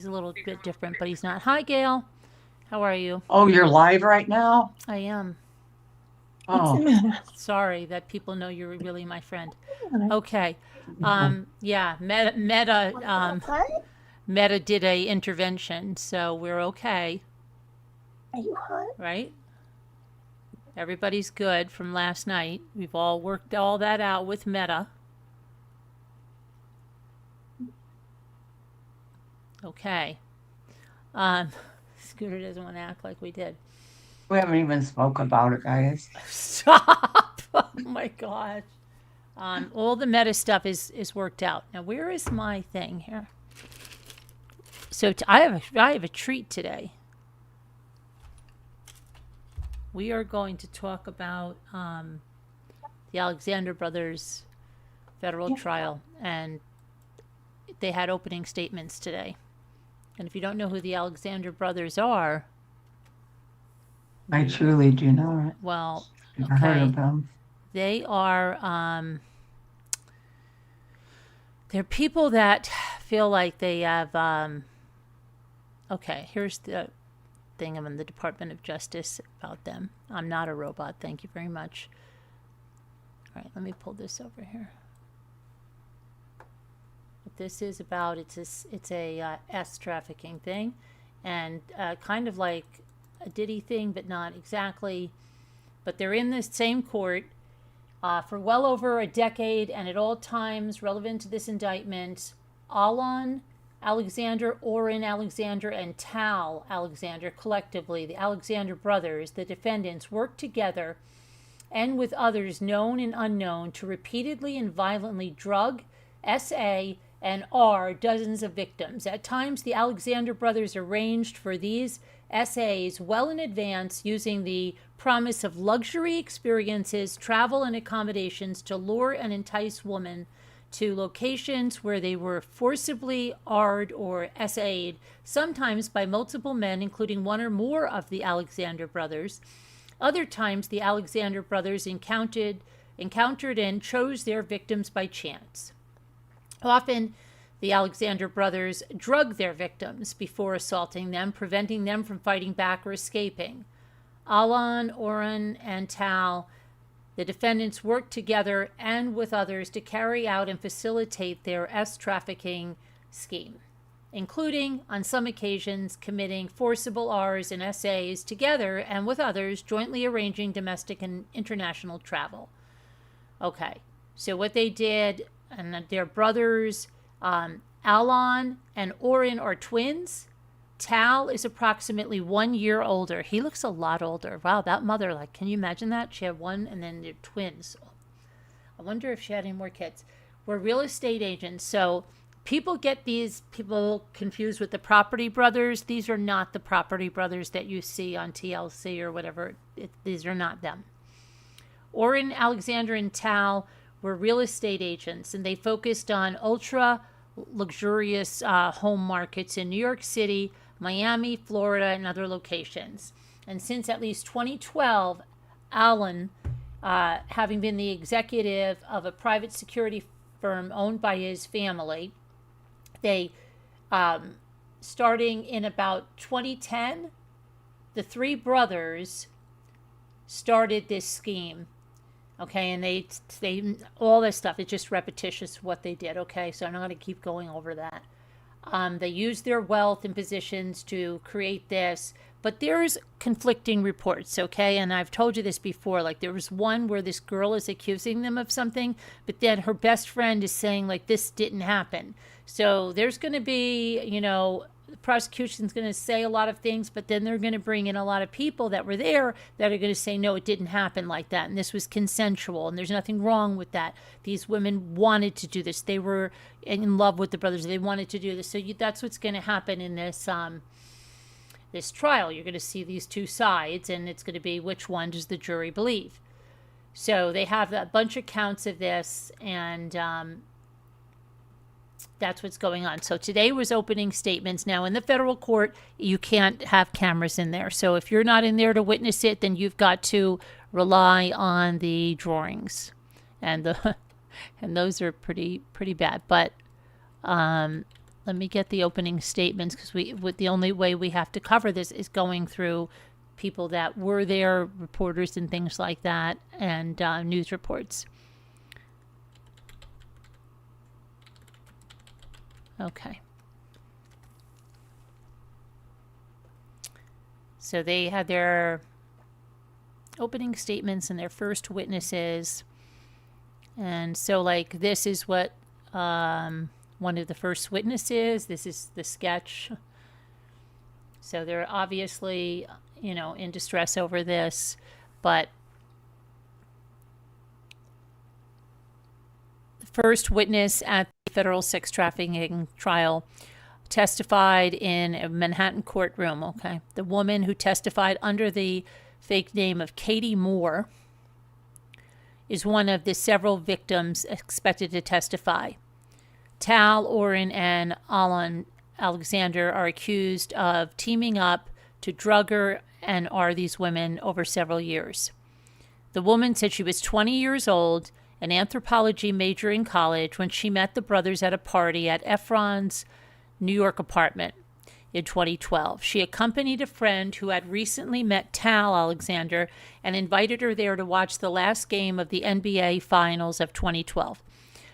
He's a little bit different, but he's not. Hi, Gail. How are you? Oh, you're live right now? I am. What's the Oh, matter? Sorry that people know you're really my friend. Are Okay. no. Yeah, Meta, you okay? Meta did a intervention, so we're okay, Are you hurt? right? Everybody's good from last night. We've all worked all that out with Meta. Okay. Um, Scooter doesn't want to act like we did. We haven't even spoke about it, guys. Stop! Oh my gosh. All the meta stuff is worked out. Now, where is my thing here? So I have a treat today. We are going to talk about the Alexander brothers federal trial, and they had opening statements today. And if you don't know who the Alexander brothers are, I truly do not. well, Never heard okay, of them. they are they're people that feel like they have. Okay, here's the thing. I'm in the Department of Justice about them. I'm not a robot. Thank you very much. All right, let me pull this over here. What this is about, it's a S trafficking thing, and kind of like a Diddy thing, but not exactly. But they're in the same court for well over a decade, and at all times relevant to this indictment, Alon Alexander, Orrin Alexander, and Tal Alexander, collectively, the Alexander brothers, the defendants, worked together and with others known and unknown to repeatedly and violently drug, SA, and R dozens of victims. At times, the Alexander brothers arranged for these SAs well in advance using the promise of luxury experiences, travel, and accommodations to lure and entice women to locations where they were forcibly R'd or SA'd, sometimes by multiple men, including one or more of the Alexander brothers. Other times, the Alexander brothers encountered and chose their victims by chance. Often, the Alexander brothers drugged their victims before assaulting them, preventing them from fighting back or escaping. Alon, Orrin, and Tal, the defendants, worked together and with others to carry out and facilitate their S trafficking scheme, including, on some occasions, committing forcible Rs and SAs together and with others, jointly arranging domestic and international travel. Okay, so what they did, and their brothers, Alon and Orrin are twins. Tal is approximately 1 year older. He looks a lot older. Wow, that mother, like, can you imagine that? She had one and then they're twins. I wonder if she had any more kids. We're real estate agents, so people get these people confused with the property brothers. These are not the property brothers that you see on TLC or whatever. These are not them. Orrin, Alexander, and Tal were real estate agents, and they focused on ultra luxurious home markets in New York City, Miami, Florida, and other locations. And since at least 2012, Allen, having been the executive of a private security firm owned by his family, they, starting in about 2010, the three brothers started this scheme. Okay, and they all this stuff, it's just repetitious what they did. Okay, so I'm not going to keep going over that. They used their wealth and positions to create this, but there's conflicting reports. Okay, and I've told you this before. Like, there was one where this girl is accusing them of something, but then her best friend is saying, like, this didn't happen. So there's going to be, the prosecution's going to say a lot of things, but then they're going to bring in a lot of people that were there that are going to say, no, it didn't happen like that. And this was consensual. And there's nothing wrong with that. These women wanted to do this. They were in love with the brothers. They wanted to do this. So that's what's going to happen in this trial. You're going to see these two sides, and it's going to be which one does the jury believe. So they have a bunch of counts of this, and that's what's going on. So today was opening statements. Now, in the federal court, you can't have cameras in there. So if you're not in there to witness it, then you've got to rely on the drawings, and and those are pretty bad. But let me get the opening statements, because the only way we have to cover this is going through people that were there, reporters and things like that, and news reports. Okay. So they had their opening statements and their first witnesses. And so, like, this is what one of the first witnesses, this is the sketch. So they're obviously, in distress over this. But the first witness at the federal sex trafficking trial testified in a Manhattan courtroom, okay? The woman who testified under the fake name of Katie Moore is one of the several victims expected to testify. Tal, Oren, and Alan Alexander are accused of teaming up to drug her and are these women over several years. The woman said she was 20 years old, an anthropology major in college, when she met the brothers at a party at Efron's New York apartment in 2012. She accompanied a friend who had recently met Tal Alexander and invited her there to watch the last game of the NBA Finals of 2012.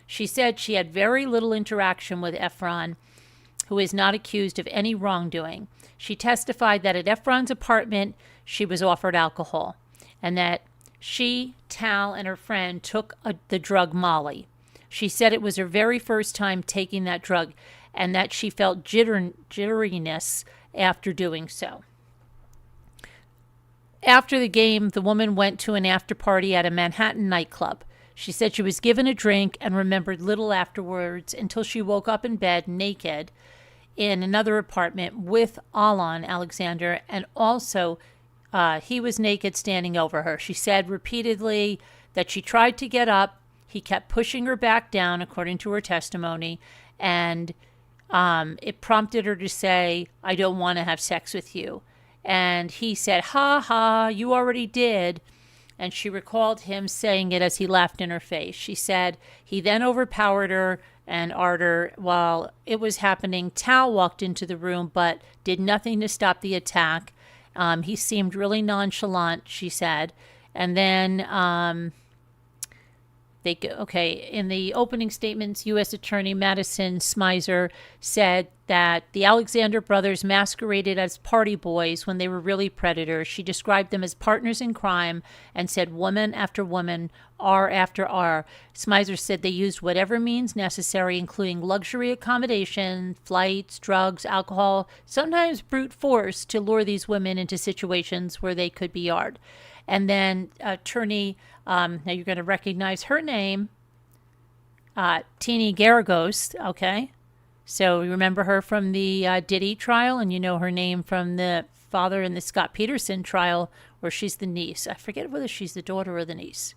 She said she had very little interaction with Efron, who is not accused of any wrongdoing. She testified that at Efron's apartment, she was offered alcohol, and that she, Tal, and her friend took the drug Molly. She said it was her very first time taking that drug, and that she felt jitteriness after doing so. After the game, the woman went to an after party at a Manhattan nightclub. She said she was given a drink and remembered little afterwards until she woke up in bed naked in another apartment with Alan Alexander, and also he was naked standing over her. She said repeatedly that she tried to get up. He kept pushing her back down, according to her testimony, and it prompted her to say, "I don't want to have sex with you." And he said, "Ha ha, you already did." And she recalled him saying it as he laughed in her face. She said he then overpowered her and Arter. While it was happening, Tal walked into the room but did nothing to stop the attack. He seemed really nonchalant, she said. And then in the opening statements, U.S. Attorney Madison Smizer said that the Alexander brothers masqueraded as party boys when they were really predators. She described them as partners in crime and said woman after woman, R after R. Smizer said they used whatever means necessary, including luxury accommodation, flights, drugs, alcohol, sometimes brute force, to lure these women into situations where they could be yard. And then attorney, now you're going to recognize her name, Tini Garagos, okay? So you remember her from the Diddy trial, and you know her name from the father in the Scott Peterson trial, where she's the niece. I forget whether she's the daughter or the niece,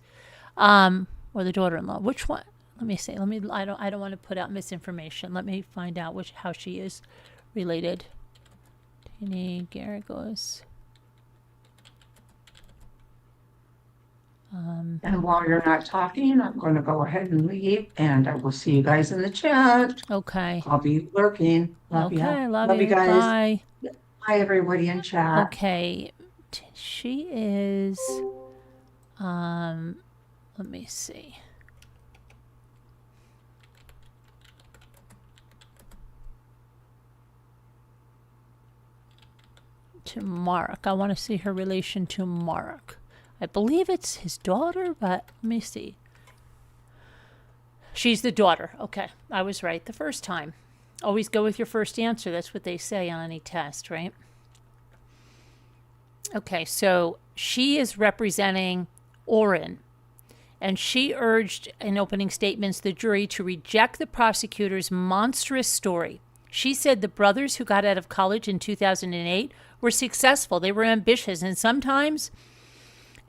or the daughter-in-law. Which one? Let me see. I don't want to put out misinformation. Let me find out how she is related. Tini Garagos. And while you're not talking, I'm going to go ahead and leave, and I will see you guys in the chat. Okay. I'll be lurking. Love Okay, ya. love you. guys. Bye. Hi, everybody in chat. Okay. She is, let me see. To Mark. I want to see her relation to Mark. I believe it's his daughter, but let me see. She's the daughter. Okay, I was right the first time. Always go with your first answer. That's what they say on any test, right? Okay, so she is representing Oren, and she urged in opening statements the jury to reject the prosecutor's monstrous story. She said the brothers who got out of college in 2008 were successful. They were ambitious and sometimes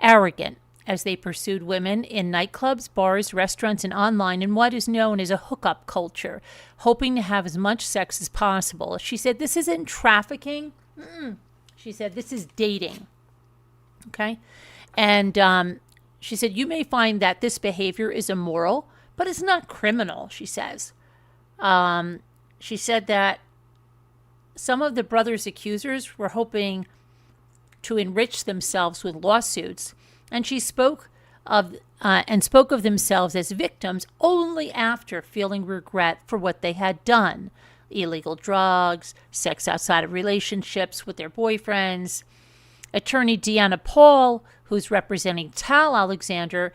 arrogant as they pursued women in nightclubs, bars, restaurants, and online in what is known as a hookup culture, hoping to have as much sex as possible. She said this isn't trafficking. She said this is dating. Okay? And she said you may find that this behavior is immoral, but it's not criminal, she says. she said that some of the brothers' accusers were hoping to enrich themselves with lawsuits, and she spoke of themselves as victims only after feeling regret for what they had done: illegal drugs, sex outside of relationships with their boyfriends. Attorney Deanna Paul, who's representing Tal Alexander,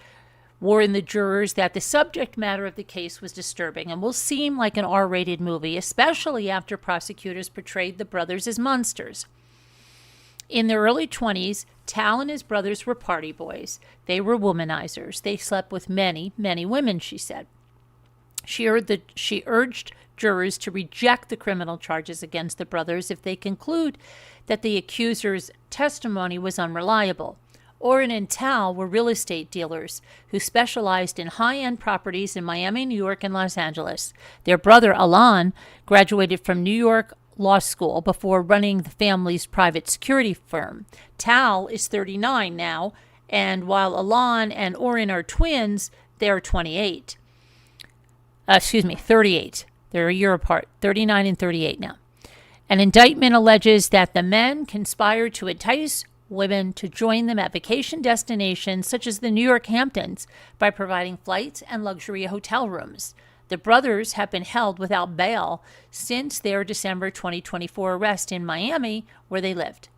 warned the jurors that the subject matter of the case was disturbing and will seem like an R-rated movie, especially after prosecutors portrayed the brothers as monsters. In their early 20s, Tal and his brothers were party boys. They were womanizers. They slept with many, many women, she said. She urged jurors to reject the criminal charges against the brothers if they conclude that the accuser's testimony was unreliable. Orrin and Tal were real estate dealers who specialized in high-end properties in Miami, New York, and Los Angeles. Their brother, Alon, graduated from New York Law School before running the family's private security firm. Tal is 39 now, and while Alon and Orrin are twins, they're 38. 38. They're a year apart, 39 and 38 now. An indictment alleges that the men conspired to entice women to join them at vacation destinations such as the New York Hamptons by providing flights and luxury hotel rooms. The brothers have been held without bail since their December 2024 arrest in Miami, where they lived.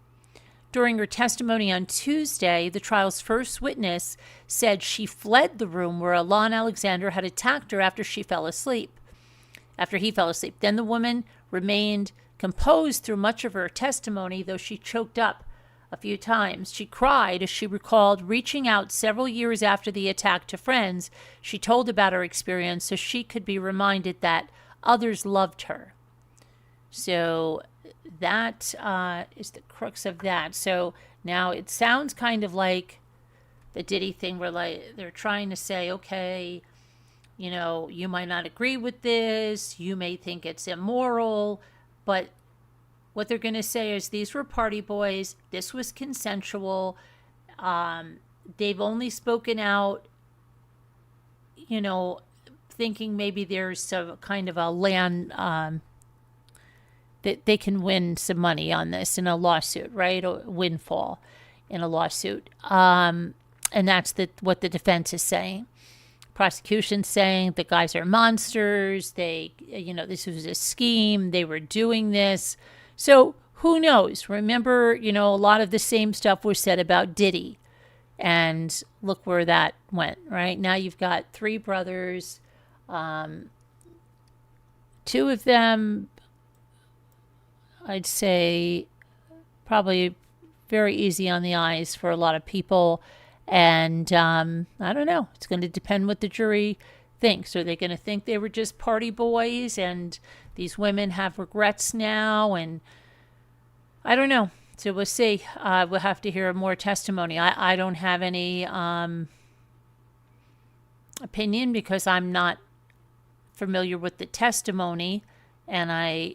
During her testimony on Tuesday, the trial's first witness said she fled the room where Alon Alexander had attacked her after he fell asleep. Then the woman remained composed through much of her testimony, though she choked up a few times. She cried as she recalled reaching out several years after the attack to friends she told about her experience so she could be reminded that others loved her. So that is the crux of that. So now it sounds kind of like the Diddy thing where like they're trying to say, okay, you know, you might not agree with this, you may think it's immoral, but what they're going to say is these were party boys, this was consensual, they've only spoken out, you know, thinking maybe there's some kind of a land, that they can win some money on this in a lawsuit, right? A windfall in a lawsuit. And that's what the defense is saying. Prosecution's saying the guys are monsters. This was a scheme. They were doing this. So who knows? Remember, a lot of the same stuff was said about Diddy. And look where that went, right? Now you've got three brothers. Two of them, I'd say, probably very easy on the eyes for a lot of people. And I don't know. It's going to depend what the jury thinks. Are they going to think they were just party boys and these women have regrets now? And I don't know. So we'll see. We'll have to hear more testimony. I don't have any opinion because I'm not familiar with the testimony. And I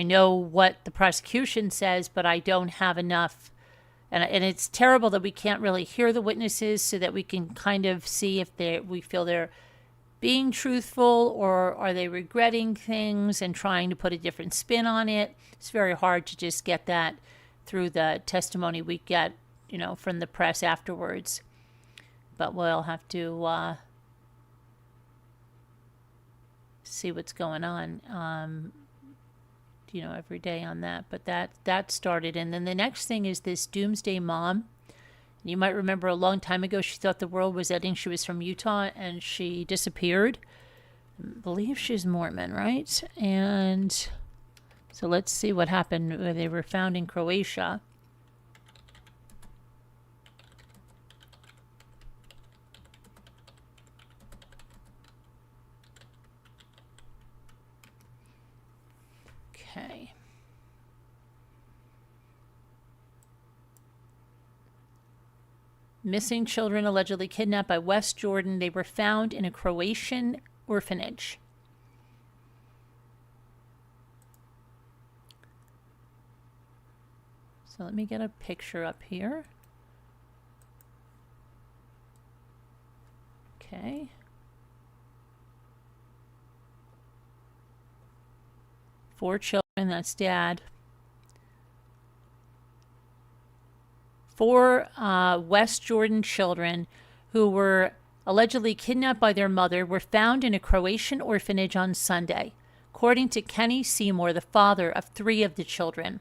know what the prosecution says, but I don't have enough. And it's terrible that we can't really hear the witnesses so that we can kind of see if we feel they're being truthful or are they regretting things and trying to put a different spin on it. It's very hard to just get that through the testimony we get, from the press afterwards. But we'll have to see what's going on. Every day on that. But that started. And then the next thing is this Doomsday mom. You might remember a long time ago, she thought the world was ending. She was from Utah and she disappeared. I believe she's Mormon, right? And so let's see what happened. They were found in Croatia. Okay. Missing children allegedly kidnapped by West Jordan. They were found in a Croatian orphanage. So let me get a picture up here. Okay. 4 children, that's dad. 4 West Jordan children who were allegedly kidnapped by their mother were found in a Croatian orphanage on Sunday, according to Kenny Seymour, the father of 3 of the children.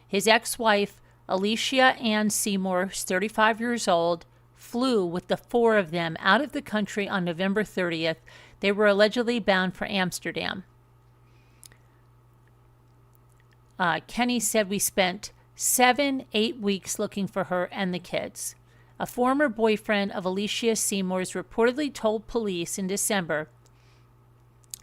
His ex-wife, Alicia Ann Seymour, who's 35 years old, flew with the 4 of them out of the country on November 30th. They were allegedly bound for Amsterdam. Kenny said, "We spent 7-8 weeks looking for her and the kids." A former boyfriend of Alicia Seymour's reportedly told police in December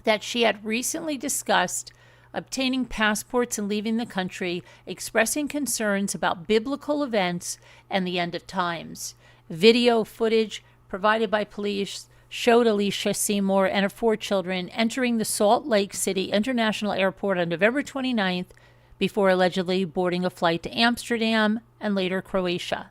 that she had recently discussed obtaining passports and leaving the country, expressing concerns about biblical events and the end of times. Video footage provided by police showed Alicia Seymour and her 4 children entering the Salt Lake City International Airport on November 29th before allegedly boarding a flight to Amsterdam and later Croatia.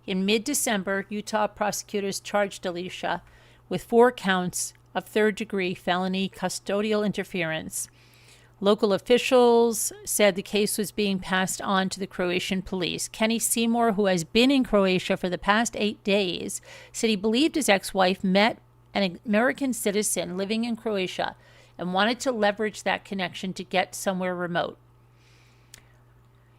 In mid-December, Utah prosecutors charged Alicia with 4 counts of third-degree felony custodial interference. Local officials said the case was being passed on to the Croatian police. Kenny Seymour, who has been in Croatia for the past 8 days, said he believed his ex-wife met an American citizen living in Croatia and wanted to leverage that connection to get somewhere remote.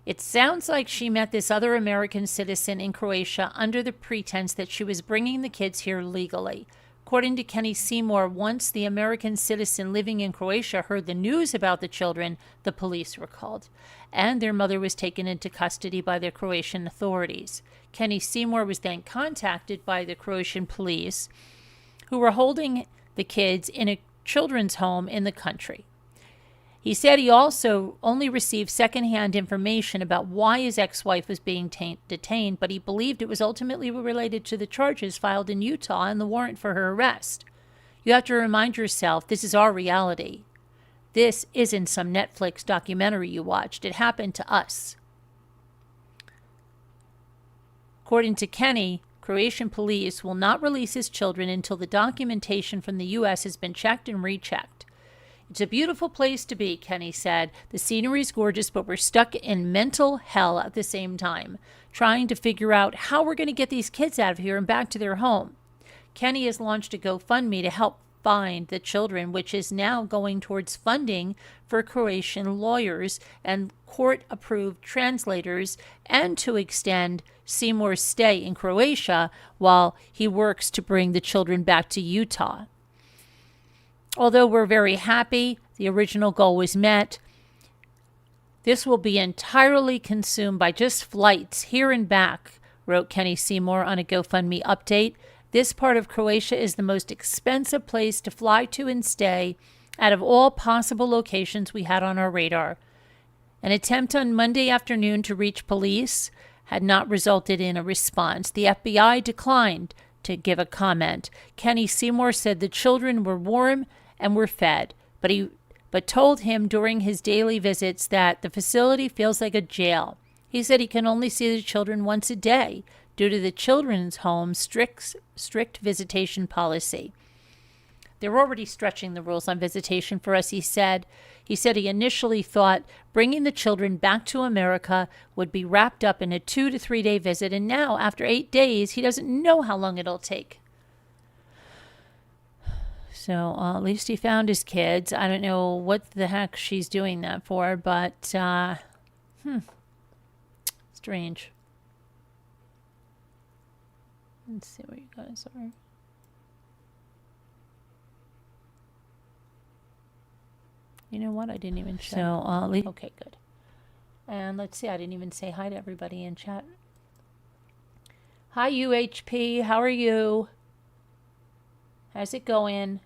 It sounds like she met this other American citizen in Croatia under the pretense that she was bringing the kids here legally. According to Kenny Seymour, once the American citizen living in Croatia heard the news about the children, the police were called, and their mother was taken into custody by the Croatian authorities. Kenny Seymour was then contacted by the Croatian police, who were holding the kids in a children's home in the country. He said he also only received secondhand information about why his ex-wife was being detained, but he believed it was ultimately related to the charges filed in Utah and the warrant for her arrest. You have to remind yourself, this is our reality. This isn't some Netflix documentary you watched. It happened to us. According to Kenny, Croatian police will not release his children until the documentation from the U.S. has been checked and rechecked. "It's a beautiful place to be," Kenny said. "The scenery's gorgeous, but we're stuck in mental hell at the same time, trying to figure out how we're going to get these kids out of here and back to their home." Kenny has launched a GoFundMe to help find the children, which is now going towards funding for Croatian lawyers and court-approved translators, and to extend Seymour's stay in Croatia while he works to bring the children back to Utah. Although we're very happy the original goal was met, this will be entirely consumed by just flights here and back, wrote Kenny Seymour on a GoFundMe update. "This part of Croatia is the most expensive place to fly to and stay out of all possible locations we had on our radar. An attempt on Monday afternoon to reach police had not resulted in a response. The FBI declined to give a comment. Kenny Seymour said the children were warm and were fed, but told him during his daily visits that the facility feels like a jail. He said he can only see the children once a day due to the children's home's strict visitation policy. They're already stretching the rules on visitation for us, he said. He said he initially thought bringing the children back to America would be wrapped up in a 2 to 3 day visit, and now, after 8 days, he doesn't know how long it'll take. So at least he found his kids. I don't know what the heck she's doing that for, but strange. Let's see where you guys are. You know what? I didn't even check. So okay, good. And let's see. I didn't even say hi to everybody in chat. Hi, UHP. How are you? How's it going?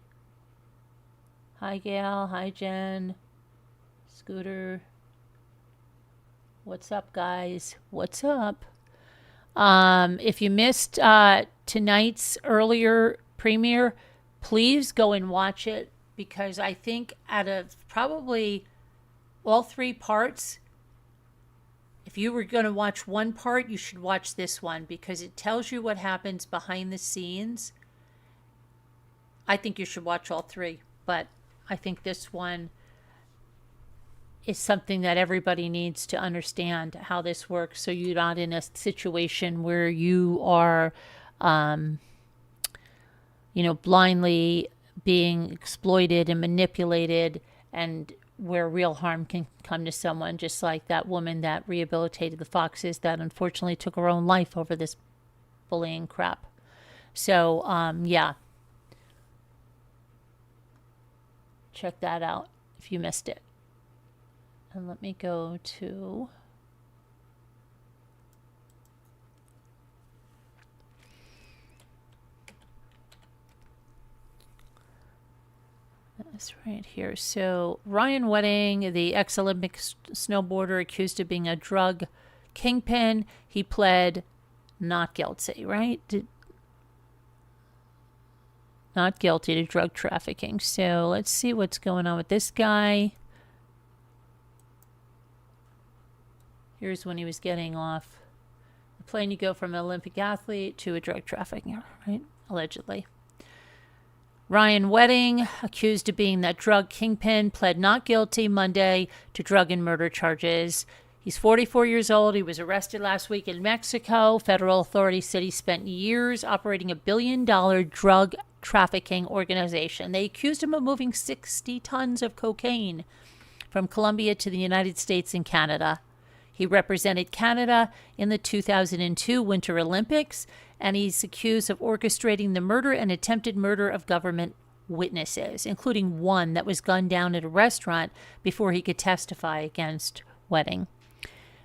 Hi, Gail. Hi, Jen. Scooter. What's up, guys? What's up? If you missed tonight's earlier premiere, please go and watch it, because I think out of probably all 3 parts, if you were going to watch one part, you should watch this one, because it tells you what happens behind the scenes. I think you should watch all 3, but I think this one is something that everybody needs to understand how this works, so you're not in a situation where you are, blindly being exploited and manipulated, and where real harm can come to someone, just like that woman that rehabilitated the foxes that unfortunately took her own life over this bullying crap. So, yeah. Check that out if you missed it. And let me go to this right here. So Ryan Wedding, the ex-Olympic snowboarder accused of being a drug kingpin, he pled not guilty, right? Not guilty to drug trafficking. So let's see what's going on with this guy. Here's when he was getting off the plane. You go from an Olympic athlete to a drug trafficker, right? Allegedly. Ryan Wedding, accused of being that drug kingpin, pled not guilty Monday to drug and murder charges. He's 44 years old. He was arrested last week in Mexico. Federal authorities said he spent years operating a $1 billion drug trafficking organization. They accused him of moving 60 tons of cocaine from Colombia to the United States and Canada. He represented Canada in the 2002 Winter Olympics, and he's accused of orchestrating the murder and attempted murder of government witnesses, including one that was gunned down at a restaurant before he could testify against Wedding.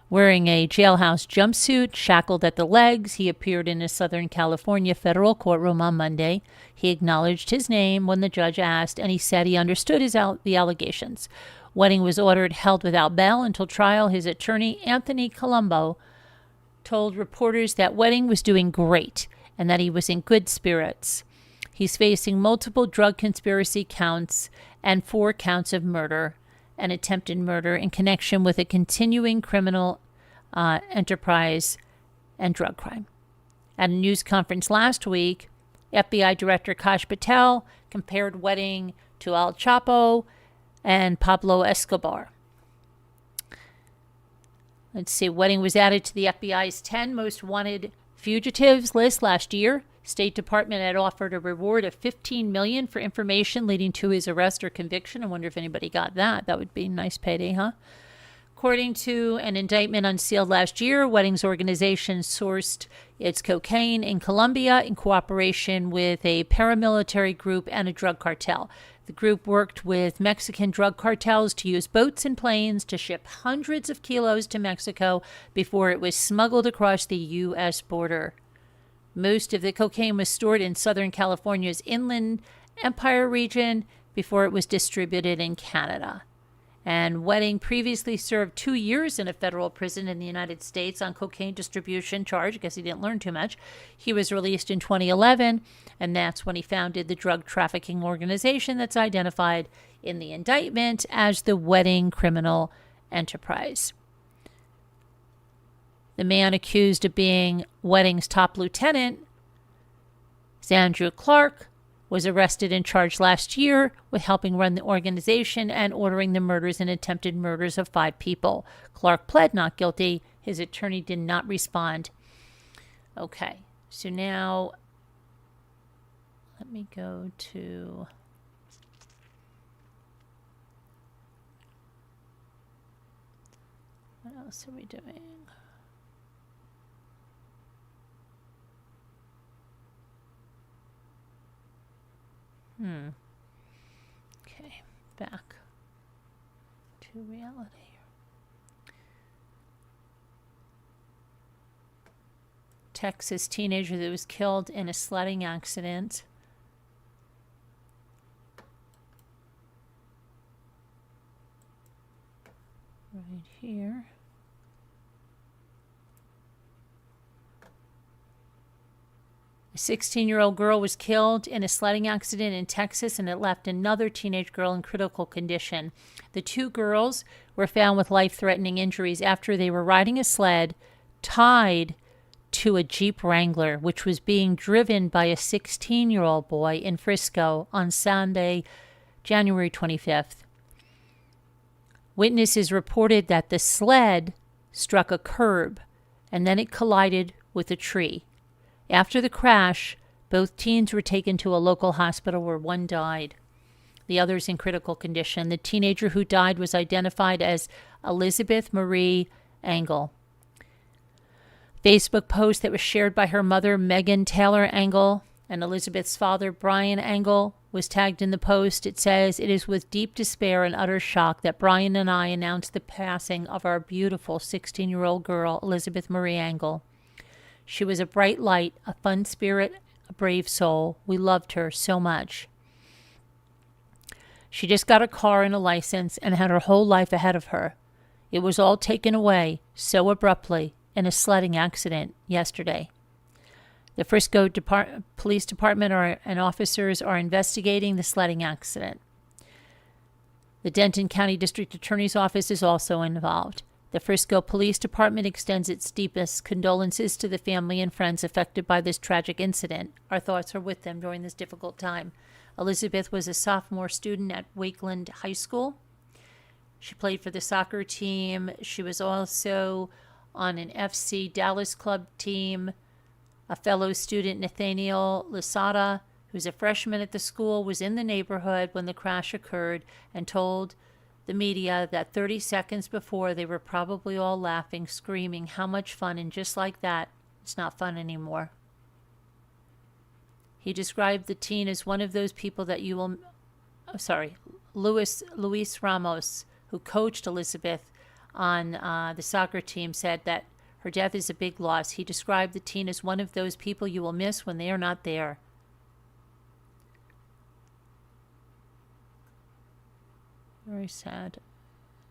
Wearing a jailhouse jumpsuit, shackled at the legs, he appeared in a Southern California federal courtroom on Monday. He acknowledged his name when the judge asked, and he said he understood the allegations. Wedding was ordered held without bail until trial. His attorney, Anthony Colombo, told reporters that Wedding was doing great and that he was in good spirits. He's facing multiple drug conspiracy counts and 4 counts of murder and attempted murder in connection with a continuing criminal enterprise and drug crime. At a news conference last week, FBI Director Kash Patel compared Wedding to Al Chapo and Pablo Escobar. Let's see, Wedding was added to the FBI's 10 most wanted fugitives list last year. State Department had offered a reward of $15 million for information leading to his arrest or conviction. I wonder if anybody got that. That would be a nice payday, huh? According to an indictment unsealed last year, Wedding's organization sourced its cocaine in Colombia in cooperation with a paramilitary group and a drug cartel. The group worked with Mexican drug cartels to use boats and planes to ship hundreds of kilos to Mexico before it was smuggled across the U.S. border. Most of the cocaine was stored in Southern California's Inland Empire region before it was distributed in Canada. And Wedding previously served 2 years in a federal prison in the United States on cocaine distribution charge. I guess he didn't learn too much. He was released in 2011, and that's when he founded the drug trafficking organization that's identified in the indictment as the Wedding Criminal Enterprise. The man accused of being Wedding's top lieutenant, Andrew Clark, was arrested and charged last year with helping run the organization and ordering the murders and attempted murders of 5 people. Clark pled not guilty. His attorney did not respond. Okay, so now let me go to what else are we doing? Okay, back to reality. Texas teenager that was killed in a sledding accident. Right here. A 16-year-old girl was killed in a sledding accident in Texas, and it left another teenage girl in critical condition. The 2 girls were found with life-threatening injuries after they were riding a sled tied to a Jeep Wrangler, which was being driven by a 16-year-old boy in Frisco on Sunday, January 25th. Witnesses reported that the sled struck a curb and then it collided with a tree. After the crash, both teens were taken to a local hospital where one died. The other's in critical condition. The teenager who died was identified as Elizabeth Marie Engel. Facebook post that was shared by her mother, Megan Taylor Engel, and Elizabeth's father, Brian Engel, was tagged in the post. It says, "It is with deep despair and utter shock that Brian and I announce the passing of our beautiful 16-year-old girl, Elizabeth Marie Engel. She was a bright light, a fun spirit, a brave soul. We loved her so much. She just got a car and a license and had her whole life ahead of her. It was all taken away so abruptly in a sledding accident yesterday." The Frisco Police Department and officers are investigating the sledding accident. The Denton County District Attorney's Office is also involved. The Frisco Police Department extends its deepest condolences to the family and friends affected by this tragic incident. Our thoughts are with them during this difficult time. Elizabeth was a sophomore student at Wakeland High School. She played for the soccer team. She was also on an FC Dallas club team. A fellow student, Nathaniel Lasada, who's a freshman at the school, was in the neighborhood when the crash occurred and told the media that 30 seconds before they were probably all laughing, screaming, "How much fun," and just like that, it's not fun anymore. He described the teen as one of those people that you will... Luis Ramos, who coached Elizabeth on the soccer team, said that her death is a big loss. He described the teen as one of those people you will miss when they are not there. Very sad.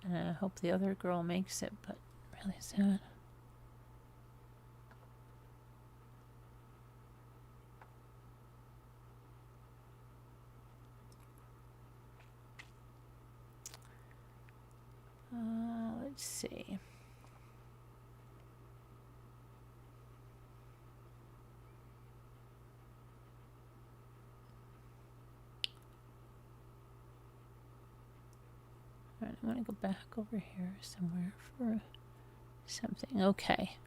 And I hope the other girl makes it, but really sad. Let's see. All right, I'm going to go back over here somewhere for something. Okay.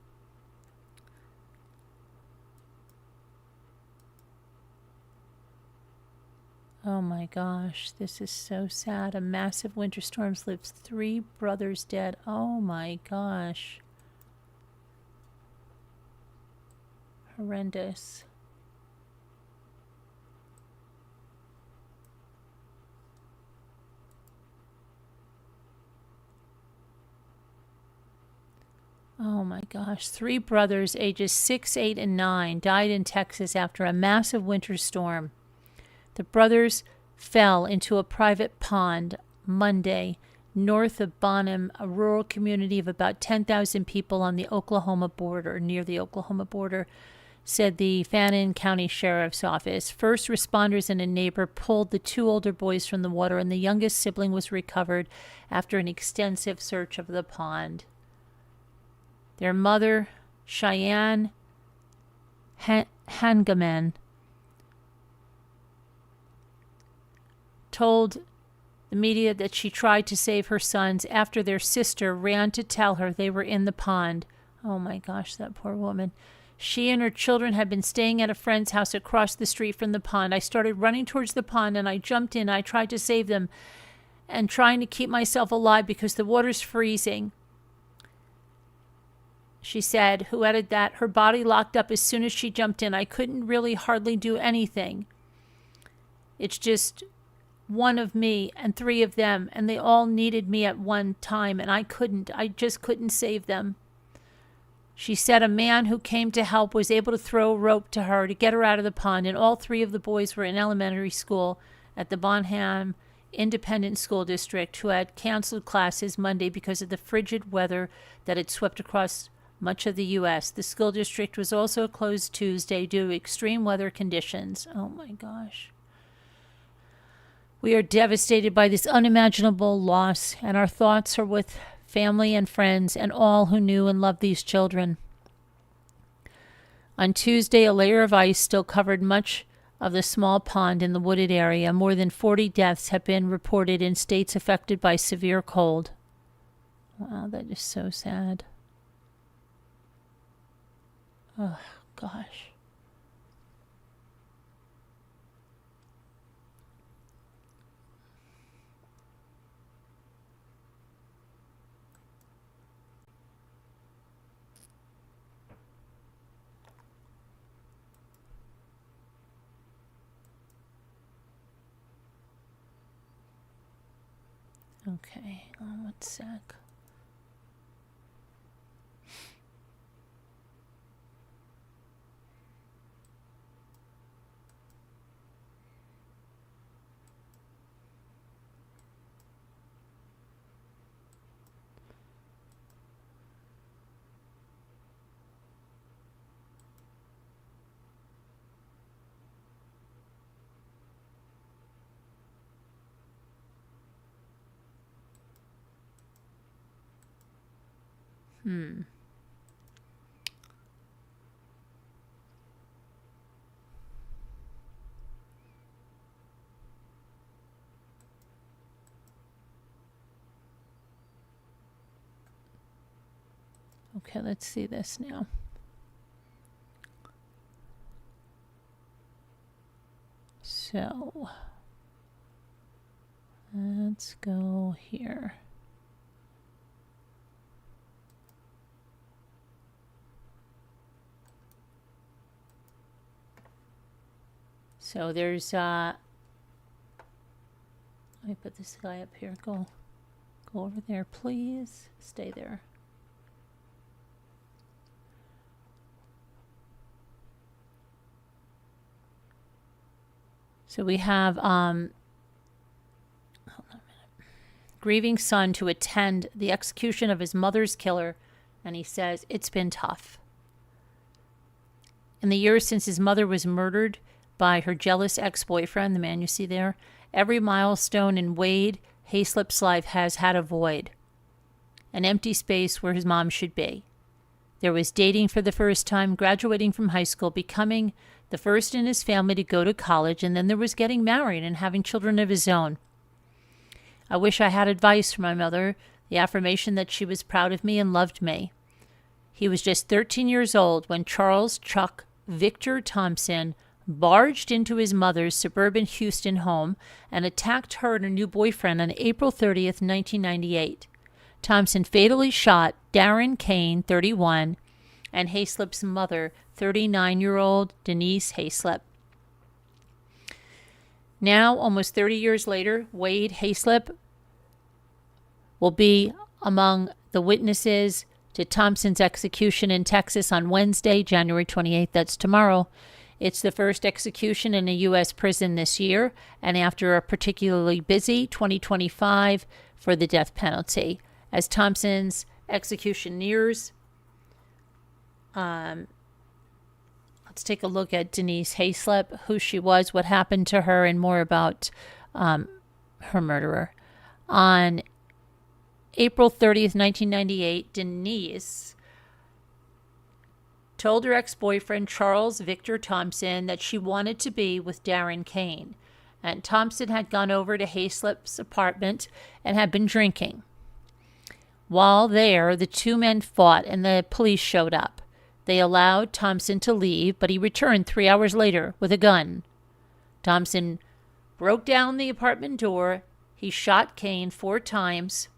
Oh my gosh, this is so sad. A massive winter storm leaves 3 brothers dead. Oh my gosh. Horrendous. Oh my gosh. 3 brothers, ages 6, 8, and 9, died in Texas after a massive winter storm. The brothers fell into a private pond Monday north of Bonham, a rural community of about 10,000 people on the Oklahoma border, near the Oklahoma border, said the Fannin County Sheriff's Office. First responders and a neighbor pulled the 2 older boys from the water, and the youngest sibling was recovered after an extensive search of the pond. Their mother, Cheyenne Hangaman, told the media that she tried to save her sons after their sister ran to tell her they were in the pond. Oh my gosh, that poor woman. She and her children had been staying at a friend's house across the street from the pond. I started running towards the pond and I jumped in. I tried to save them and trying to keep myself alive because the water's freezing. She said, who added that her body locked up as soon as she jumped in. I couldn't really hardly do anything. It's just one of me and 3 of them, and they all needed me at one time, and I just couldn't save them. She said a man who came to help was able to throw a rope to her to get her out of the pond, and all 3 of the boys were in elementary school at the Bonham Independent School District, who had canceled classes Monday because of the frigid weather that had swept across much of the U.S. The school district was also closed Tuesday due to extreme weather conditions. Oh my gosh. We are devastated by this unimaginable loss, and our thoughts are with family and friends and all who knew and loved these children. On Tuesday, a layer of ice still covered much of the small pond in the wooded area. More than 40 deaths have been reported in states affected by severe cold. Wow, that is so sad. Oh, gosh. Okay, hang on one sec. Okay, let's see this now. So, let's go here. So there's, let me put this guy up here. Go over there, please. Stay there. So we have, hold on a minute. Grieving son to attend the execution of his mother's killer, and he says, it's been tough. In the years since his mother was murdered by her jealous ex-boyfriend, the man you see there, every milestone in Wade Hayslip's life has had a void, an empty space where his mom should be. There was dating for the first time, graduating from high school, becoming the first in his family to go to college, and then there was getting married and having children of his own. I wish I had advice from my mother, the affirmation that she was proud of me and loved me. He was just 13 years old when Charles Chuck Victor Thompson barged into his mother's suburban Houston home and attacked her and her new boyfriend on April 30th, 1998. Thompson fatally shot Darren Kane, 31, and Hayslip's mother, 39-year-old Denise Hayslip. Now, almost 30 years later, Wade Hayslip will be among the witnesses to Thompson's execution in Texas on Wednesday, January 28th. That's tomorrow. It's the first execution in a U.S. prison this year, and after a particularly busy 2025 for the death penalty. As Thompson's execution nears, let's take a look at Denise Hayslip, who she was, what happened to her, and more about her murderer. On April 30th, 1998, Denise told her ex-boyfriend Charles Victor Thompson that she wanted to be with Darren Kane, and Thompson had gone over to Hayslip's apartment and had been drinking. While there, the two men fought and the police showed up. They allowed Thompson to leave, but he returned 3 hours later with a gun. Thompson broke down the apartment door. He shot Kane 4 times.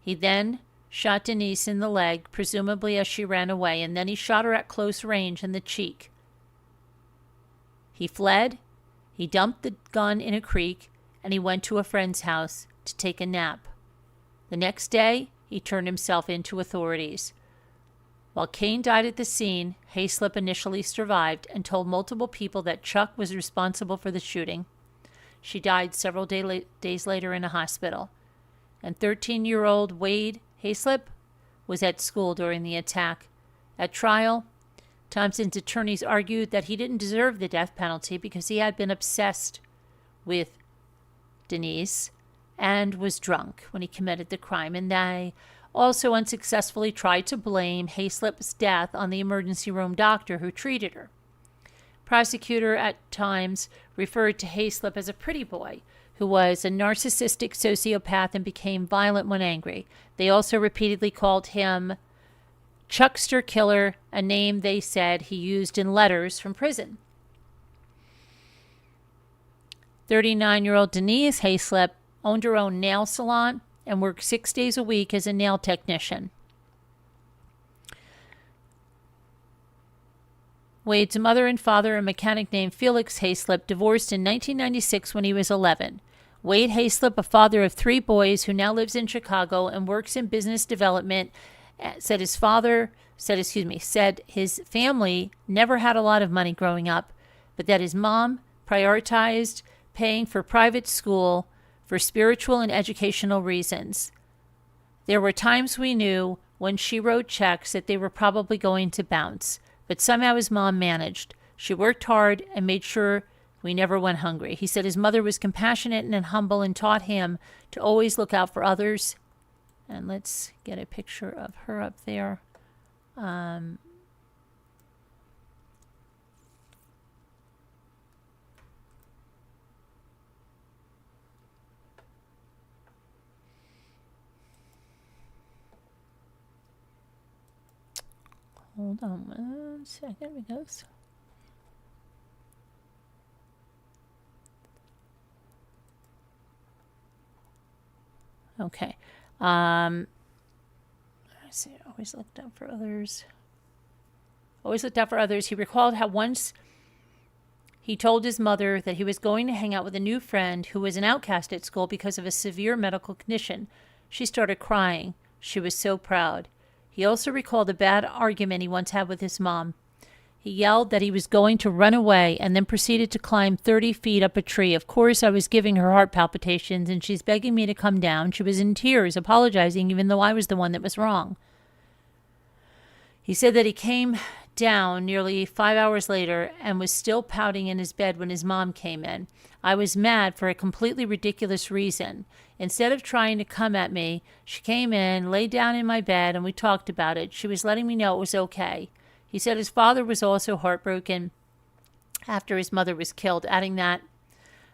He then shot Denise in the leg, presumably as she ran away, and then he shot her at close range in the cheek. He fled, he dumped the gun in a creek, and he went to a friend's house to take a nap. The next day, he turned himself in to authorities. While Kane died at the scene, Hayslip initially survived and told multiple people that Chuck was responsible for the shooting. She died several days later in a hospital. And 13-year-old Wade Hayslip was at school during the attack. At trial, Thompson's attorneys argued that he didn't deserve the death penalty because he had been obsessed with Denise and was drunk when he committed the crime, and they also unsuccessfully tried to blame Hayslip's death on the emergency room doctor who treated her. Prosecutor at times referred to Hayslip as a pretty boy who was a narcissistic sociopath and became violent when angry. They also repeatedly called him Chuckster Killer, a name they said he used in letters from prison. 39-year-old Denise Hayslip owned her own nail salon and worked 6 days a week as a nail technician. Wade's mother and father, a mechanic named Felix Hayslip, divorced in 1996 when he was 11. Wade Hayslip, a father of 3 boys who now lives in Chicago and works in business development, said his family never had a lot of money growing up, but that his mom prioritized paying for private school for spiritual and educational reasons. There were times we knew when she wrote checks that they were probably going to bounce, but somehow his mom managed. She worked hard and made sure we never went hungry. He said his mother was compassionate and humble and taught him to always look out for others. And let's get a picture of her up there. Hold on 1 second, because okay. Let's see. Always looked out for others. Always looked out for others. He recalled how once he told his mother that he was going to hang out with a new friend who was an outcast at school because of a severe medical condition. She started crying. She was so proud. He also recalled a bad argument he once had with his mom. He yelled that he was going to run away and then proceeded to climb 30 feet up a tree. Of course, I was giving her heart palpitations and she's begging me to come down. She was in tears, apologizing, even though I was the one that was wrong. He said that he came down nearly 5 hours later and was still pouting in his bed when his mom came in. I was mad for a completely ridiculous reason. Instead of trying to come at me, she came in, laid down in my bed, and we talked about it. She was letting me know it was okay. He said his father was also heartbroken after his mother was killed, adding that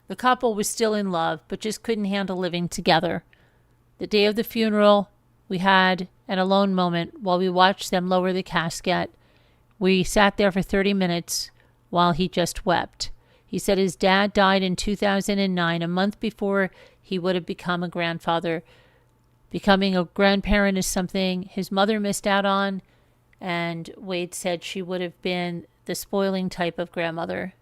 the couple was still in love, but just couldn't handle living together. The day of the funeral, we had an alone moment while we watched them lower the casket. We sat there for 30 minutes while he just wept. He said his dad died in 2009, a month before he would have become a grandfather. Becoming a grandparent is something his mother missed out on, and Wade said she would have been the spoiling type of grandmother.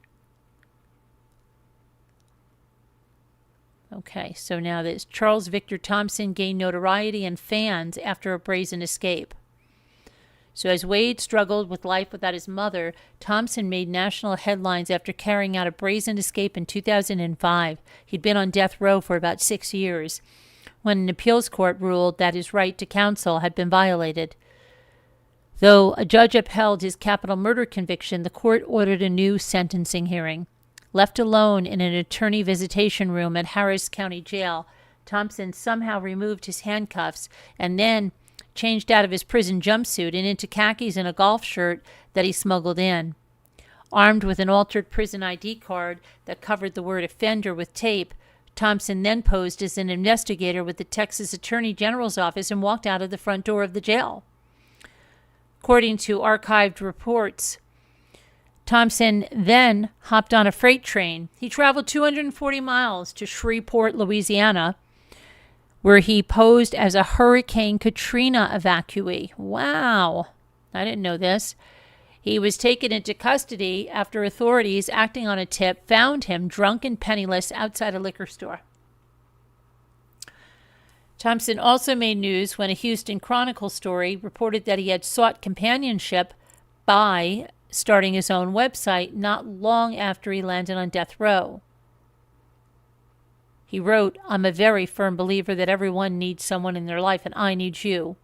Okay, so now this Charles Victor Thompson gained notoriety and fans after a brazen escape. So as Wade struggled with life without his mother, Thompson made national headlines after carrying out a brazen escape in 2005. He'd been on death row for about 6 years when an appeals court ruled that his right to counsel had been violated. Though a judge upheld his capital murder conviction, the court ordered a new sentencing hearing. Left alone in an attorney visitation room at Harris County Jail, Thompson somehow removed his handcuffs and then changed out of his prison jumpsuit and into khakis and a golf shirt that he smuggled in. Armed with an altered prison ID card that covered the word offender with tape, Thompson then posed as an investigator with the Texas Attorney General's office and walked out of the front door of the jail. According to archived reports, Thompson then hopped on a freight train. He traveled 240 miles to Shreveport, Louisiana, where he posed as a Hurricane Katrina evacuee. Wow, I didn't know this. He was taken into custody after authorities, acting on a tip, found him drunk and penniless outside a liquor store. Thompson also made news when a Houston Chronicle story reported that he had sought companionship by starting his own website not long after he landed on death row. He wrote, "I'm a very firm believer that everyone needs someone in their life, and I need you.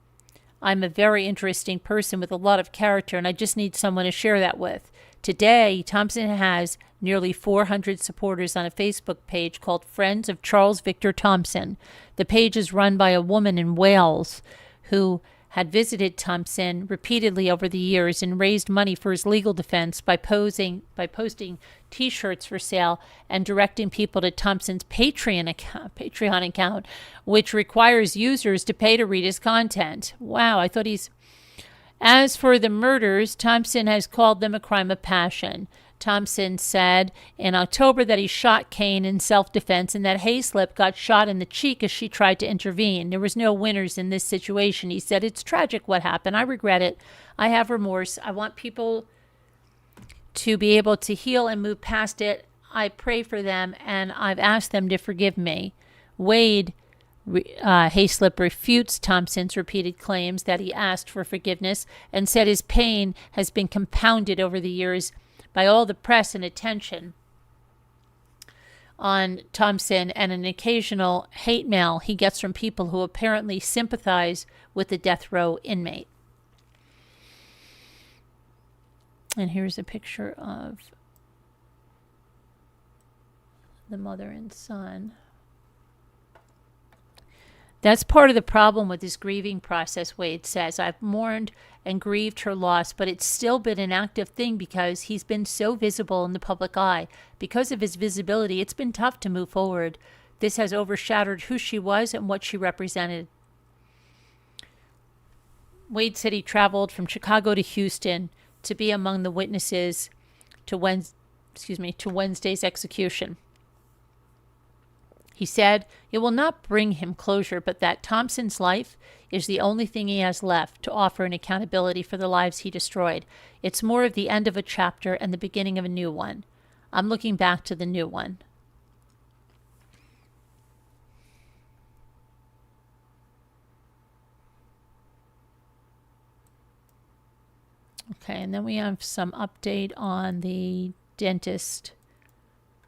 I'm a very interesting person with a lot of character, and I just need someone to share that with." Today, Thompson has nearly 400 supporters on a Facebook page called Friends of Charles Victor Thompson. The page is run by a woman in Wales who had visited Thompson repeatedly over the years and raised money for his legal defense by posting T-shirts for sale and directing people to Thompson's Patreon account, which requires users to pay to read his content. Wow, I thought he's... As for the murders, Thompson has called them a crime of passion. Thompson said in October that he shot Kane in self-defense and that Hayslip got shot in the cheek as she tried to intervene. There was no winners in this situation. He said, "It's tragic what happened. I regret it. I have remorse. I want people to be able to heal and move past it. I pray for them, and I've asked them to forgive me." Wade Hayslip refutes Thompson's repeated claims that he asked for forgiveness and said his pain has been compounded over the years by all the press and attention on Thompson and an occasional hate mail he gets from people who apparently sympathize with the death row inmate. And here's a picture of the mother and son. That's part of the problem with this grieving process, Wade says. "I've mourned and grieved her loss, but it's still been an active thing because he's been so visible in the public eye. Because of his visibility, it's been tough to move forward. This has overshadowed who she was and what she represented." Wade said he traveled from Chicago to Houston to be among the witnesses to Wednesday's execution. He said it will not bring him closure, but that Thompson's life is the only thing he has left to offer an accountability for the lives he destroyed. It's more of the end of a chapter and the beginning of a new one. I'm looking back to the new one. Okay, and then we have some update on the dentist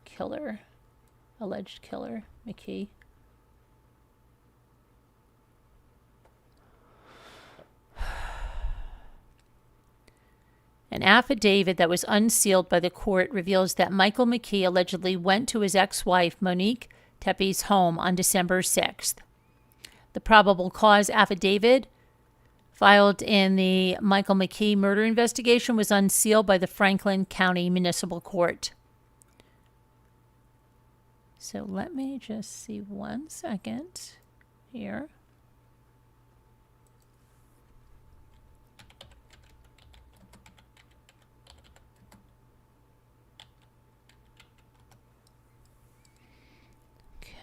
killer, alleged killer, McKee. An affidavit that was unsealed by the court reveals that Michael McKee allegedly went to his ex-wife Monique Tepe's home on December 6th. The probable cause affidavit filed in the Michael McKee murder investigation was unsealed by the Franklin County Municipal Court. So let me just see 1 second here.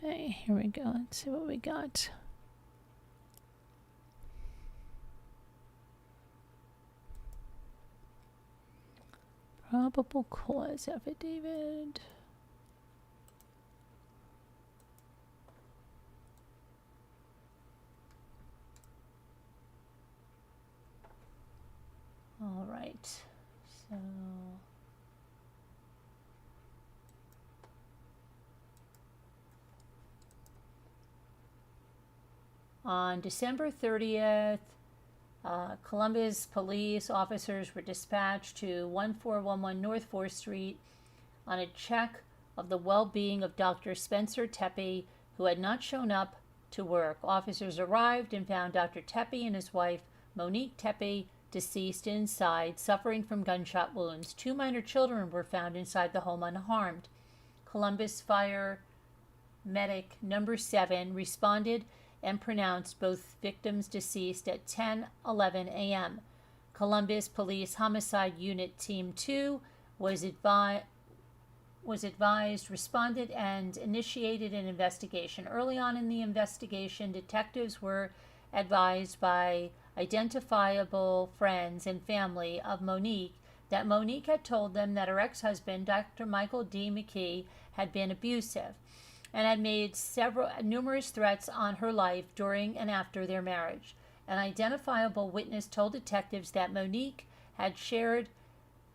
Okay, here we go. Let's see what we got. Probable cause affidavit. All right, so on December 30th, Columbus police officers were dispatched to 1411 North 4th Street on a check of the well-being of Dr. Spencer Tepe, who had not shown up to work. Officers arrived and found Dr. Tepe and his wife, Monique Tepe, deceased inside, suffering from gunshot wounds. 2 minor children were found inside the home unharmed. Columbus Fire Medic Number 7 responded and pronounced both victims deceased at 10:11 a.m. Columbus Police Homicide Unit Team 2 was advised, responded, and initiated an investigation. Early on in the investigation, detectives were advised by identifiable friends and family of Monique that Monique had told them that her ex-husband, Dr. Michael D. McKee, had been abusive and had made numerous threats on her life during and after their marriage. An identifiable witness told detectives that Monique had shared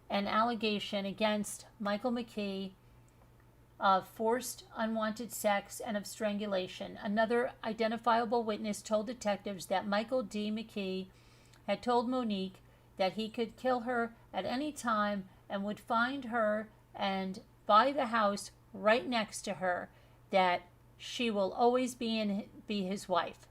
an allegation against Michael McKee of forced unwanted sex and of strangulation. Another identifiable witness told detectives that Michael D. McKee had told Monique that he could kill her at any time and would find her and buy the house right next to her, that she will always be his wife.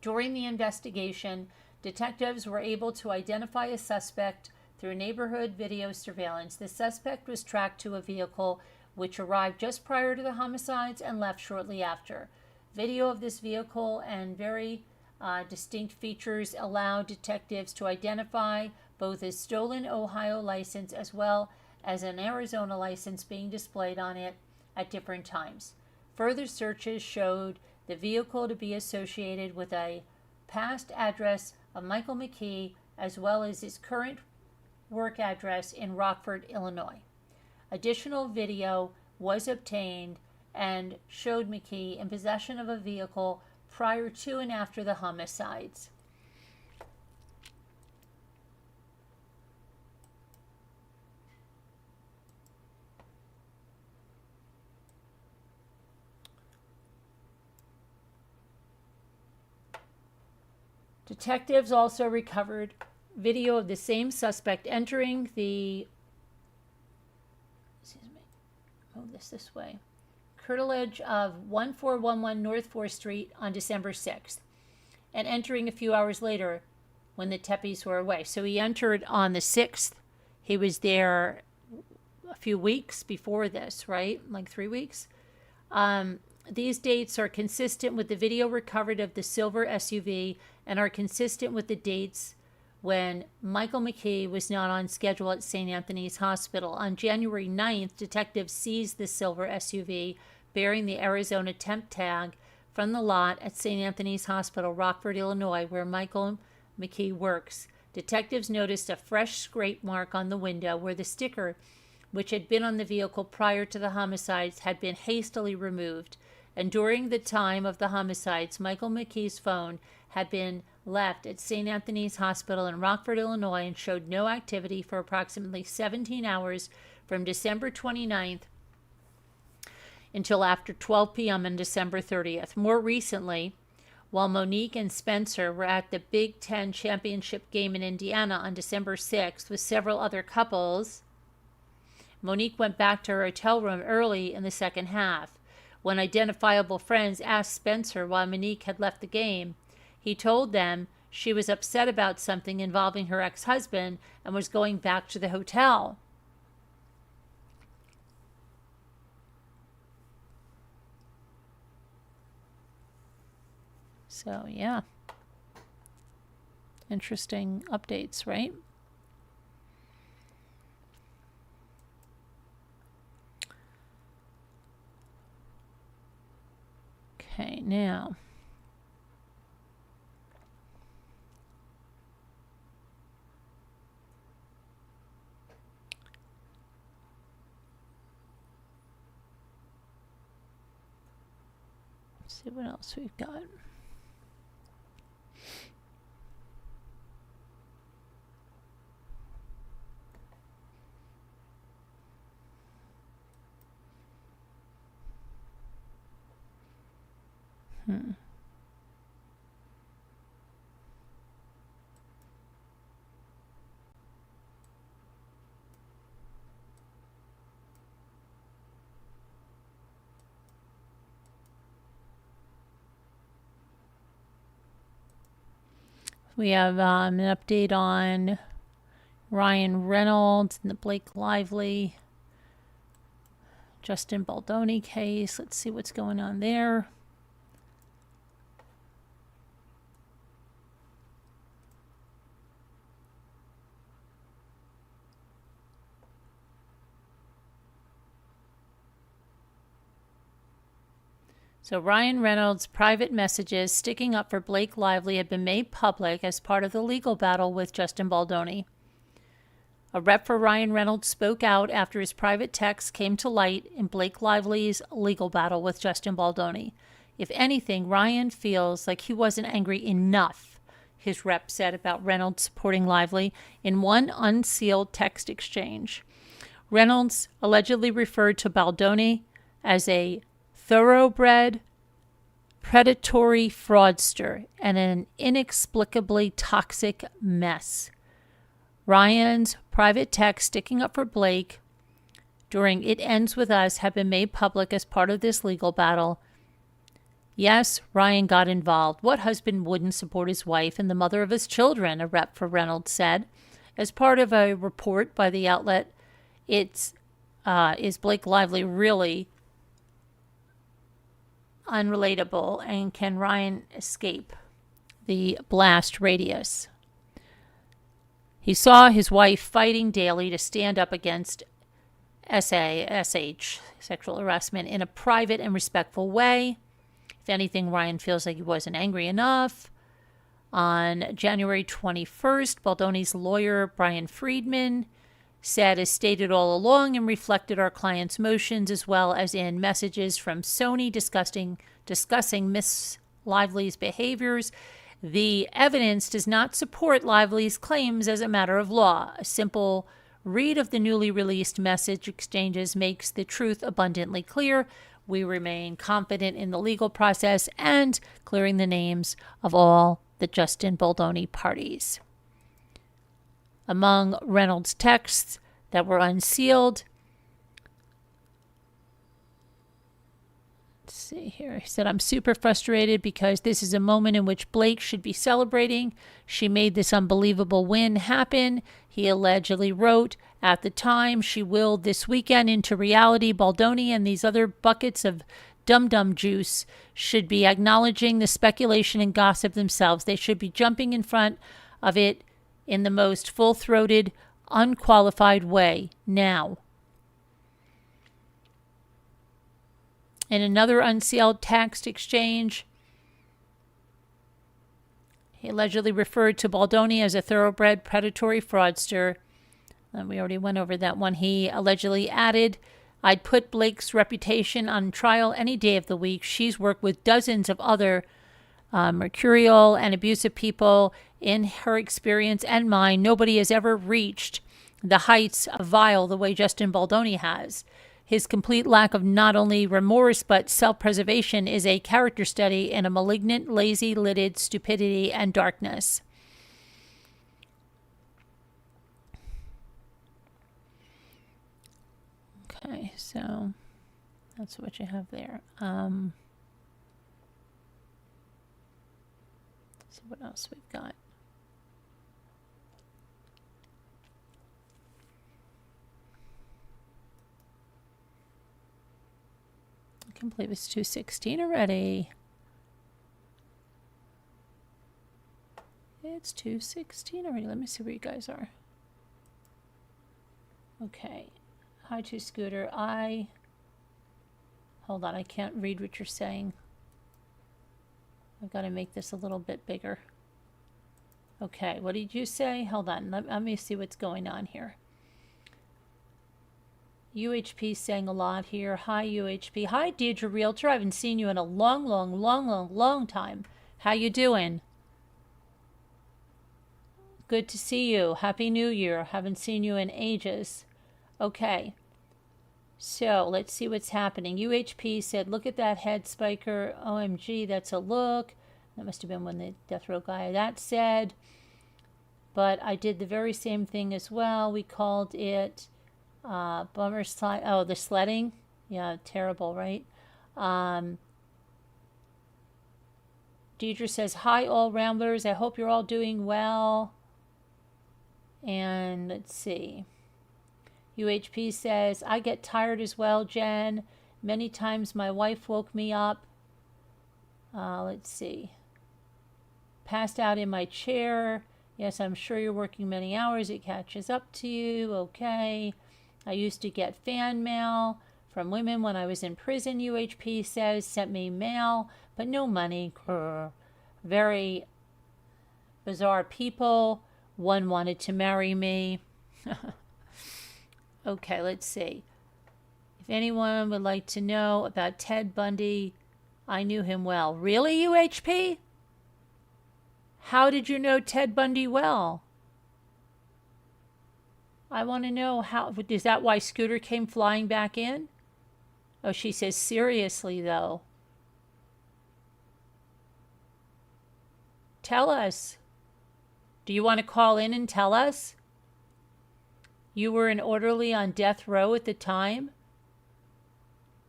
During the investigation, detectives were able to identify a suspect through neighborhood video surveillance. The suspect was tracked to a vehicle which arrived just prior to the homicides and left shortly after. Video of this vehicle and very distinct features allowed detectives to identify both a stolen Ohio license as well as an Arizona license being displayed on it at different times. Further searches showed the vehicle to be associated with a past address of Michael McKee as well as his current work address in Rockford, Illinois. Additional video was obtained and showed McKee in possession of a vehicle prior to and after the homicides. Detectives also recovered video of the same suspect entering the, move this way, curtilage of 1411 North 4th Street on December 6th, and entering a few hours later when the Teppies were away. So he entered on the 6th. He was there a few weeks before this, right? Like 3 weeks. These dates are consistent with the video recovered of the silver SUV and are consistent with the dates when Michael McKee was not on schedule at St. Anthony's Hospital. On January 9th, detectives seized the silver SUV bearing the Arizona temp tag from the lot at St. Anthony's Hospital, Rockford, Illinois, where Michael McKee works. Detectives noticed a fresh scrape mark on the window where the sticker, which had been on the vehicle prior to the homicides, had been hastily removed. And during the time of the homicides, Michael McKee's phone had been left at St. Anthony's Hospital in Rockford, Illinois, and showed no activity for approximately 17 hours from December 29th until after 12 p.m. on December 30th. More recently, while Monique and Spencer were at the Big Ten Championship game in Indiana on December 6th with several other couples, Monique went back to her hotel room early in the second half. When identifiable friends asked Spencer why Monique had left the game, he told them she was upset about something involving her ex-husband and was going back to the hotel. So, yeah. Interesting updates, right? Okay, now. Let's see what else we've got. We have an update on Ryan Reynolds and the Blake Lively, Justin Baldoni case. Let's see what's going on there. So Ryan Reynolds' private messages sticking up for Blake Lively had been made public as part of the legal battle with Justin Baldoni. A rep for Ryan Reynolds spoke out after his private texts came to light in Blake Lively's legal battle with Justin Baldoni. If anything, Ryan feels like he wasn't angry enough, his rep said about Reynolds supporting Lively in one unsealed text exchange. Reynolds allegedly referred to Baldoni as a thoroughbred, predatory fraudster, and an inexplicably toxic mess. Ryan's private text sticking up for Blake during It Ends With Us have been made public as part of this legal battle. Yes, Ryan got involved. What husband wouldn't support his wife and the mother of his children, a rep for Reynolds said. As part of a report by the outlet, is Blake Lively really unrelatable, and can Ryan escape the blast radius? He saw his wife fighting daily to stand up against SH, sexual harassment, in a private and respectful way. If anything, Ryan feels like he wasn't angry enough. On January 21st, Baldoni's lawyer, Brian Friedman, said, as stated all along and reflected our client's motions, as well as in messages from Sony discussing Miss Lively's behaviors, the evidence does not support Lively's claims as a matter of law. A simple read of the newly released message exchanges makes the truth abundantly clear. We remain confident in the legal process and clearing the names of all the Justin Baldoni parties. Among Reynolds' texts that were unsealed, let's see here. He said, I'm super frustrated because this is a moment in which Blake should be celebrating. She made this unbelievable win happen. He allegedly wrote, at the time, she willed this weekend into reality. Baldoni and these other buckets of dum-dum juice should be acknowledging the speculation and gossip themselves. They should be jumping in front of it in the most full-throated, unqualified way now. In another unsealed text exchange, he allegedly referred to Baldoni as a thoroughbred predatory fraudster. And we already went over that one. He allegedly added, I'd put Blake's reputation on trial any day of the week. She's worked with dozens of other mercurial and abusive people. In her experience and mine, nobody has ever reached the heights of vile the way Justin Baldoni has. His complete lack of not only remorse but self-preservation is a character study in a malignant, lazy-lidded stupidity and darkness. Okay, so that's what you have there. Let's see what else we've got. I can't believe it's 2:16 already. It's 2:16 already. Let me see where you guys are. Okay. Hi to Scooter. Hold on, I can't read what you're saying. I've got to make this a little bit bigger. Okay, what did you say? Hold on, let me see what's going on here. UHP saying a lot here. Hi, UHP. Hi, Deidre Realtor. I haven't seen you in a long time. How you doing? Good to see you. Happy New Year. Haven't seen you in ages. Okay. So let's see what's happening. UHP said, look at that head spiker. OMG, that's a look. That must have been when the death row guy that said. But I did the very same thing as well. We called it bummer slide. Oh, the sledding. Yeah, terrible, right? Deidre says, hi, all Ramblers. I hope you're all doing well. And let's see. UHP says, I get tired as well, Jen. Many times my wife woke me up. Let's see. Passed out in my chair. Yes, I'm sure you're working many hours. It catches up to you. Okay. I used to get fan mail from women when I was in prison, UHP says. Sent me mail, but no money. Grr. Very bizarre people. One wanted to marry me. Okay, let's see. If anyone would like to know about Ted Bundy, I knew him well. Really, UHP? How did you know Ted Bundy well? I want to know how. Is that why Scooter came flying back in? Oh, she says, seriously, though. Tell us. Do you want to call in and tell us? You were an orderly on death row at the time,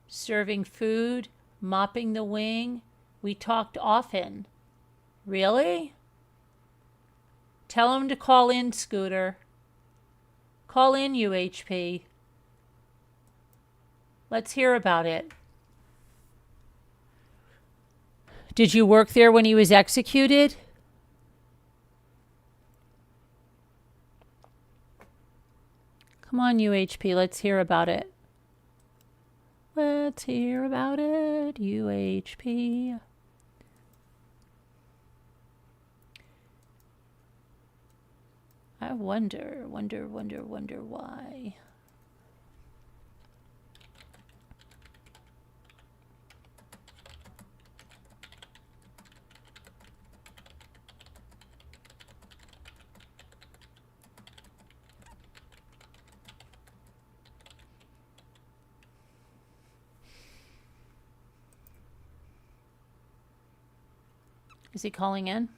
serving food, mopping the wing, We talked often. Really? Tell him to call in, Scooter. Call in, UHP. Let's hear about it. Did you work there when he was executed? Come on, UHP, let's hear about it. Let's hear about it, UHP. I wonder why. Is he calling in?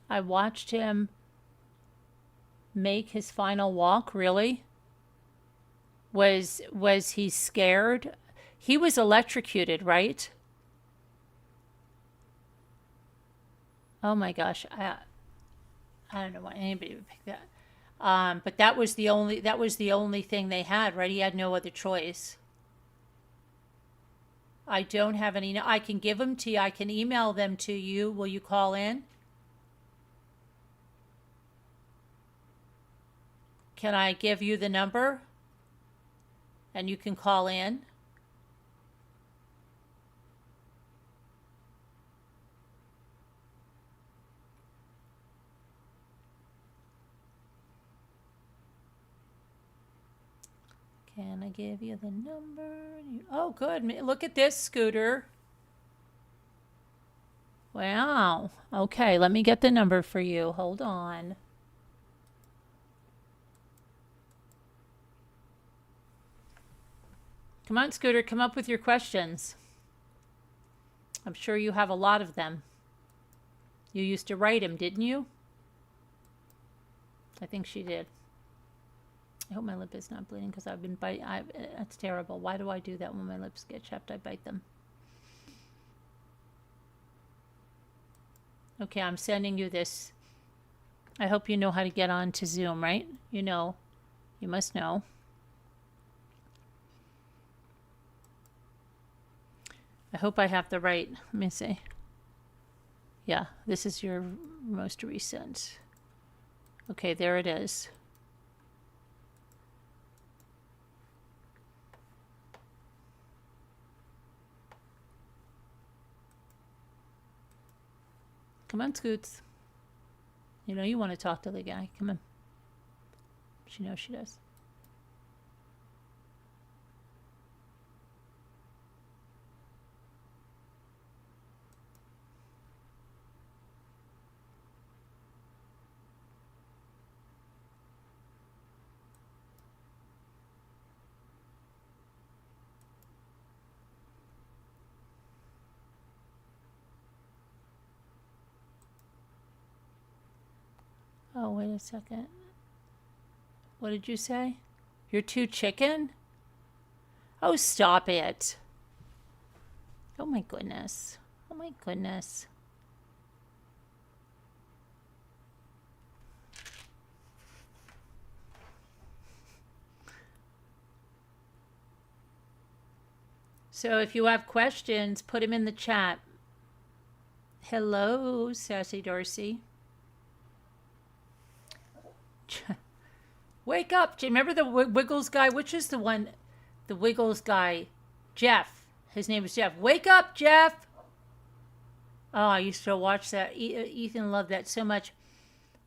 I watched him make his final walk, really? Was he scared? He was electrocuted, right? Oh my gosh. I don't know why anybody would pick that. But that was the only thing they had, right? He had no other choice. I don't have any. I can give them to you. I can email them to you. Will you call in? Can I give you the number? And you can call in. Can I give you the number? Oh, good. Look at this, Scooter. Wow. Okay, let me get the number for you. Hold on. Come on, Scooter, come up with your questions. I'm sure you have a lot of them. You used to write them, didn't you? I think she did. I hope my lip is not bleeding because I've been biting. That's terrible. Why do I do that when my lips get chapped? I bite them. Okay, I'm sending you this. I hope you know how to get on to Zoom, right? You know. You must know. I hope I have the right. Let me see. Yeah, this is your most recent. Okay, there it is. Come on, Scoots. You know you want to talk to the guy. Come on. She knows she does. Oh, wait a second. What did you say? You're too chicken? Oh, stop it. Oh my goodness. Oh my goodness. So if you have questions, put them in the chat. Hello, Sassy Darcy. Wake up. Do you remember the Wiggles guy? Which is the one? The Wiggles guy. Jeff. His name was Jeff. Wake up, Jeff. Oh, I used to watch that. Ethan loved that so much.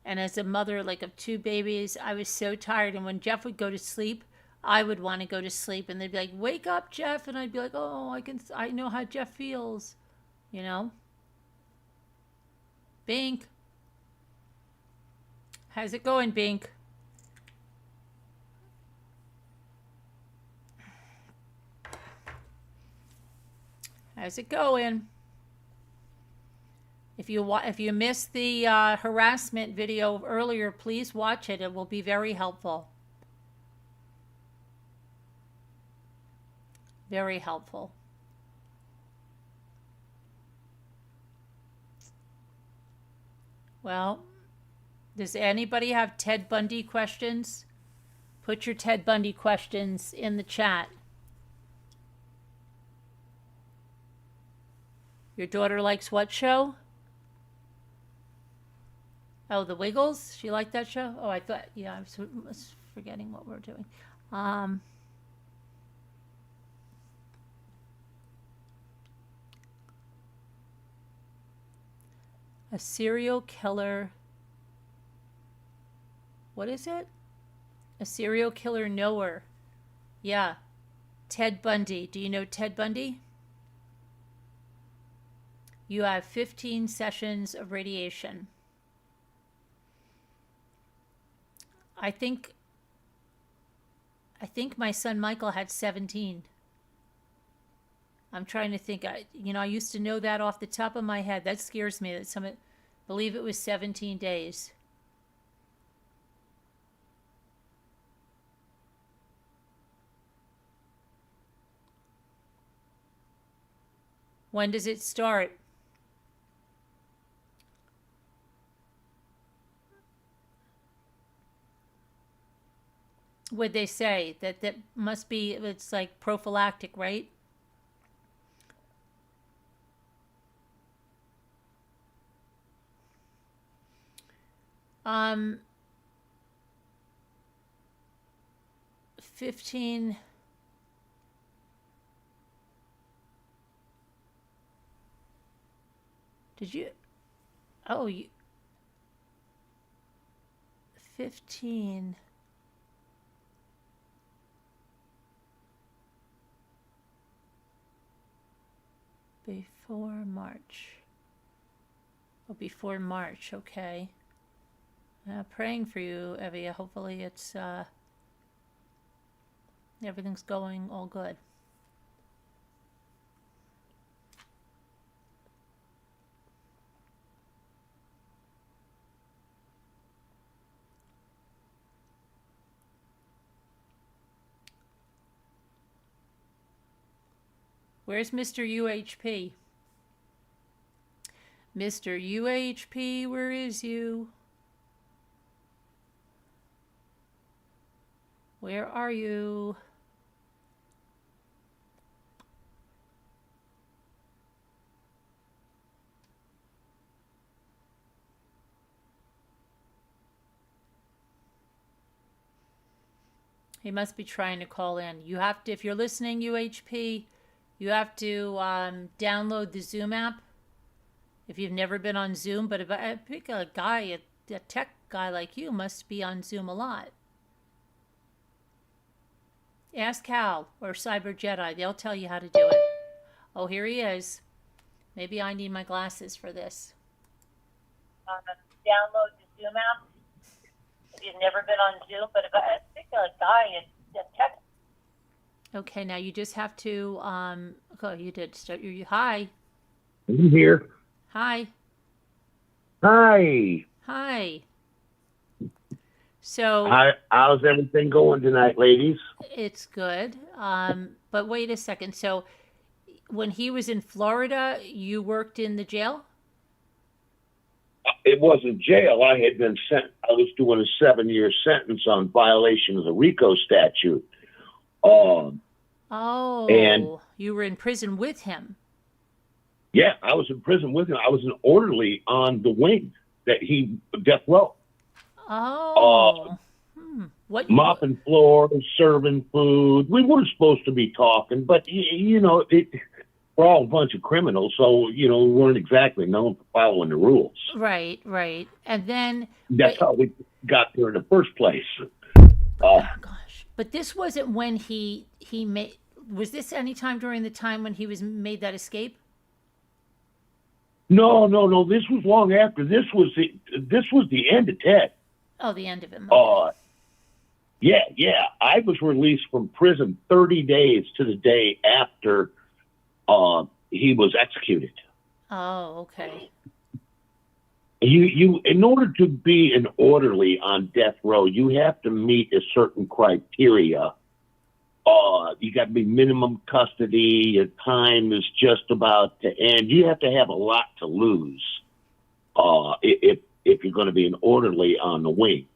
And as a mother, like, of two babies, I was so tired. And when Jeff would go to sleep, I would want to go to sleep. And they'd be like, wake up, Jeff. And I'd be like, oh, I know how Jeff feels. You know? Bink. How's it going, Bink? How's it going? If you missed the harassment video earlier, please watch it. It will be very helpful. Very helpful. Well, does anybody have Ted Bundy questions? Put your Ted Bundy questions in the chat. Your daughter likes what show? Oh, The Wiggles? She liked that show? Oh, I thought, yeah, I was forgetting what we're doing. A serial killer. What is it? A serial killer knower. Yeah. Ted Bundy. Do you know Ted Bundy? You have 15 sessions of radiation. I think my son Michael had 17. I'm trying to think. I used to know that off the top of my head. That scares me. That I believe it was 17 days. When does it start? Would they say that must be, it's like prophylactic, right? Um, 15. Did you? Oh, 15. Before March. Oh, before March. Okay. Praying for you, Evie. Hopefully it's everything's going all good. Where's Mr. UHP? Mr. UHP, where is you? Where are you? He must be trying to call in. You have to, if you're listening, UHP, you have to download the Zoom app. If you've never been on Zoom, but if I pick a guy, a tech guy like you must be on Zoom a lot. Ask Hal or Cyber Jedi. They'll tell you how to do it. Oh, here he is. Maybe I need my glasses for this. Download the Zoom app. If you've never been on Zoom, but if I pick a guy, a tech. Okay, now you just have to. Oh, you did start. Hi. I'm here. Hi. Hi. Hi. So how's everything going tonight, ladies? It's good. But wait a second. So when he was in Florida, you worked in the jail? It wasn't jail. I had been sent. I was doing a 7-year sentence on violation of the RICO statute. And you were in prison with him? Yeah, I was in prison with him. I was an orderly on the wing that he death row. What? Mopping floors, serving food. We weren't supposed to be talking, but we're all a bunch of criminals, so we weren't exactly known for following the rules. Right. And then that's how we got there in the first place. Oh gosh! But this wasn't when he made. Was this any time during the time when he was made that escape? No. This was long after. This was the end of Ted. Oh, the end of him. Yeah. I was released from prison 30 days to the day after he was executed. Oh, okay. You in order to be an orderly on death row, you have to meet a certain criteria. You got to be minimum custody. Your time is just about to end. You have to have a lot to lose. if you're going to be an orderly on the wing.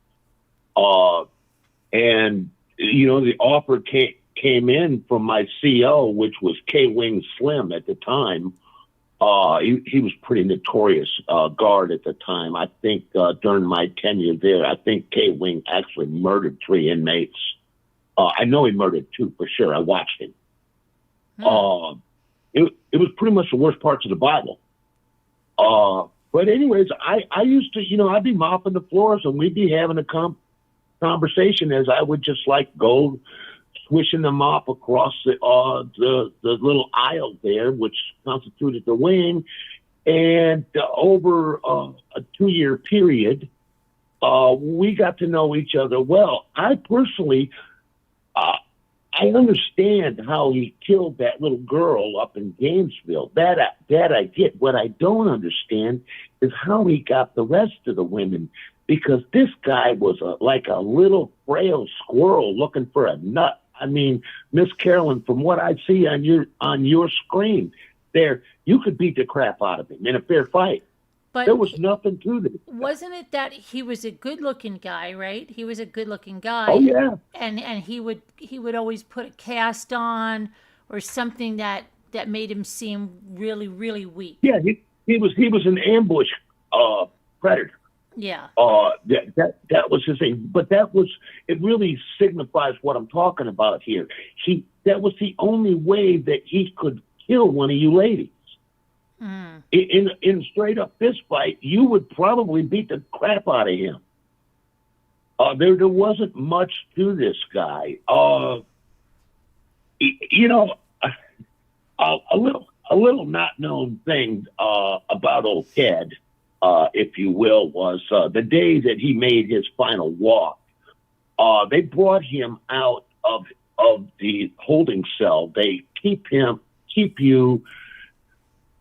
And the offer came in from my CO, which was K-Wing Slim at the time. He was pretty notorious guard at the time. I think during my tenure there, I think K-Wing actually murdered 3 inmates. I know he murdered 2 for sure. I watched him. It was pretty much the worst parts of the Bible. But anyways, I used to, I'd be mopping the floors and we'd be having a conversation as I would just go swishing the mop across the little aisle there, which constituted the wing. And over a 2-year period, we got to know each other well. I personally, I understand how he killed that little girl up in Gainesville. That I get. What I don't understand is how he got the rest of the women, because this guy was like a little frail squirrel looking for a nut. I mean, Miss Carolyn, from what I see on your screen there, you could beat the crap out of him in a fair fight. But there was nothing to this. Wasn't it that he was a good-looking guy, right? He was a good-looking guy. Oh yeah. And he would always put a cast on or something that made him seem really, really weak. Yeah, he was an ambush predator. Yeah. That was his thing. But it really signifies what I'm talking about here. That was the only way that he could kill one of you ladies. Mm. In straight up fist fight, you would probably beat the crap out of him. There wasn't much to this guy. A little not known thing about old Ted, if you will, was the day that he made his final walk. They brought him out of the holding cell. They keep you.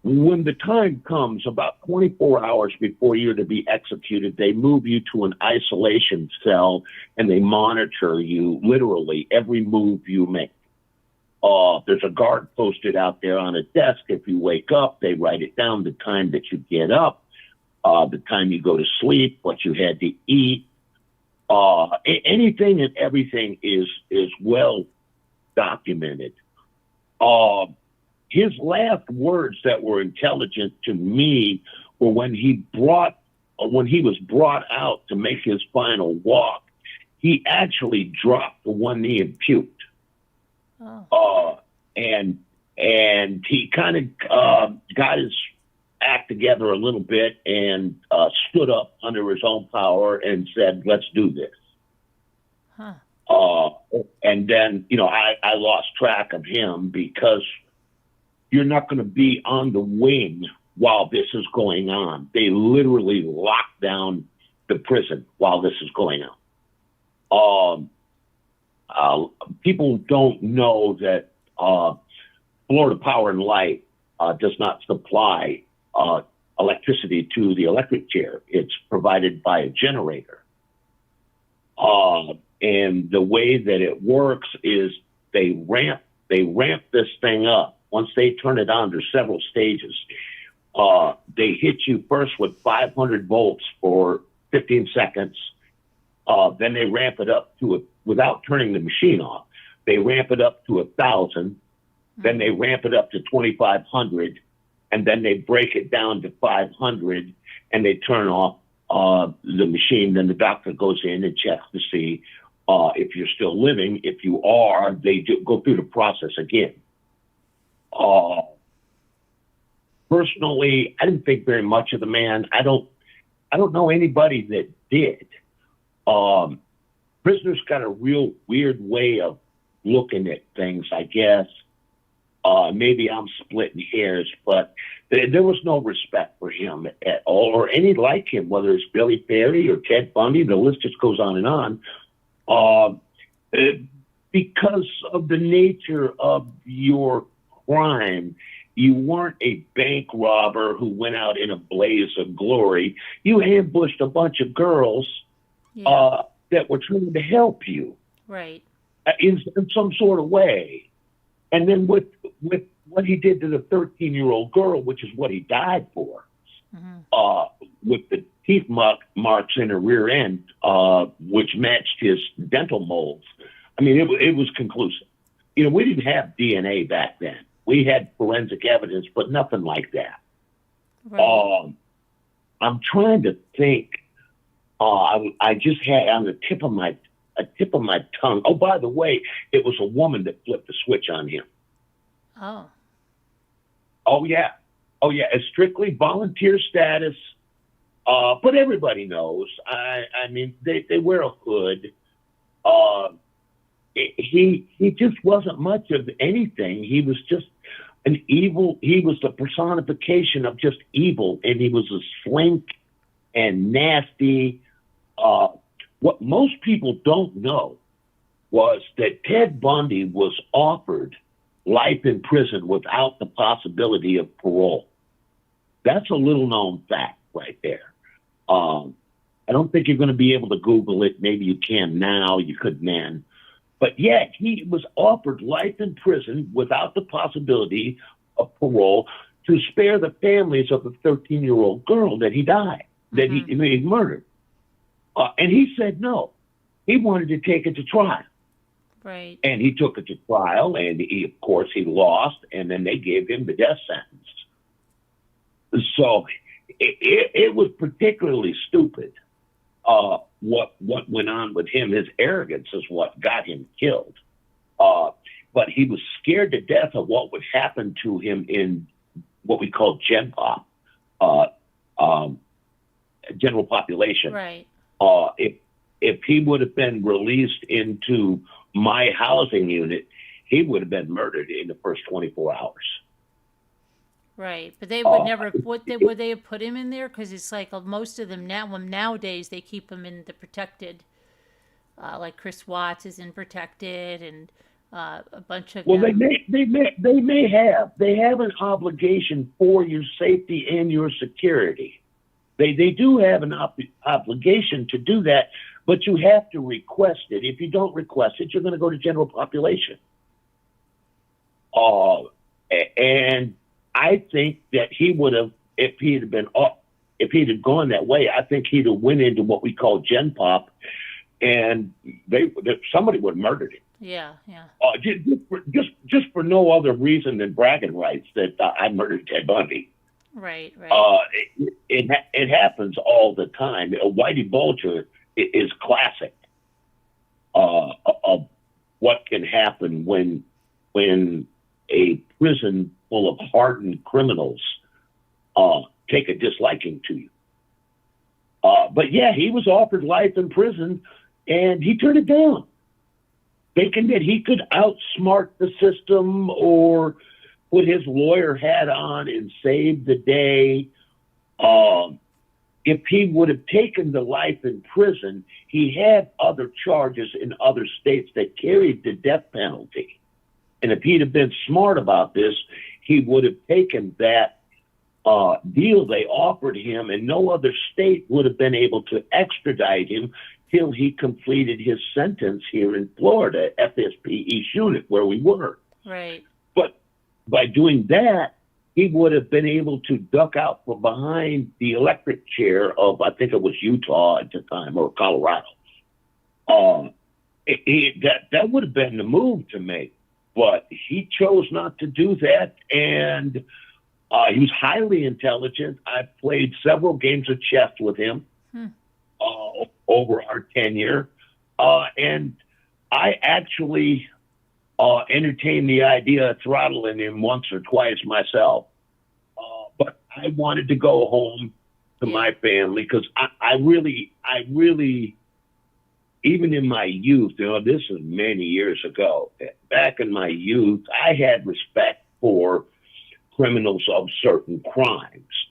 When the time comes, about 24 hours before you're to be executed, they move you to an isolation cell and they monitor you literally every move you make. There's a guard posted out there on a desk. If you wake up, they write it down, the time that you get up, the time you go to sleep, what you had to eat. Anything and everything is well documented. His last words that were intelligent to me were when he was brought out to make his final walk. He actually dropped to one knee and puked. Oh. And he kind of got his act together a little bit and stood up under his own power and said, "Let's do this." Huh. And then, I lost track of him, because you're not going to be on the wing while this is going on. They literally lock down the prison while this is going on. People don't know that Florida Power and Light does not supply electricity to the electric chair. It's provided by a generator. And the way that it works is they ramp this thing up. Once they turn it on, there's several stages. They hit you first with 500 volts for 15 seconds. Then they ramp it up to without turning the machine off. They ramp it up to 1,000. Then they ramp it up to 2,500. And then they break it down to 500 and they turn off the machine. Then the doctor goes in and checks to see if you're still living. If you are, they go through the process again. Personally, I didn't think very much of the man. I don't know anybody that did. Prisoners got a real weird way of looking at things, I guess. Maybe I'm splitting hairs, but there was no respect for him at all, or any like him, whether it's Billy Ferry or Ted Bundy. The list just goes on and on. Because of the nature of your crime, you weren't a bank robber who went out in a blaze of glory. You ambushed a bunch of girls that were trying to help you, Right. In some sort of way. And then with what he did to the 13-year-old girl, which is what he died for, Mm-hmm. with teeth marks in her rear end, which matched his dental molds. I mean, it was conclusive. You know, we didn't have DNA back then. We had forensic evidence, but nothing like that. Right. I'm trying to think. I just had on the tip of my tongue. Oh, by the way, it was a woman that flipped the switch on him. Oh. Oh yeah, it's strictly volunteer status. But everybody knows. I mean, they wear a hood. He just wasn't much of anything. He was just an evil. He was the personification of just evil, and he was a slink and nasty. What most people don't know was that Ted Bundy was offered life in prison without the possibility of parole. That's a little known fact right there. I don't think you're going to be able to Google it. Maybe you can now. You couldn't then. But yeah, he was offered life in prison without the possibility of parole to spare the families of the 13-year-old girl that he died, that he murdered. And he said no. He wanted to take it to trial. Right. And he took it to trial, and of course, he lost, and then they gave him the death sentence. So it was particularly stupid. What went on with him, his arrogance is what got him killed. But he was scared to death of what would happen to him in what we call Gen Pop, general population. Right. If he would have been released into my housing unit, he would have been murdered in the first 24 hours. Right, but they would never. Would they have put him in there? Because it's like most of them nowadays they keep him in the protected. Like Chris Watts is in protected, and a bunch of well, them. they may have. They have an obligation for your safety and your security. They do have an obligation to do that, but you have to request it. If you don't request it, you're going to go to general population. And I think that he would have, if he'd have gone that way, I think he'd have went into what we call Gen Pop, and somebody would have murdered him. Yeah. Just for no other reason than bragging rights that I murdered Ted Bundy. Right. It happens all the time. Whitey Bulger is classic of what can happen when a prison full of hardened criminals take a disliking to you. But yeah, he was offered life in prison, and he turned it down, thinking that he could outsmart the system or put his lawyer hat on and save the day. If he would have taken the life in prison, he had other charges in other states that carried the death penalty. And if he'd have been smart about this, he would have taken that deal they offered him, and no other state would have been able to extradite him till he completed his sentence here in Florida, FSP East Unit, where we were. Right. But by doing that, he would have been able to duck out from behind the electric chair of, I think it was Utah at the time, or Colorado. That would have been the move to make, but he chose not to do that, and he was highly intelligent. I played several games of chess with him over our tenure, and I actually entertained the idea of throttling him once or twice myself. But I wanted to go home to my family because I really, even in my youth, this is many years ago, back in my youth, I had respect for criminals of certain crimes.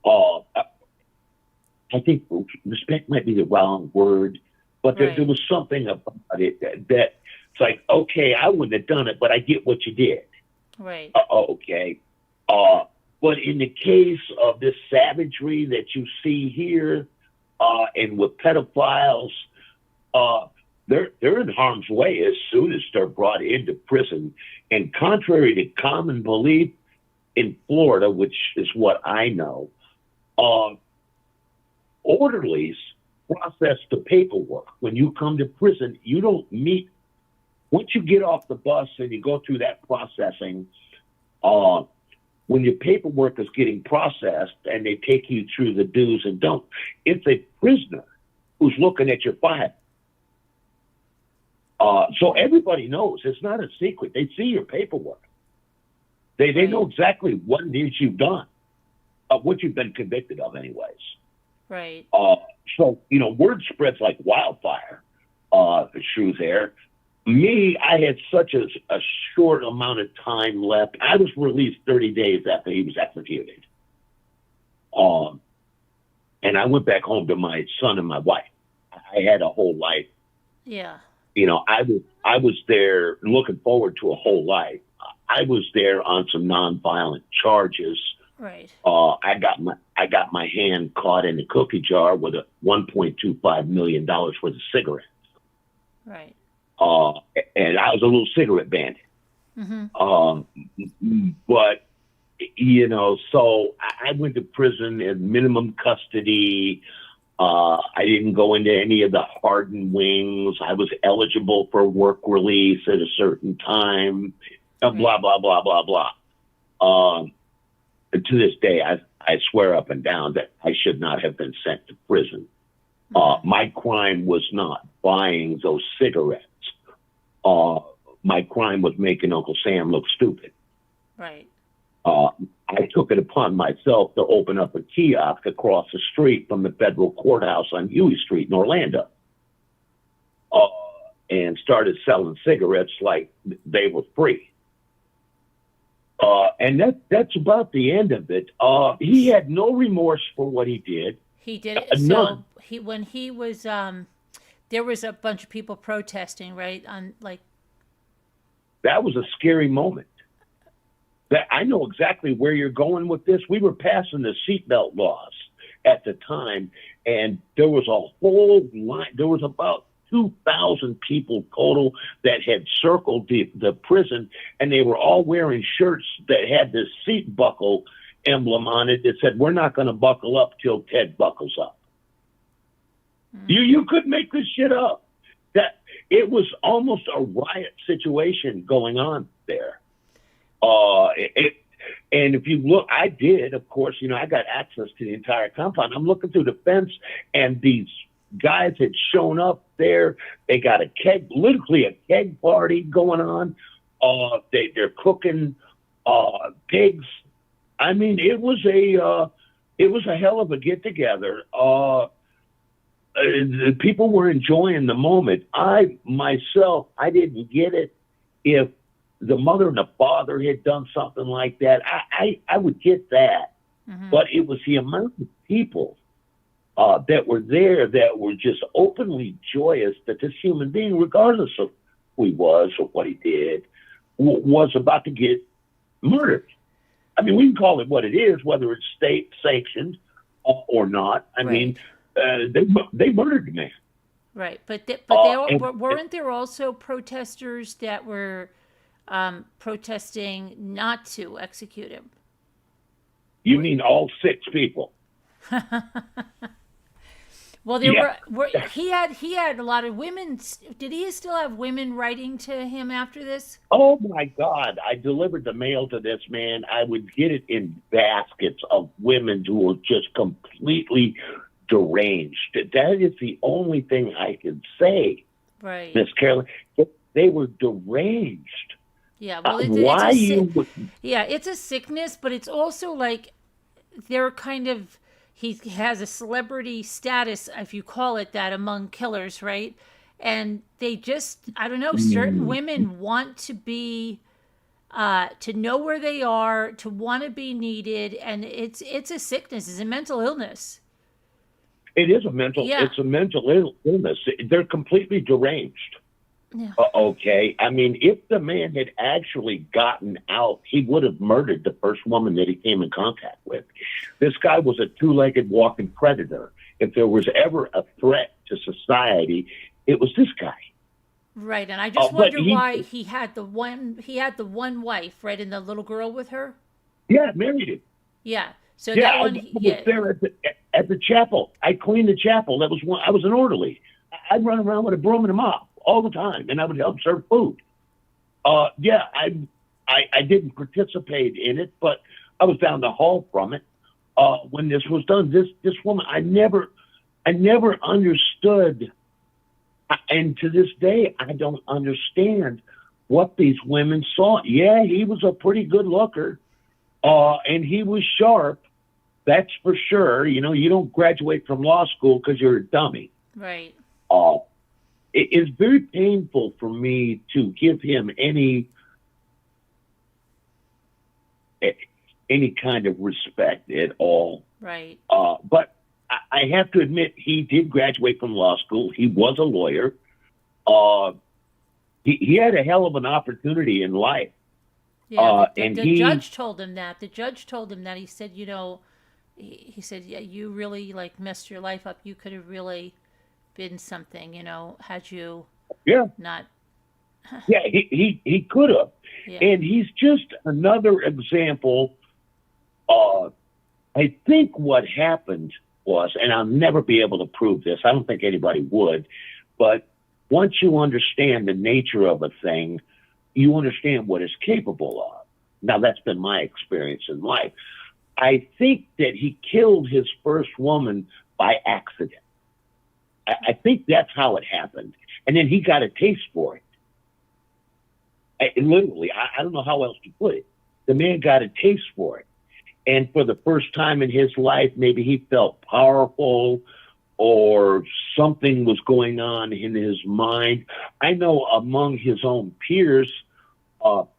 I think respect might be the wrong word, but there was something about it that it's like, okay, I wouldn't have done it, but I get what you did. Right. Okay. But in the case of this savagery that you see here, and with pedophiles, they're in harm's way as soon as they're brought into prison. And contrary to common belief in Florida, which is what I know, orderlies process the paperwork. When you come to prison, you don't meet. Once you get off the bus and you go through that processing, when your paperwork is getting processed and they take you through the do's and don'ts, it's a prisoner who's looking at your file. So everybody knows. It's not a secret. They see your paperwork. They know exactly what it is you've done, what you've been convicted of anyways. Right. So, word spreads like wildfire through there. Me, I had such a short amount of time left. I was released 30 days after he was executed. And I went back home to my son and my wife. I had a whole life. Yeah. I was there looking forward to a whole life. I was there on some nonviolent charges. Right. I got my hand caught in a cookie jar with a $1.25 million worth of cigarettes. Right. And I was a little cigarette bandit. Mm-hmm. But so I went to prison in minimum custody. I didn't go into any of the hardened wings. I was eligible for work release at a certain time. Blah, blah, blah, blah, blah. To this day, I swear up and down that I should not have been sent to prison. My crime was not buying those cigarettes. My crime was making Uncle Sam look stupid. Right. I took it upon myself to open up a kiosk across the street from the federal courthouse on Huey Street in Orlando. And started selling cigarettes like they were free. And that's about the end of it. He had no remorse for what he did. He did. None. So when he was, there was a bunch of people protesting, right? That was a scary moment. That I know exactly where you're going with this. We were passing the seatbelt laws at the time, and there was a whole line. There was about 2,000 people total that had circled the prison, and they were all wearing shirts that had this seat buckle emblem on it that said, "We're not going to buckle up till Ted buckles up." You could make this shit up. That it was almost a riot situation going on there. And if you look, I did, of course, I got access to the entire compound. I'm looking through the fence, and these guys had shown up there. They got literally a keg party going on. They're cooking pigs. I mean, it was a hell of a get together. The people were enjoying the moment. I didn't get it. If the mother and the father had done something like that, I would get that. Mm-hmm. But it was the amount of people that were there that were just openly joyous that this human being, regardless of who he was or what he did, was about to get murdered. I mean, we can call it what it is, whether it's state sanctioned or not. I mean, they murdered the man. Right, but weren't there also protesters that were protesting not to execute him? You mean all 6 people? Well, there were he had a lot of women. Did he still have women writing to him after this? Oh my God! I delivered the mail to this man. I would get it in baskets of women who were just completely deranged. That is the only thing I can say, right, Miss Carolyn. They were deranged. Yeah, well, it's a sickness, but it's also like they're kind of. He has a celebrity status, if you call it that, among killers, right? And they just, I don't know, certain women want to be, to know where they are, to want to be needed, and it's a sickness, it's a mental illness. It is it's a mental illness. They're completely deranged. Yeah. Okay. I mean, if the man had actually gotten out, he would have murdered the first woman that he came in contact with. This guy was a 2-legged walking predator. If there was ever a threat to society, it was this guy. Right. And I just wonder why he had the one wife, right, and the little girl with her. Yeah, married him. Yeah. So yeah, that one, I was there at the chapel. I cleaned the chapel. That was when I was an orderly. I'd run around with a broom and a mop all the time, and I would help serve food. Yeah, I didn't participate in it, but I was down the hall from it. When this was done, this woman, I never understood, and to this day, I don't understand what these women saw. Yeah, he was a pretty good looker, and he was sharp. That's for sure. You know, you don't graduate from law school because you're a dummy. Right. It is very painful for me to give him any kind of respect at all. Right. But I have to admit, he did graduate from law school. He was a lawyer. He had a hell of an opportunity in life. Yeah. And The judge told him that. The judge told him that. He said, you know, he said, yeah, you really like messed your life up. You could have really been something, you know, had you not. Yeah, he could have. Yeah. And he's just another example. I think what happened was, and I'll never be able to prove this, I don't think anybody would, but once you understand the nature of a thing, you understand what it's capable of. Now, that's been my experience in life. I think that he killed his first woman by accident. I think that's how it happened. And then he got a taste for it. Literally, I don't know how else to put it. The man got a taste for it. And for the first time in his life, maybe he felt powerful or something was going on in his mind. I know among his own peers,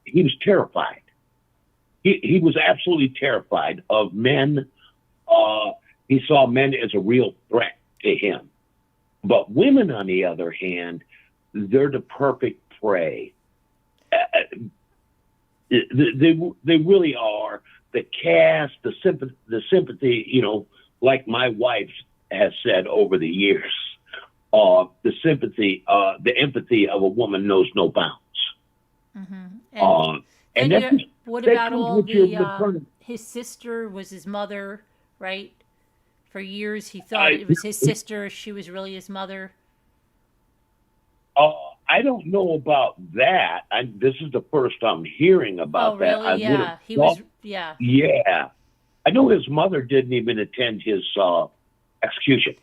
he was terrified. He was absolutely terrified of men. He saw men as a real threat to him. But women, on the other hand, they're the perfect prey. They really are. The cast, the sympathy, you know, like my wife has said over the years, the sympathy, the empathy of a woman knows no bounds. Mm-hmm. And that's, what that about comes all with your the, maternity. his sister was his mother, right? For years, he thought it was his sister. She was really his mother. I don't know about that. This is the first I'm hearing about that. Oh, really? Yeah. He was, yeah. Yeah. I know his mother didn't even attend his execution.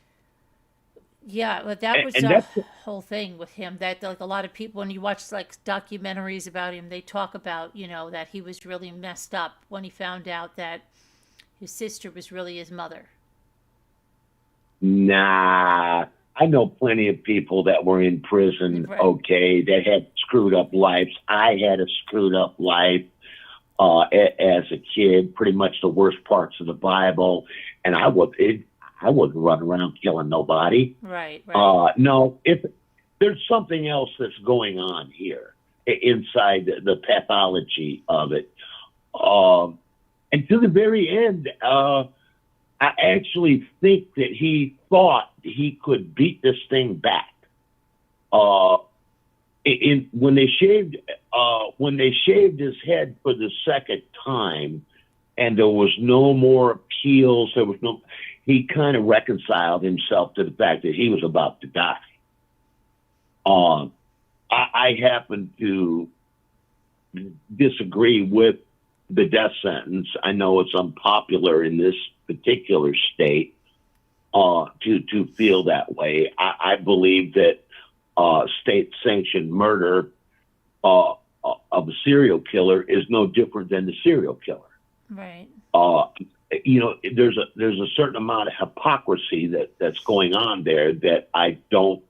Yeah, but that was And a that's- whole thing with him. That like a lot of people, when you watch like documentaries about him, they talk about, you know, that he was really messed up when he found out that his sister was really his mother. Nah. I know plenty of people that were in prison, Right. okay, that had screwed up lives. I had a screwed up life as a kid, pretty much the worst parts of the Bible, and I wouldn't run around killing nobody. Right, right. No, if there's something else that's going on here inside the pathology of it. And to the very end, I actually think that he thought he could beat this thing back. When they shaved his head for the second time, and there was no more appeals, he kind of reconciled himself to the fact that he was about to die. I happen to disagree with the death sentence. I know it's unpopular in this particular state to feel that way. I believe that state-sanctioned murder of a serial killer is no different than the serial killer. Right. You know, there's a certain amount of hypocrisy that's going on there that I don't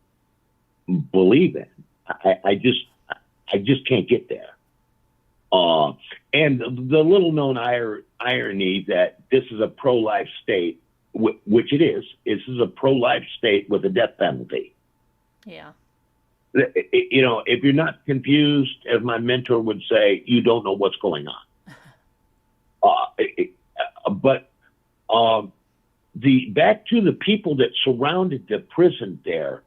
believe in. I just can't get there. And the little known irony that this is a pro-life state, which it is. This is a pro-life state with a death penalty. Yeah. You know, if you're not confused, as my mentor would say, you don't know what's going on. But back to the people that surrounded the prison there,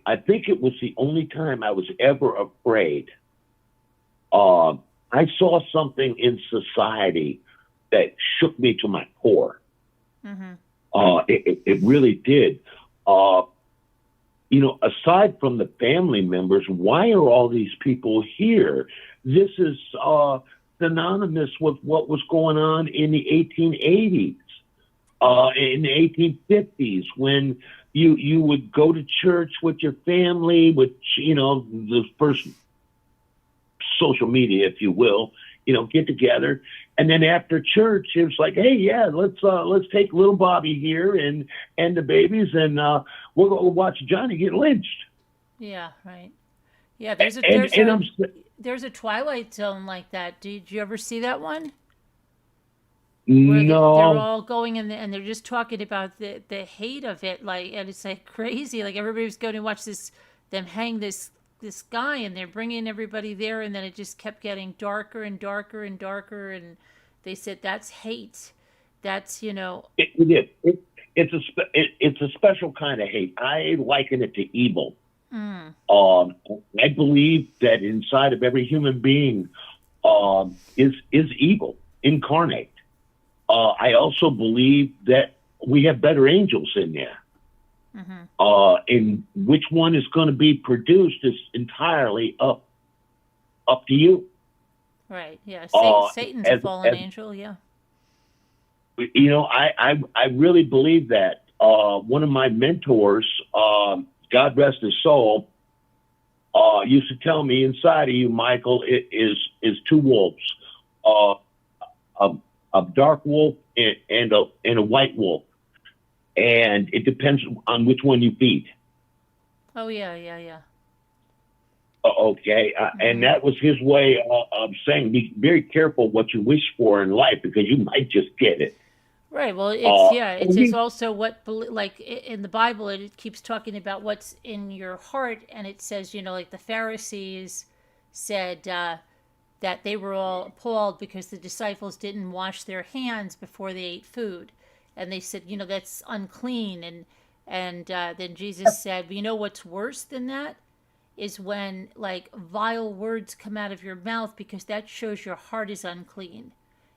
I think it was the only time I was ever afraid. I saw something in society that shook me to my core. Mm-hmm. It really did. Aside from the family members, why are all these people here? This is synonymous with what was going on in the 1880s, in the 1850s, when you would go to church with your family, with the first social media, if you will, get together, and then after church, it was like, hey, yeah, let's take little Bobby here and the babies, and we'll go watch Johnny get lynched. Yeah, right. Yeah, there's a Twilight Zone like that. Did you ever see that one? Where they're No, all going in and they're just talking about the hate of it, and it's like crazy. Like everybody was going to watch them hang this guy, and they're bringing everybody there, and then it just kept getting darker and darker and darker, and they said that's hate. That's it's a special kind of hate. I liken it to evil. Mm. I believe that inside of every human being is evil incarnate. I also believe that we have better angels in there. Mm-hmm. And which one is going to be produced is entirely up to you. Right. Yeah. Satan's a fallen angel. Yeah. I really believe that. One of my mentors, God rest his soul, used to tell me, inside of you, Michael, it is two wolves, a dark wolf and a white wolf, and it depends on which one you feed. Oh yeah, yeah, yeah. Okay, and that was his way of saying, be very careful what you wish for in life, because you might just get it. Right. Well, it's also like in the Bible, it keeps talking about what's in your heart, and it says, like the Pharisees said that they were all appalled because the disciples didn't wash their hands before they ate food, and they said, that's unclean, and then Jesus said, what's worse than that is when like vile words come out of your mouth, because that shows your heart is unclean.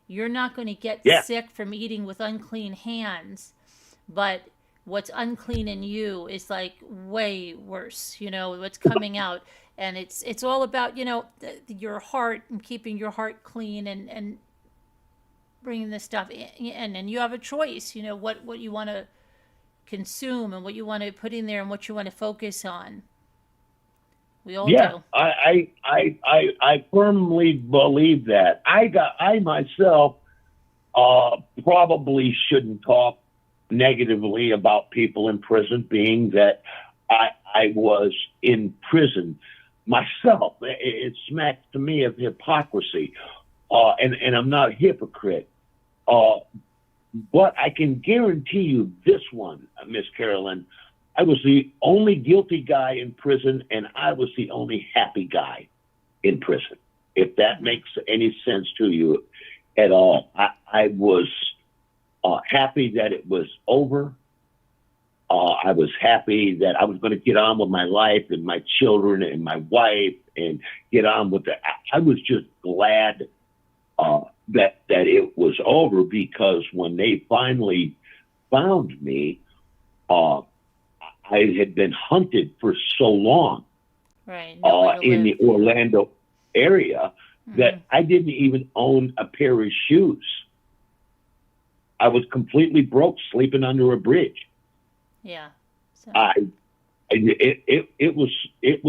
You're not going to get sick from eating with unclean hands, but what's unclean in you is like way worse, what's coming out. And it's all about, your heart and keeping your heart clean and bringing this stuff in. And you have a choice, what you want to consume and what you want to put in there and what you want to focus on. We all do. I firmly believe that. I myself probably shouldn't talk negatively about people in prison, being that I was in prison myself. It smacks to me of hypocrisy, and I'm not a hypocrite. But I can guarantee you this one, Miss Carolyn, I was the only guilty guy in prison, and I was the only happy guy in prison, if that makes any sense to you at all. I was happy that it was over. I was happy that I was going to get on with my life and my children and my wife and get on with it. I was just glad that it was over, because when they finally found me, I had been hunted for so long, right, in the Orlando area, that I didn't even own a pair of shoes. I was completely broke, sleeping under a bridge. Yeah. So. It was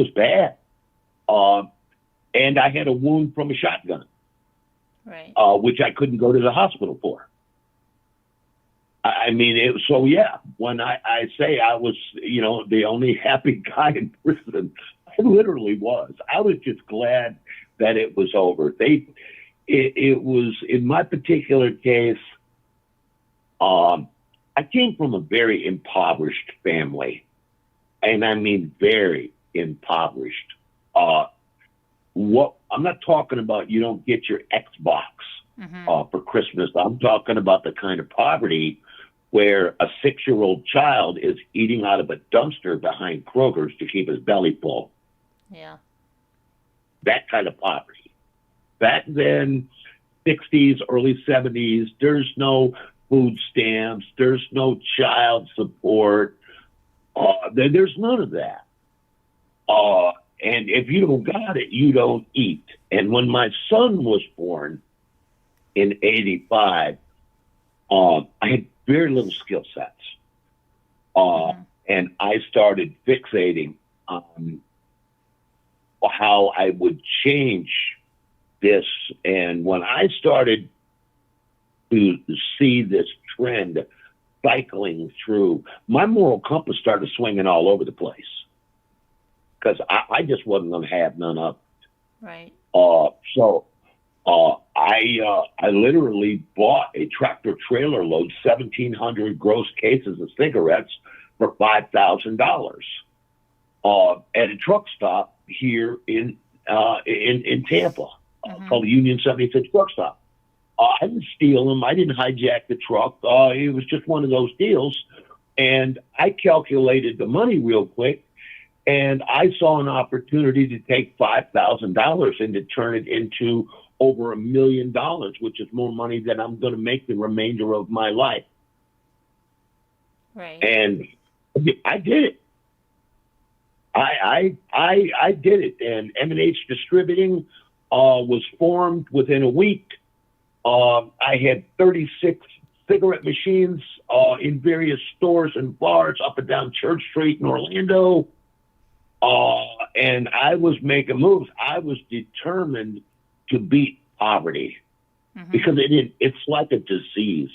bad, and I had a wound from a shotgun, right, which I couldn't go to the hospital for. I mean, when I say I was, the only happy guy in prison, I literally was. I was just glad that it was over. It was, in my particular case, I came from a very impoverished family, and I mean very impoverished. I'm not talking about you don't get your Xbox for Christmas. I'm talking about the kind of poverty where a 6-year-old child is eating out of a dumpster behind Kroger's to keep his belly full. Yeah. That kind of poverty. Back then, 60s, early 70s, there's no food stamps. There's no child support. There's none of that. And if you don't got it, you don't eat. And when my son was born in 85, I had very little skill sets. And I started fixating on how I would change this. And when I started to see this trend cycling through, my moral compass started swinging all over the place because I just wasn't going to have none of it. Right. So I literally bought a tractor trailer load, 1,700 gross cases of cigarettes for $5,000 at a truck stop here in Tampa, called the Union 76 truck stop. I didn't steal them. I didn't hijack the truck. It was just one of those deals. And I calculated the money real quick, and I saw an opportunity to take $5,000 and to turn it into over $1 million, which is more money than I'm going to make the remainder of my life. Right. And I did it. I did it. And M&H Distributing was formed within a week. I had 36 cigarette machines in various stores and bars up and down Church Street in Orlando. And I was making moves. I was determined to beat poverty because it's like a disease.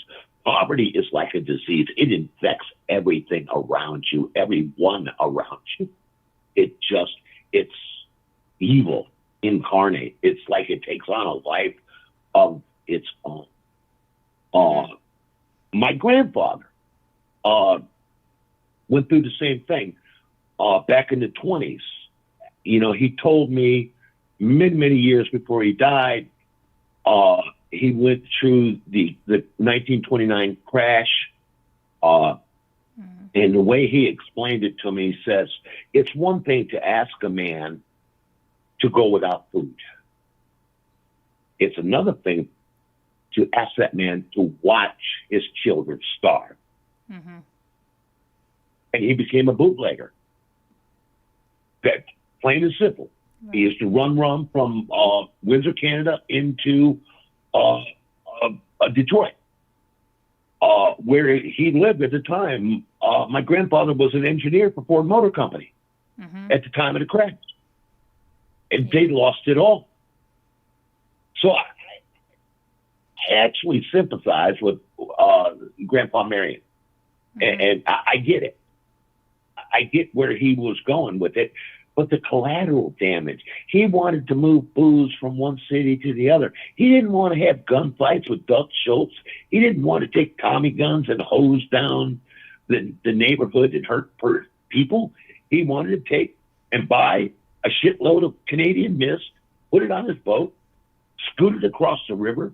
Poverty is like a disease. It infects everything around you, everyone around you. It's evil incarnate. It's like it takes on a life of its own. My grandfather went through the same thing back in the 20s. You know, he told me many years before he died, he went through the 1929 crash. And the way he explained it to me, he says, it's one thing to ask a man to go without food. It's another thing to ask that man to watch his children starve. And he became a bootlegger. That plain and simple. Right. He used to run rum from Windsor, Canada into Detroit, where he lived at the time. My grandfather was an engineer for Ford Motor Company at the time of the crash. And they lost it all. So I actually sympathize with Grandpa Marion. And I get it. I get where he was going with it. But the collateral damage, he wanted to move booze from one city to the other. He didn't want to have gunfights with Doug Schultz. He didn't want to take Tommy guns and hose down the neighborhood and hurt people. He wanted to take and buy a shitload of Canadian mist, put it on his boat, scoot it across the river,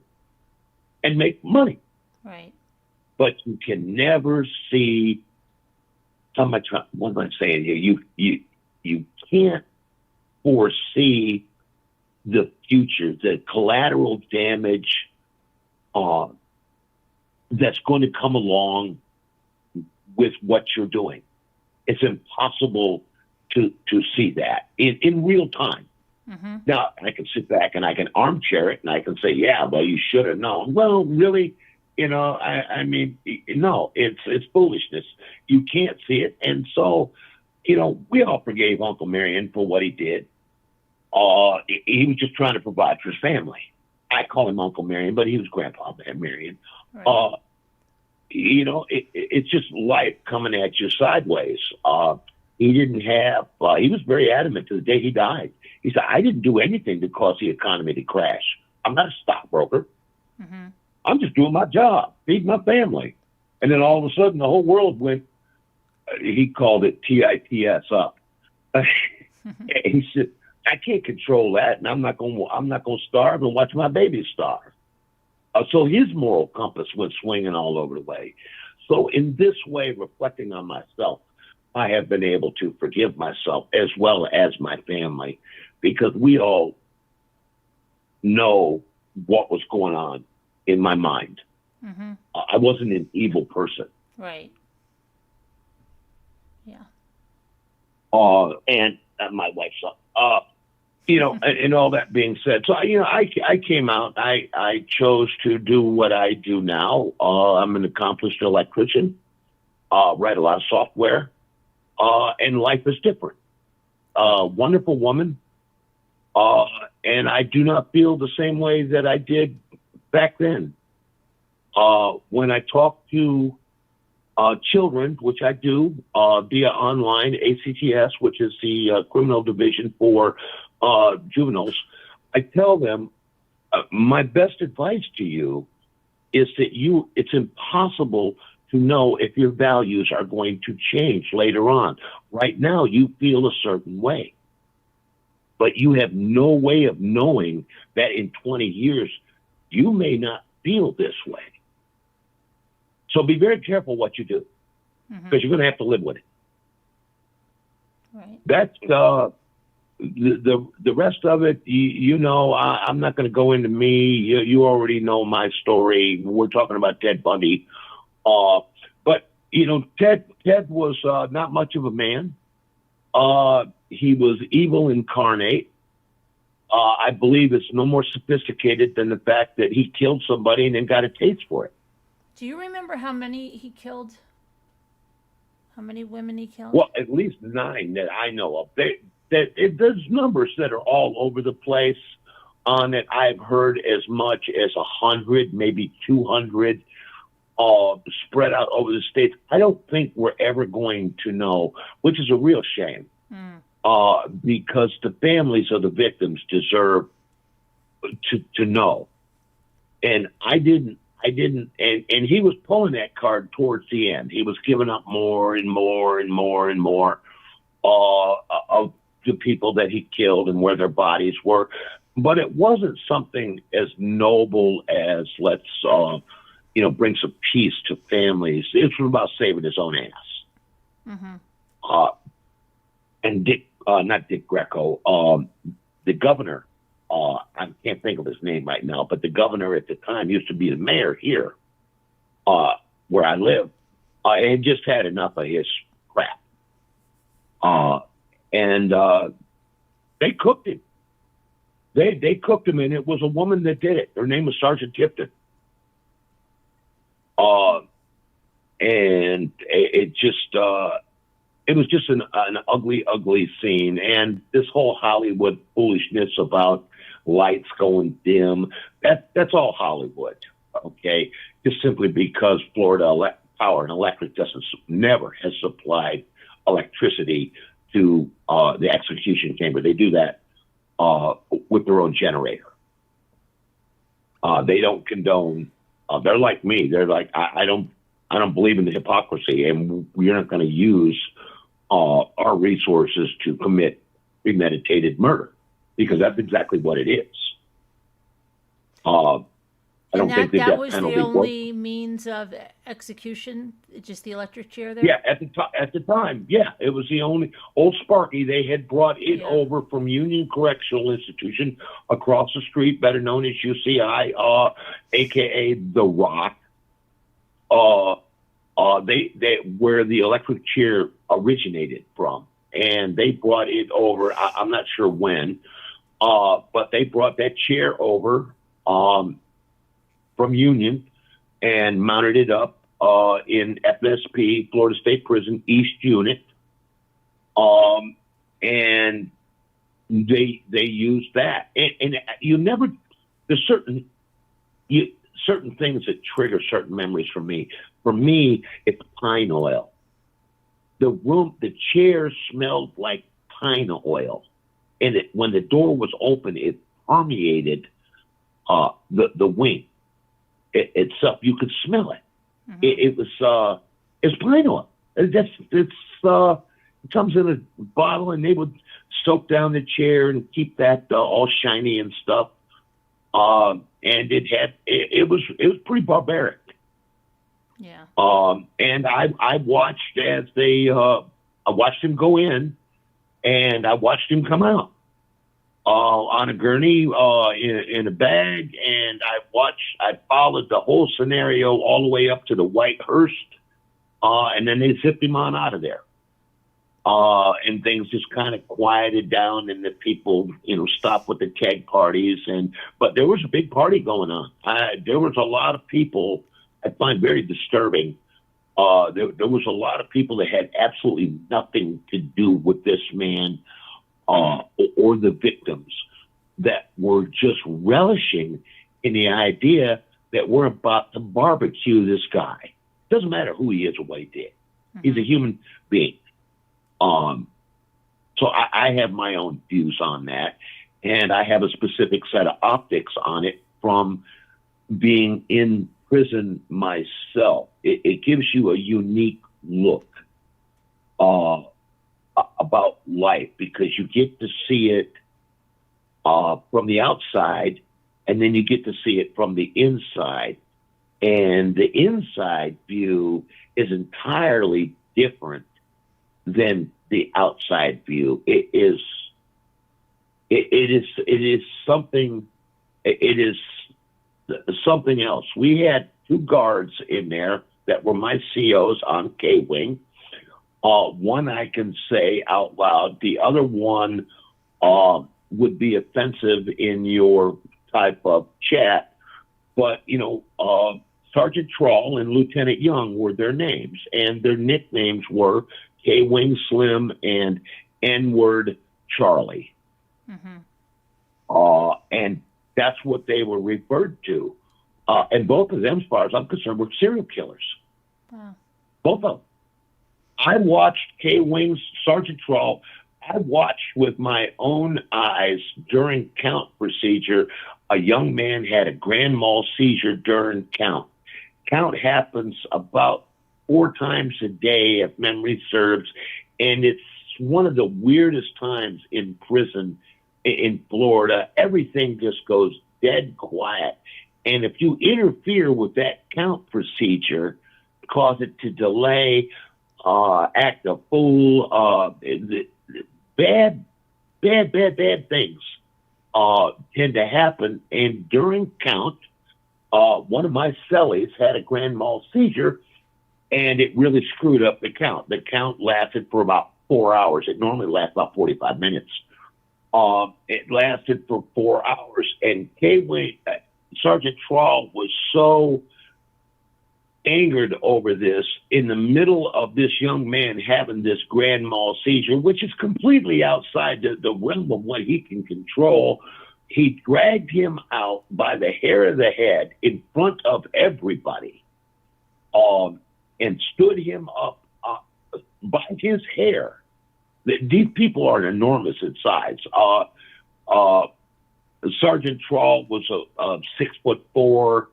and make money. Right. But you can never see what am I saying here? You can't foresee the future, the collateral damage that's going to come along with what you're doing. It's impossible to see that in real time. Now, I can sit back and I can armchair it and I can say, yeah, well, you should have known. Well, really, you know, I mean, no, it's foolishness. You can't see it. And so, you know, we all forgave Uncle Marion for what he did. He was just trying to provide for his family. I call him Uncle Marion, but he was Grandpa Marion. Right. You know, it's just life coming at you sideways. He didn't have, he was very adamant to the day he died. He said, I didn't do anything to cause the economy to crash. I'm not a stockbroker. I'm just doing my job, feeding my family. And then all of a sudden the whole world went, he called it TITS up. He said, I can't control that, and I'm not going to starve and watch my babies starve. So his moral compass went swinging all over the way. So in this way, reflecting on myself, I have been able to forgive myself as well as my family, because we all know what was going on in my mind. Mm-hmm. I wasn't an evil person. Right. Yeah. And my wife's up. And all that being said, so I came out. I chose to do what I do now. I'm an accomplished electrician. Write a lot of software, and life is different. Wonderful woman, and I do not feel the same way that I did back then. When I talk to children, which I do via online, ACTS, which is the criminal division for juveniles, I tell them my best advice to you is that it's impossible to know if your values are going to change later on. Right now, you feel a certain way, but you have no way of knowing that in 20 years, you may not feel this way. So be very careful what you do, because you're going to have to live with it. Right. That's the rest of it. I'm not going to go into me. You already know my story. We're talking about Ted Bundy, but Ted was not much of a man. He was evil incarnate. I believe it's no more sophisticated than the fact that he killed somebody and then got a taste for it. Do you remember how many he killed? How many women he killed? Well, at least 9 that I know of. There's numbers that are all over the place on it. I've heard as much as 100, maybe 200, spread out over the states. I don't think we're ever going to know, which is a real shame, because the families of the victims deserve to know. And I didn't, and he was pulling that card towards the end. He was giving up more and more and more and more of the people that he killed and where their bodies were. But it wasn't something as noble as let's, bring some peace to families. It was about saving his own ass. And not Dick Greco, the governor, I can't think of his name right now, but the governor at the time used to be the mayor here, where I live, and just had enough of his crap. And they cooked him. They cooked him, and it was a woman that did it. Her name was Sergeant Tipton. And it was just an ugly, ugly scene. And this whole Hollywood foolishness about lights going dim, that's all Hollywood, okay? Just simply because Florida Power and Electric never has supplied electricity to the execution chamber. They do that with their own generator. They don't condone. They're like me. They're like, I don't believe in the hypocrisy, and we're not going to use our resources to commit premeditated murder, because that's exactly what it is. I don't think the death was penalty the only means of execution, just the electric chair there? Yeah, at the time, yeah, it was the only. Old Sparky, they had brought it over from Union Correctional Institution across the street, better known as UCI, aka The Rock. They where the electric chair originated from, and they brought it over. I'm not sure when, but they brought that chair over from Union and mounted it up in FSP, Florida State Prison East Unit, and they used that. And you never, there's certain things that trigger certain memories for me. For me, it's pine oil. The chair smelled like pine oil, and when the door was open, it permeated the wing itself. You could smell it. Mm-hmm. It's pine oil. It comes in a bottle, and they would soak down the chair and keep that all shiny and stuff. And it was pretty barbaric. Yeah. And I watched as I watched him go in, and I watched him come out. on a gurney in a bag, and I followed the whole scenario all the way up to the White Hearse, and then they zipped him on out of there. And things just kind of quieted down, and the people, stopped with the keg parties. But there was a big party going on. There was a lot of people I find very disturbing. There was a lot of people that had absolutely nothing to do with this man or the victims, that were just relishing in the idea that we're about to barbecue this guy. Doesn't matter who he is or what he did. Mm-hmm. He's a human being. So I have my own views on that, and I have a specific set of optics on it from being in prison myself. It gives you a unique look about life, because you get to see it from the outside, and then you get to see it from the inside. And the inside view is entirely different than the outside view. It is something else. We had 2 guards in there that were my COs on K-Wing. One I can say out loud. The other one would be offensive in your type of chat. But, Sergeant Trawl and Lieutenant Young were their names, and their nicknames were K-Wing Slim and N-Word Charlie. Mm-hmm. And that's what they were referred to. And both of them, as far as I'm concerned, were serial killers. Wow. Both of them. I watched K-Wing's Sergeant Trawl. I watched with my own eyes during count procedure. A young man had a grand mal seizure during count. Count happens about 4 times a day, if memory serves, and it's one of the weirdest times in prison in Florida. Everything just goes dead quiet, and if you interfere with that count procedure, cause it to delay, act a fool, bad things tend to happen. And during count, one of my cellies had a grand mal seizure, and it really screwed up the count. The count lasted for about 4 hours. It normally lasts about 45 minutes. It lasted for 4 hours, and K-Wing, Sergeant Trawl was so angered over this in the middle of this young man having this grand mal seizure, which is completely outside the realm of what he can control. He dragged him out by the hair of the head in front of everybody, and stood him up by his hair. These people are enormous in size. Sergeant Trawl was a 6'4",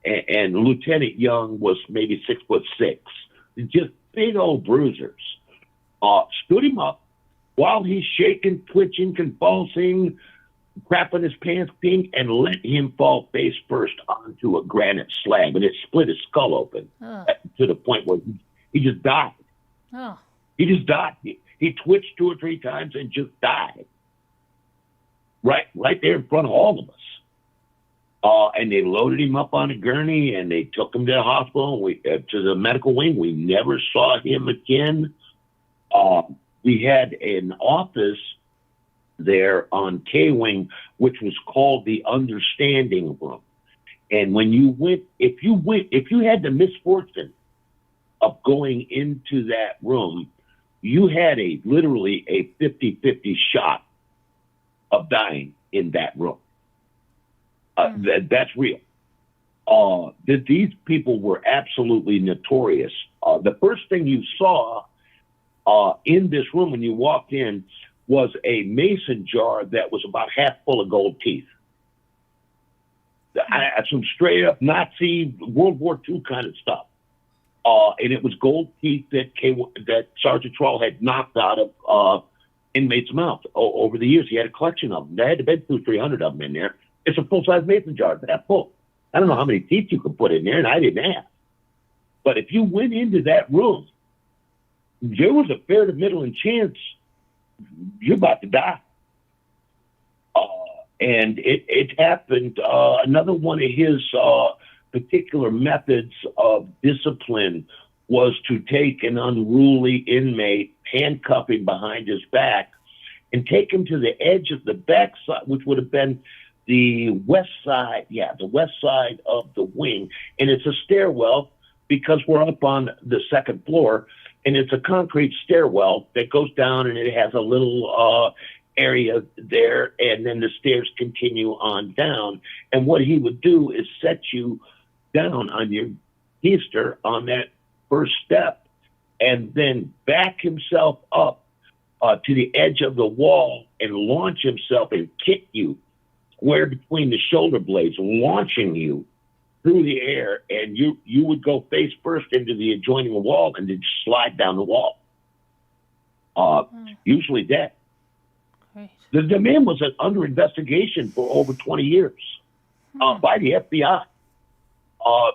and Lieutenant Young was maybe 6'6". Just big old bruisers. Stood him up while he's shaking, twitching, convulsing, crapping his pants pink, and let him fall face first onto a granite slab, and it split his skull open to the point where he just died. Oh. He just died. He twitched 2 or 3 times and just died. Right there in front of all of us. And they loaded him up on a gurney, and they took him to the hospital, to the medical wing. We never saw him again. We had an office there on K-Wing, which was called the Understanding Room. And when you went, if you had the misfortune of going into that room, you had literally a 50-50 shot of dying in that room. That's real. These people were absolutely notorious. The first thing you saw in this room when you walked in was a mason jar that was about half full of gold teeth. Some straight up Nazi World War II kind of stuff. And it was gold teeth that Sergeant Trawl had knocked out of inmates' mouth over the years. He had a collection of them. There had to be 200-300 of them in there. It's a full-size mason jar, that full. I don't know how many teeth you could put in there, and I didn't have. But if you went into that room, there was a fair to middling chance you're about to die. and it happened. Another one of his particular methods of discipline was to take an unruly inmate, handcuff him behind his back, and take him to the edge of the backside, which would have been the west side, the west side of the wing. And it's a stairwell because we're up on the second floor, and it's a concrete stairwell that goes down, and it has a little area there, and then the stairs continue on down. And what he would do is set you down on your keister on that first step, and then back himself up to the edge of the wall and launch himself and kick you square between the shoulder blades, launching you through the air, and you would go face first into the adjoining wall and then slide down the wall. Usually dead. Great. The man was under investigation for over 20 years by the FBI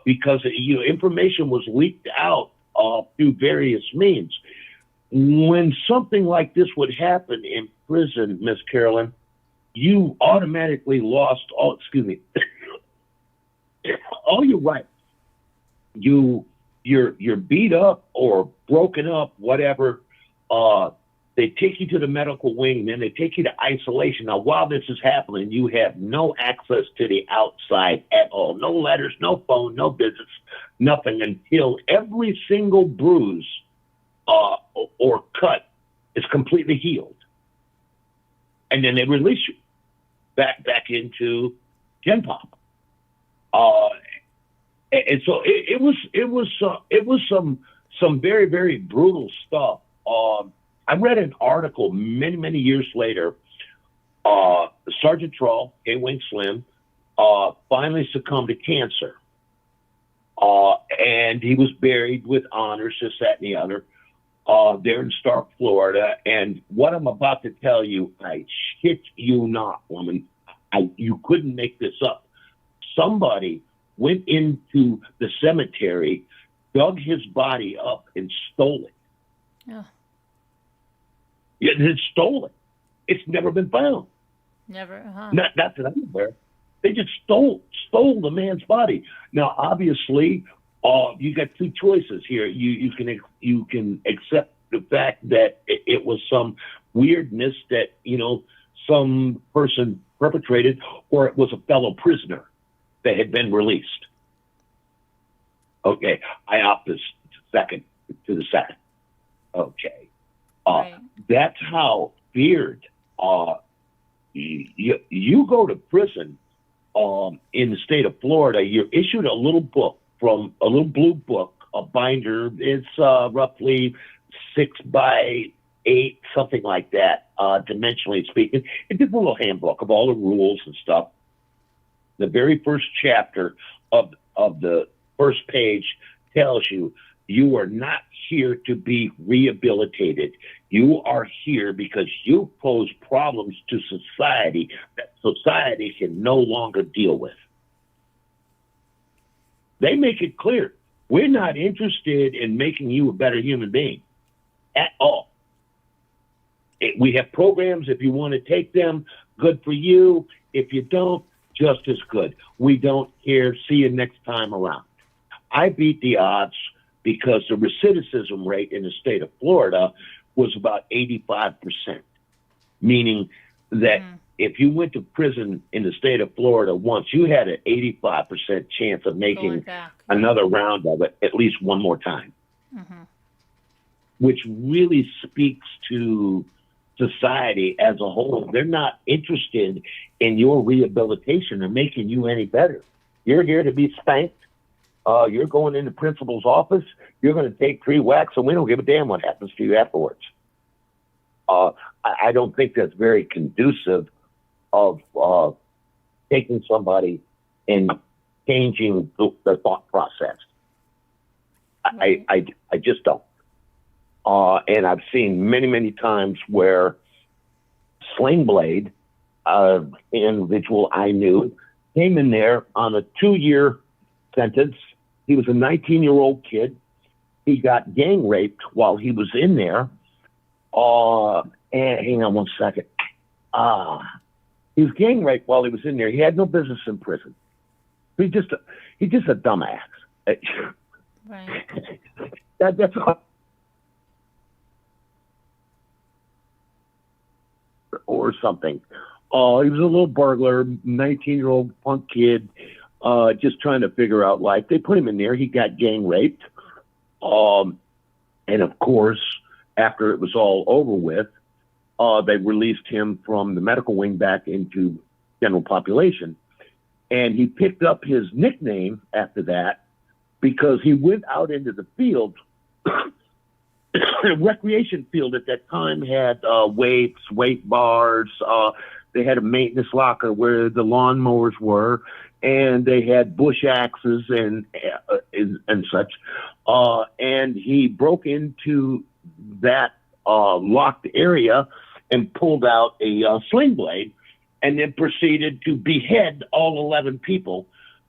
because information was leaked out through various means. When something like this would happen in prison, Miss Carolyn, you automatically lost all your rights. You're beat up or broken up, whatever. They take you to the medical wing, then they take you to isolation. Now, while this is happening, you have no access to the outside at all. No letters, no phone, no visits, nothing until every single bruise or cut is completely healed. And then they release you back into Gen Pop. And so it was some very, very brutal stuff. I read an article many years later. Sergeant Troll, K-Wing Slim, finally succumbed to cancer. And he was buried with honors, this, that, and the other, there in Stark, Florida. And what I'm about to tell you, I shit you not, woman. You couldn't make this up. Somebody went into the cemetery, dug his body up, and stole it. Yeah. Yeah, they stole it. It's never been found. Never, Not that I'm aware. They just stole the man's body. Now, obviously, you got two choices here. You can accept the fact that it was some weirdness that some person perpetrated, or it was a fellow prisoner that had been released. Okay, I opt to the second. Okay. right. That's how feared. You go to prison in the state of Florida, you're issued a little book from a little blue book, a binder. It's roughly 6 by 8, something like that, dimensionally speaking. It's just a little handbook of all the rules and stuff. The very first chapter of the first page tells you are not here to be rehabilitated. You are here because you pose problems to society that society can no longer deal with. They make it clear, we're not interested in making you a better human being at all. We have programs. If you want to take them, good for you. If you don't, just as good. We don't care. See you next time around. I beat the odds because the recidivism rate in the state of Florida was about 85%, meaning that if you went to prison in the state of Florida once, you had an 85% chance of making another round of it at least one more time, which really speaks to society as a whole. They're not interested in your rehabilitation or making you any better. You're here to be spanked. You're going into principal's office. You're going to take 3 whacks, and we don't give a damn what happens to you afterwards. I don't think that's very conducive of taking somebody and changing their thought process. I just don't. And I've seen many times where Sling Blade, an individual I knew, came in there on a 2-year sentence. He was a 19-year-old kid. He got gang raped while he was in there. And hang on one second. He was gang raped while he was in there. He had no business in prison. He's just a dumbass. Right. That's all. Or something. He was a little burglar, 19-year-old punk kid, just trying to figure out life. They put him in there. He got gang raped. And of course, after it was all over with, they released him from the medical wing back into general population. And he picked up his nickname after that because he went out into the field. The recreation field at that time had weights, weight bars. They had a maintenance locker where the lawnmowers were, and they had bush axes and such. And he broke into that locked area and pulled out a sling blade, and then proceeded to behead all 11 people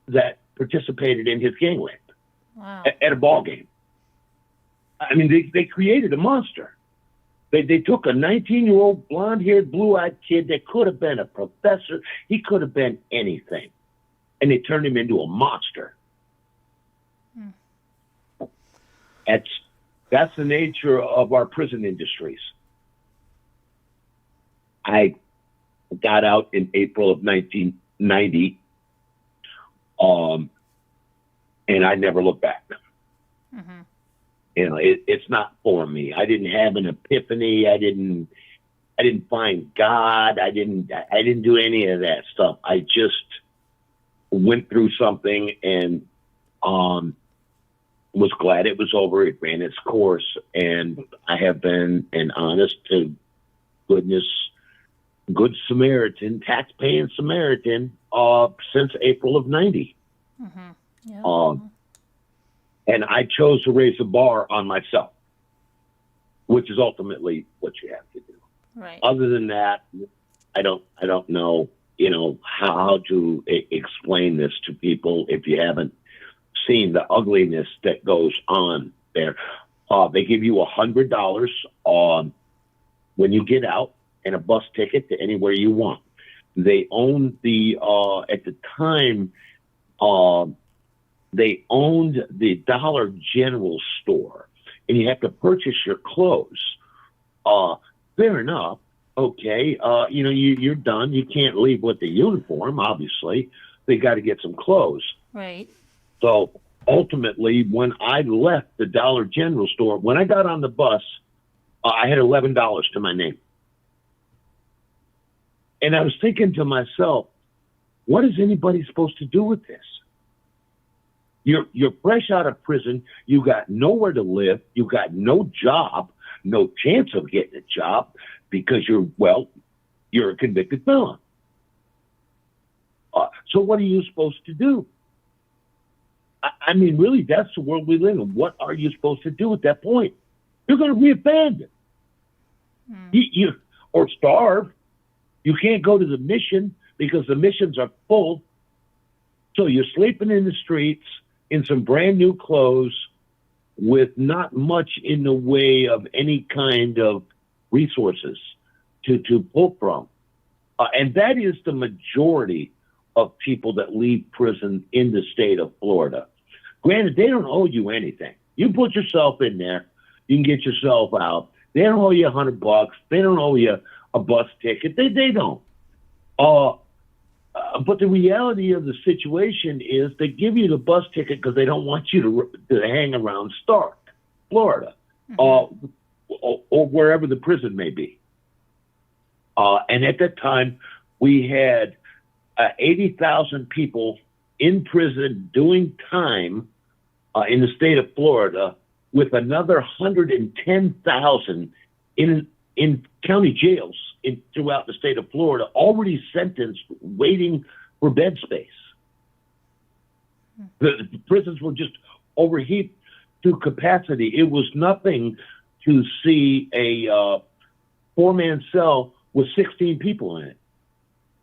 that participated in his gang rape. Wow. At a ball game. I mean, they created a monster. They took a 19-year-old blonde-haired, blue-eyed kid that could have been a professor. He could have been anything. And they turned him into a monster. That's the nature of our prison industries. I got out in April of 1990, and I never looked back. Mm-hmm. You know, it's not for me. I didn't have an epiphany. I didn't find God. I didn't do any of that stuff. I just went through something and was glad it was over. It ran its course, and I have been an honest to goodness, good Samaritan, tax-paying Samaritan since April of '90. Mm-hmm. Yep. And I chose to raise the bar on myself, which is ultimately what you have to do. Right. Other than that, I don't know, how to explain this to people if you haven't seen the ugliness that goes on there. They give you $100 when you get out and a bus ticket to anywhere you want. They own at the time, they owned the Dollar General store, and you have to purchase your clothes. Fair enough. Okay. You're done. You can't leave with the uniform, obviously. They got to get some clothes. Right. So ultimately, when I left the Dollar General store, when I got on the bus, I had $11 to my name. And I was thinking to myself, what is anybody supposed to do with this? You're fresh out of prison. You got nowhere to live. You got no job, no chance of getting a job because you're a convicted felon. So what are you supposed to do? I mean, really, that's the world we live in. What are you supposed to do at that point? You're going to be abandoned. You or starve. You can't go to the mission because the missions are full. So you're sleeping in the streets in some brand new clothes with not much in the way of any kind of resources to pull from. And that is the majority of people that leave prison in the state of Florida. Granted, they don't owe you anything. You put yourself in there, you can get yourself out. They don't owe you $100. They don't owe you a bus ticket. They don't. But the reality of the situation is they give you the bus ticket because they don't want you to hang around Stark, Florida, or wherever the prison may be. And at that time, we had 80,000 people in prison doing time in the state of Florida, with another 110,000 in county jails throughout the state of Florida, already sentenced, waiting for bed space. The prisons were just overheated to capacity. It was nothing to see a 4-man cell with 16 people in it.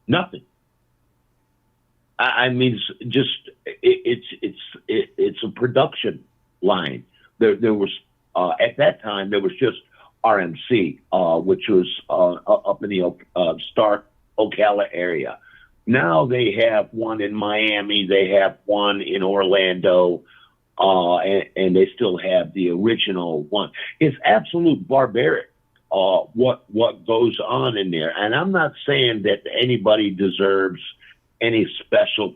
Nothing. I mean, it's a production line. There was at that time there was just RMC, which was up in the Stark Ocala area. Now they have one in Miami. They have one in Orlando, and they still have the original one. It's absolute barbaric. What goes on in there, and I'm not saying that anybody deserves any special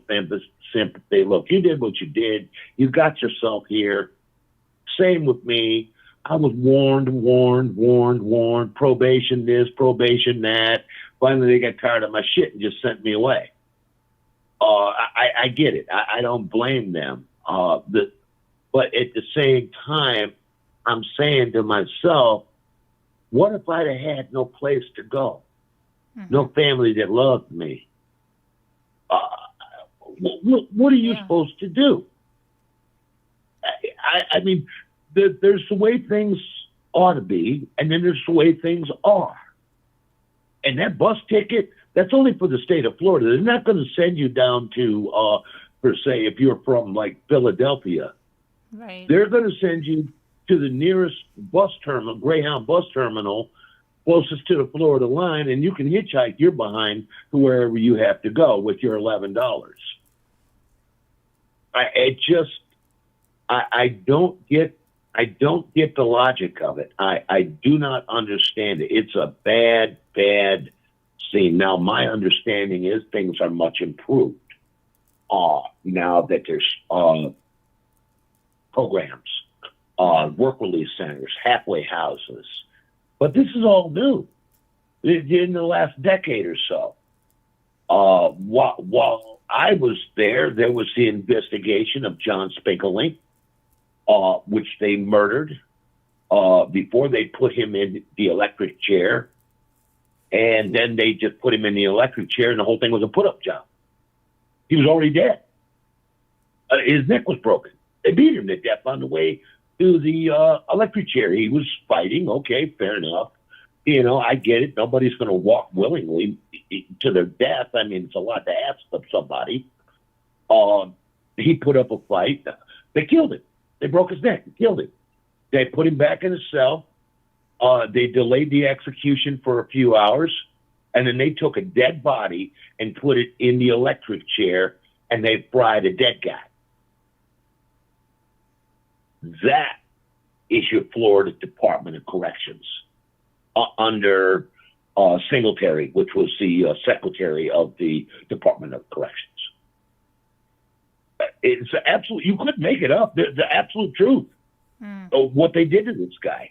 sympathy. Look, you did what you did. You got yourself here. Same with me. I was warned. Probation this, probation that. Finally, they got tired of my shit and just sent me away. I get it. I don't blame them. But at the same time, I'm saying to myself, what if I'd have had no place to go? No family that loved me? What are you supposed to do? I mean, there's the way things ought to be, and then there's the way things are. And that bus ticket, that's only for the state of Florida. They're not going to send you down to, per se, if you're from like Philadelphia. Right. They're going to send you to the nearest bus terminal, Greyhound bus terminal, closest to the Florida line, and you can hitchhike your behind to wherever you have to go with your $11. I don't get the logic of it. I do not understand it. It's a bad scene. Now, my understanding is things are much improved now that there's programs, work release centers, halfway houses. But this is all new in the last decade or so. While I was there was the investigation of John Spinkelink, which they murdered before they put him in the electric chair. And then they just put him in the electric chair, and the whole thing was a put-up job. He was already dead. His neck was broken. They beat him to death on the way to the electric chair. He was fighting. Okay, fair enough. You know, I get it. Nobody's going to walk willingly to their death. I mean, it's a lot to ask of somebody. He put up a fight. They killed him. They broke his neck and killed him. They put him back in his cell. They delayed the execution for a few hours, and then they took a dead body and put it in the electric chair, and they fried a dead guy. That is your Florida Department of Corrections under Singletary, which was the secretary of the Department of Corrections. It's absolute. You couldn't make it up. The absolute truth of what they did to this guy.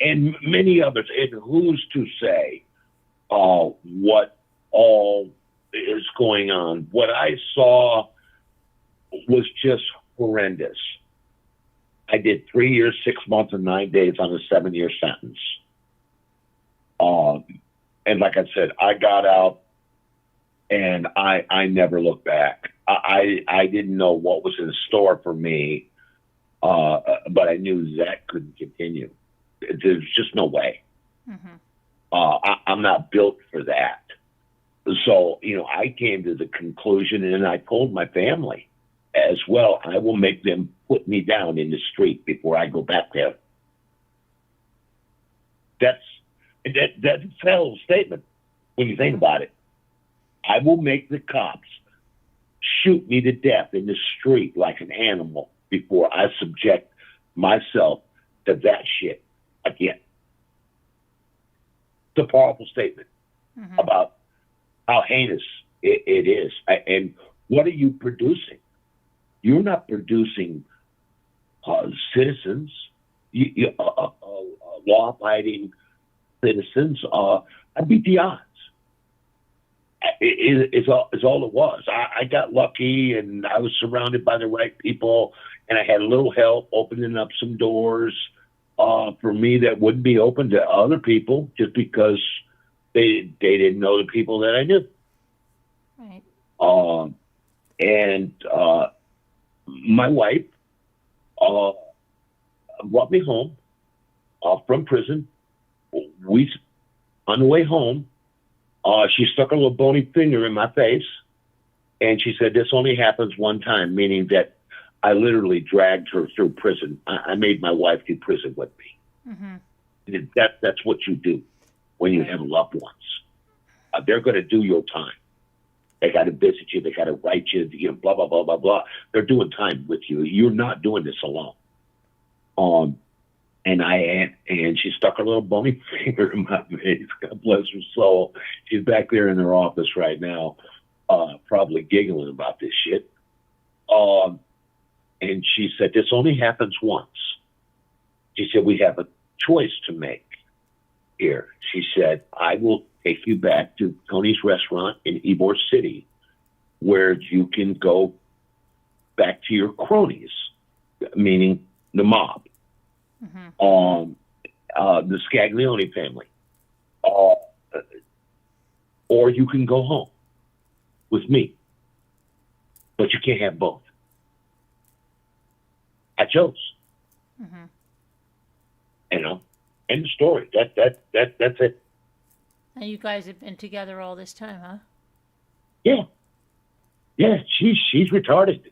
And many others. And who's to say what all is going on? What I saw was just horrendous. I did 3 years, 6 months, and 9 days on a 7-year sentence. And like I said, I got out and I never looked back. I didn't know what was in store for me, but I knew that couldn't continue. There's just no way. I'm not built for that. So, you know, I came to the conclusion, and I told my family as well, I will make them put me down in the street before I go back there. That's a hell statement when you think about it. I will make the cops shoot me to death in the street like an animal before I subject myself to that shit again. It's a powerful statement about how heinous it is. And what are you producing? You're not producing citizens, law-abiding citizens. I beat the odds. It's all it was. I got lucky, and I was surrounded by the right people, and I had a little help opening up some doors for me that wouldn't be open to other people just because they didn't know the people that I knew. Right. And my wife brought me home from prison. On the way home, she stuck a little bony finger in my face, and she said, "This only happens one time," meaning that I literally dragged her through prison. I made my wife do prison with me. That's what you do when you have loved ones. they're going to do your time. They got to visit you. They got to write you, blah, blah, blah, blah, blah. They're doing time with you. You're not doing this alone. And she stuck her little bony finger in my face. God bless her soul. She's back there in her office right now, probably giggling about this shit. And she said, this only happens once. She said, we have a choice to make here. She said, I will take you back to Tony's restaurant in Ybor City, where you can go back to your cronies, meaning the mob, the Scaglione family, or you can go home with me, but you can't have both. I chose. End of story. That's it. And you guys have been together all this time, huh? Yeah. She's retarded.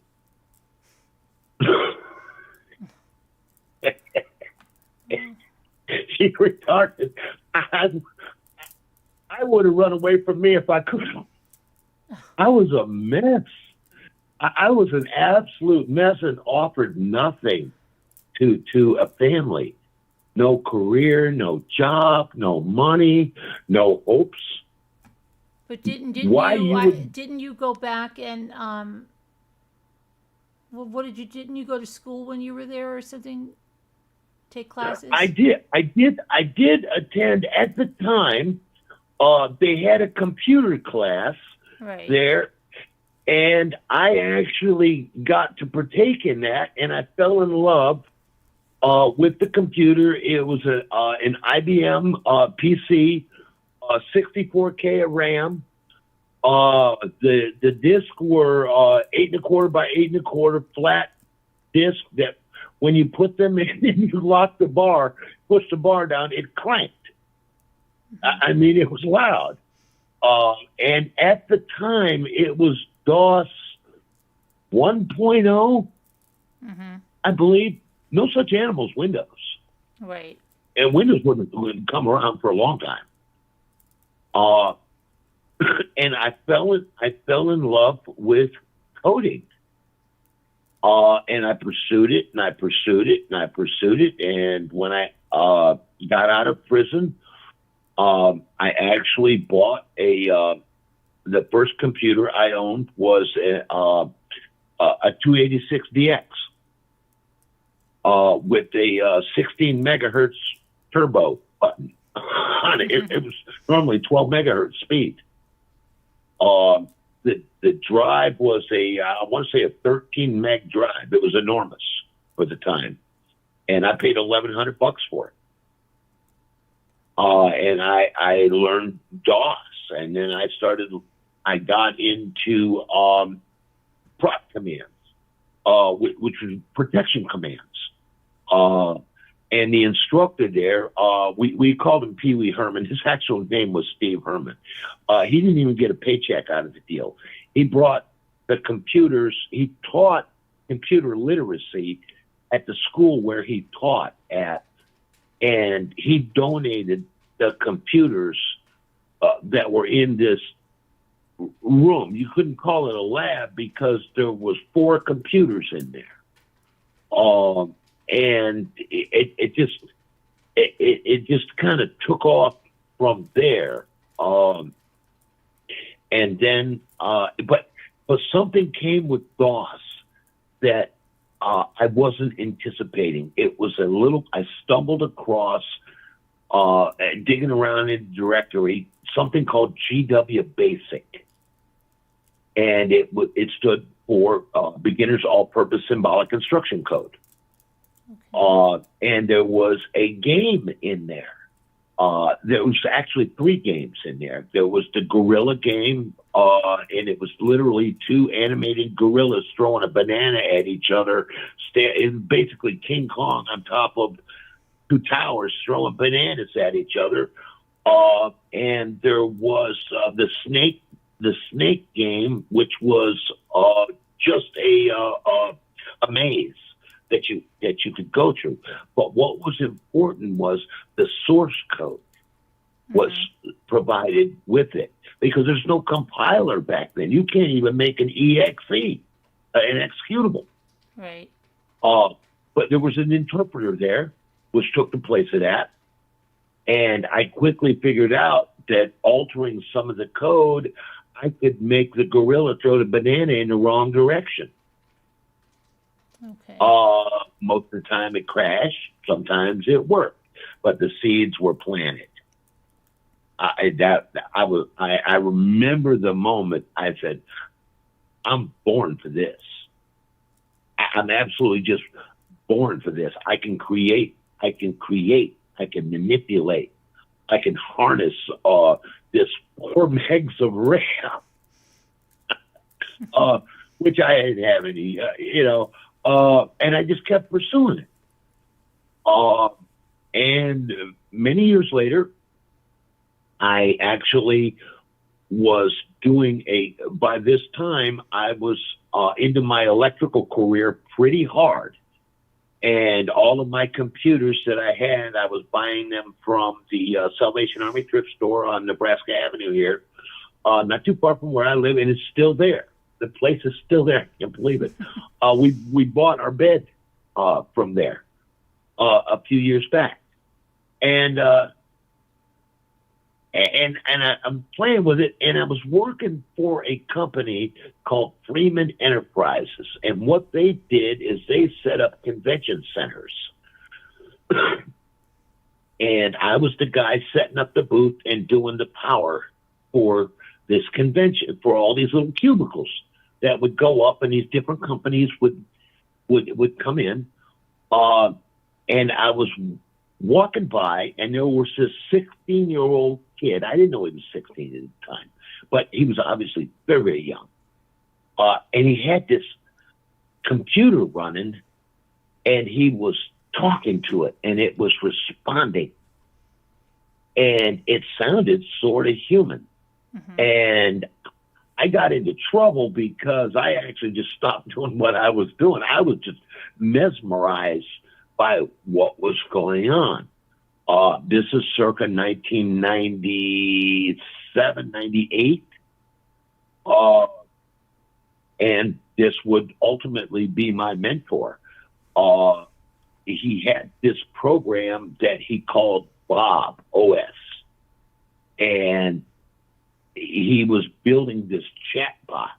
She's retarded. I would have run away from me if I could. I was a mess. I was an absolute mess and offered nothing to a family. No career, no job, no money, no hopes. But didn't you go back and didn't you go to school when you were there or something? Take classes? I did attend at the time. They had a computer class there, and I actually got to partake in that, and I fell in love with the computer. It was an IBM PC, 64K of RAM. The discs were 8.25 by 8.25 flat disc that when you put them in and you lock the bar, push the bar down, it clanked. I mean, it was loud. And at the time, it was DOS 1.0, I believe. No such animals, Windows. Right. And Windows wouldn't come around for a long time. And I fell in love with coding. And I pursued it, and I pursued it, and I pursued it. And when I got out of prison, I actually bought the first computer I owned was a 286DX. With a 16 megahertz turbo button on it. It was normally 12 megahertz speed. The drive was I want to say a 13 meg drive. It was enormous for the time, and I paid $1,100 for it. And I learned DOS, and then I got into prop commands, which was protection commands. And the instructor there, we called him Pee Wee Herman. His actual name was Steve Herman. He didn't even get a paycheck out of the deal. He brought the computers. He taught computer literacy at the school where he taught at, and he donated the computers that were in this room. You couldn't call it a lab because there was 4 computers in there. And it just kind of took off from there. And then, but something came with DOS that I wasn't anticipating. It was I stumbled across, digging around in the directory, something called GW Basic. And it stood for Beginner's All-Purpose Symbolic Instruction Code. Okay. And there was a game in there. There was actually 3 games in there. There was the gorilla game, and it was literally 2 animated gorillas throwing a banana at each other. Basically King Kong on top of 2 towers throwing bananas at each other. And there was the snake game, which was just a maze that you could go through. But what was important was the source code was provided with it. because there's no compiler back then. You can't even make an exe, an executable. Right. But there was an interpreter there, which took the place of that. And I quickly figured out that altering some of the code, I could make the gorilla throw the banana in the wrong direction. Okay. Most of the time it crashed. Sometimes it worked, but the seeds were planted. I remember the moment I said, I'm born for this. I'm absolutely just born for this. I can create, I can manipulate, I can harness this 4 megs of RAM, which I didn't have any, and I just kept pursuing it. And many years later, I actually was doing by this time, I was into my electrical career pretty hard. And all of my computers that I had, I was buying them from the Salvation Army thrift store on Nebraska Avenue here, not too far from where I live, and it's still there. The place is still there. I can't believe it. We bought our bed from there a few years back. And I'm playing with it, and I was working for a company called Freeman Enterprises. And what they did is they set up convention centers. And I was the guy setting up the booth and doing the power for this convention, for all these little cubicles that would go up, and these different companies would come in. And I was walking by, and there was this 16-year-old kid. I didn't know he was 16 at the time, but he was obviously very, very young. And he had this computer running, and he was talking to it, and it was responding. And it sounded sort of human. Mm-hmm. And I got into trouble because I actually just stopped doing what I was doing. I was just mesmerized by what was going on. This is circa 1997, 98. And this would ultimately be my mentor. He had this program that he called Bob OS. And he was building this chat bot.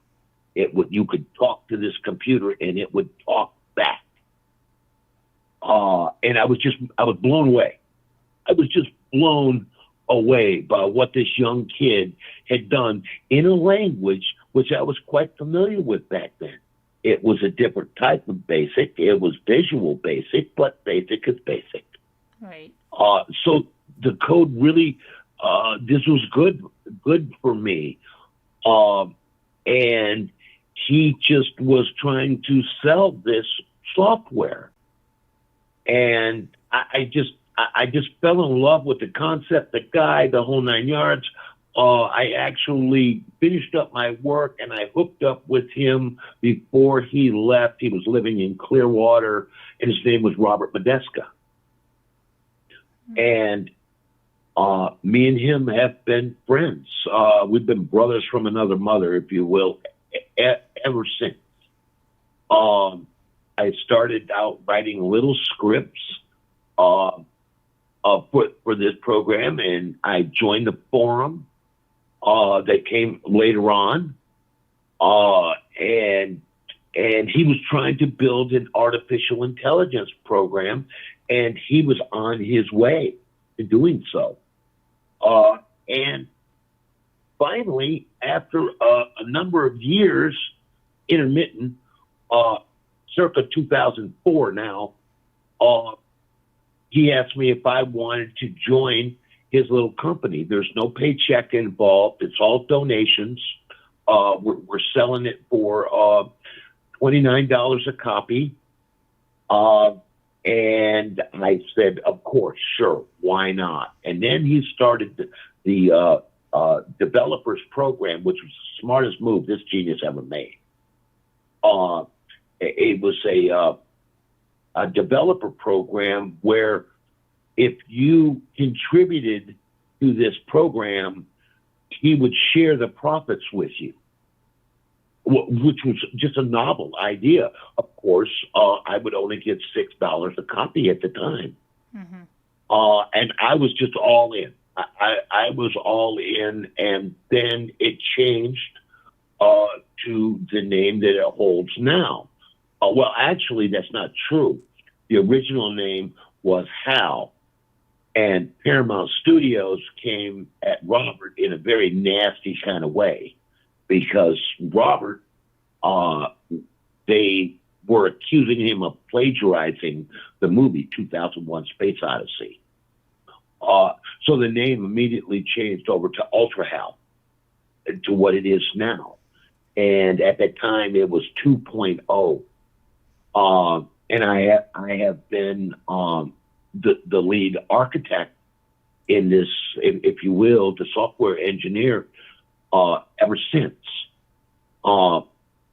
You could talk to this computer and it would talk back. And I was blown away. I was just blown away by what this young kid had done in a language which I was quite familiar with back then. It was a different type of BASIC. It was Visual Basic, but BASIC is BASIC. Right. So the code really, this was good for me. And he just was trying to sell this software. And I just fell in love with the concept, the guy, the whole 9 yards. I actually finished up my work and I hooked up with him before he left. He was living in Clearwater and his name was Robert Medeska. And me and him have been friends. We've been brothers from another mother, if you will, ever since. I started out writing little scripts for this program, and I joined the forum that came later on. And he was trying to build an artificial intelligence program, and he was on his way to doing so. And finally, after a number of years, intermittent, circa 2004 now, he asked me if I wanted to join his little company. There's no paycheck involved. It's all donations. We're selling it for $29 a copy. And I said, of course, sure, why not? And then he started the developers program, which was the smartest move this genius ever made. It was a developer program where if you contributed to this program, he would share the profits with you, which was just a novel idea. Of course, I would only get $6 a copy at the time. Mm-hmm. And I was just all in. I was all in, and then it changed to the name that it holds now. Well, actually, that's not true. The original name was Hal, and Paramount Studios came at Robert in a very nasty kind of way, because Robert, they were accusing him of plagiarizing the movie 2001: Space Odyssey. So the name immediately changed over to Ultra Hal, to what it is now. And at that time, it was 2.0. And I have been the lead architect in this, if you will, the software engineer ever since.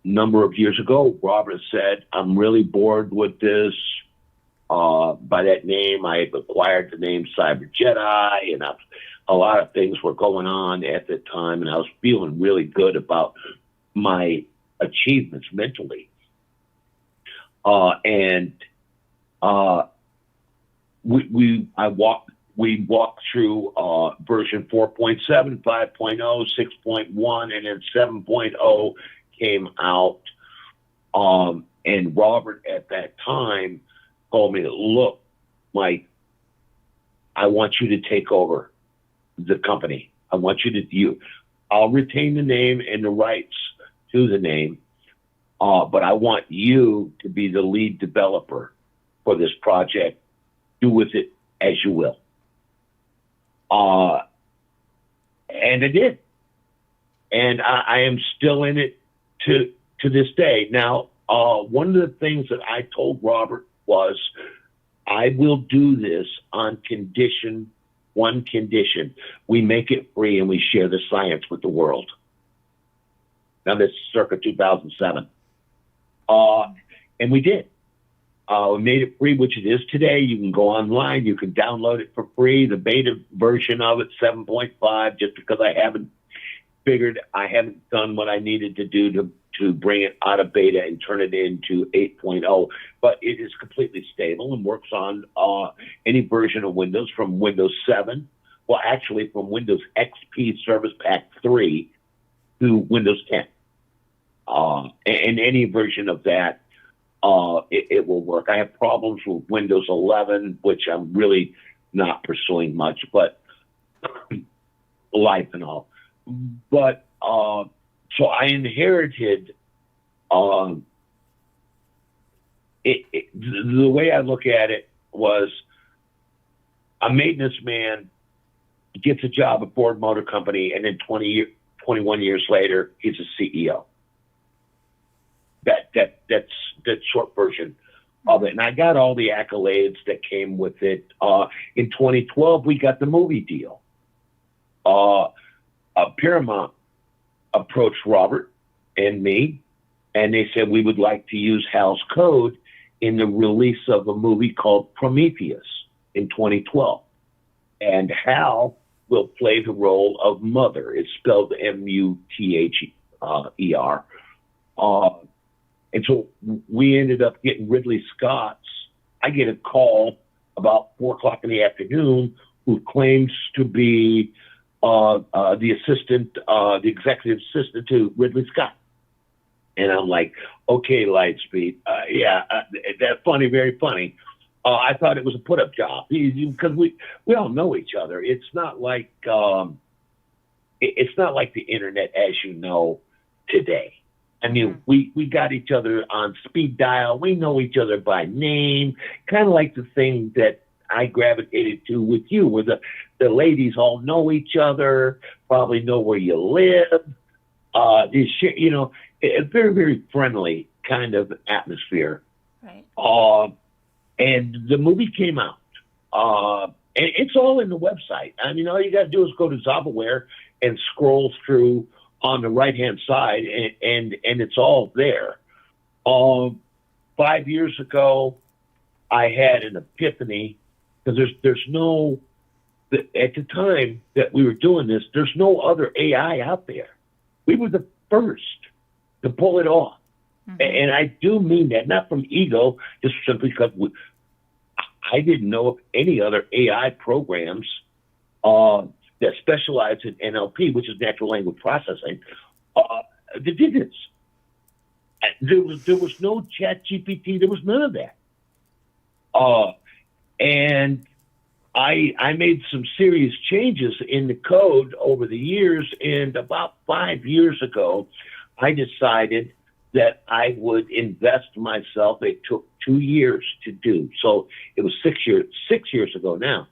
Number of years ago, Robert said, "I'm really bored with this." By that name, I acquired the name Cyber Jedi, and a lot of things were going on at the time, and I was feeling really good about my achievements mentally. We walked through version 4.7, 5.0, 6.1, and then 7.0 came out. And Robert at that time told me, "Look, Mike, I want you to take over the company. I want you I'll retain the name and the rights to the name, but I want you to be the lead developer for this project. Do with it as you will." And I did. And I am still in it to this day. Now, one of the things that I told Robert was, I will do this on one condition: we make it free and we share the science with the world. Now, this is circa 2007. And we did. We made it free, which it is today. You can go online. You can download it for free. The beta version of it, 7.5, just because I haven't done what I needed to do to bring it out of beta and turn it into 8.0. But it is completely stable and works on any version of Windows, from Windows 7, well, actually from Windows XP Service Pack 3 to Windows 10. And any version of that, it will work. I have problems with Windows 11, which I'm really not pursuing much, but life and all. But so I inherited the way I look at it was, a maintenance man gets a job at Ford Motor Company, and then 21 years later, he's a CEO. That's the short version of it. And I got all the accolades that came with it. In 2012, we got the movie deal. Paramount approached Robert and me, and they said we would like to use Hal's code in the release of a movie called Prometheus in 2012. And Hal will play the role of Mother. It's spelled Muther. And so we ended up getting Ridley Scott's. I get a call about 4 o'clock in the afternoon, who claims to be the executive assistant to Ridley Scott. And I'm like, okay, Lightspeed. That's funny, very funny. I thought it was a put-up job, because we all know each other. It's not like the internet as you know today. I mean, we got each other on speed dial. We know each other by name, kind of like the thing that I gravitated to with you, where the ladies all know each other, probably know where you live. A very, very friendly kind of atmosphere. Right. And the movie came out. And it's all in the website. I mean, all you got to do is go to Zavaware and scroll through on the right-hand side, and it's all there. 5 years ago, I had an epiphany, because there's no at the time that we were doing this, there's no other AI out there. We were the first to pull it off. And I do mean that, not from ego, just simply because I didn't know of any other AI programs that specialize in NLP, which is natural language processing, that did this. There was no Chat GPT. There was none of that. And I made some serious changes in the code over the years. And about 5 years ago, I decided that I would invest myself. It took 2 years to do. So it was 6 years ago now,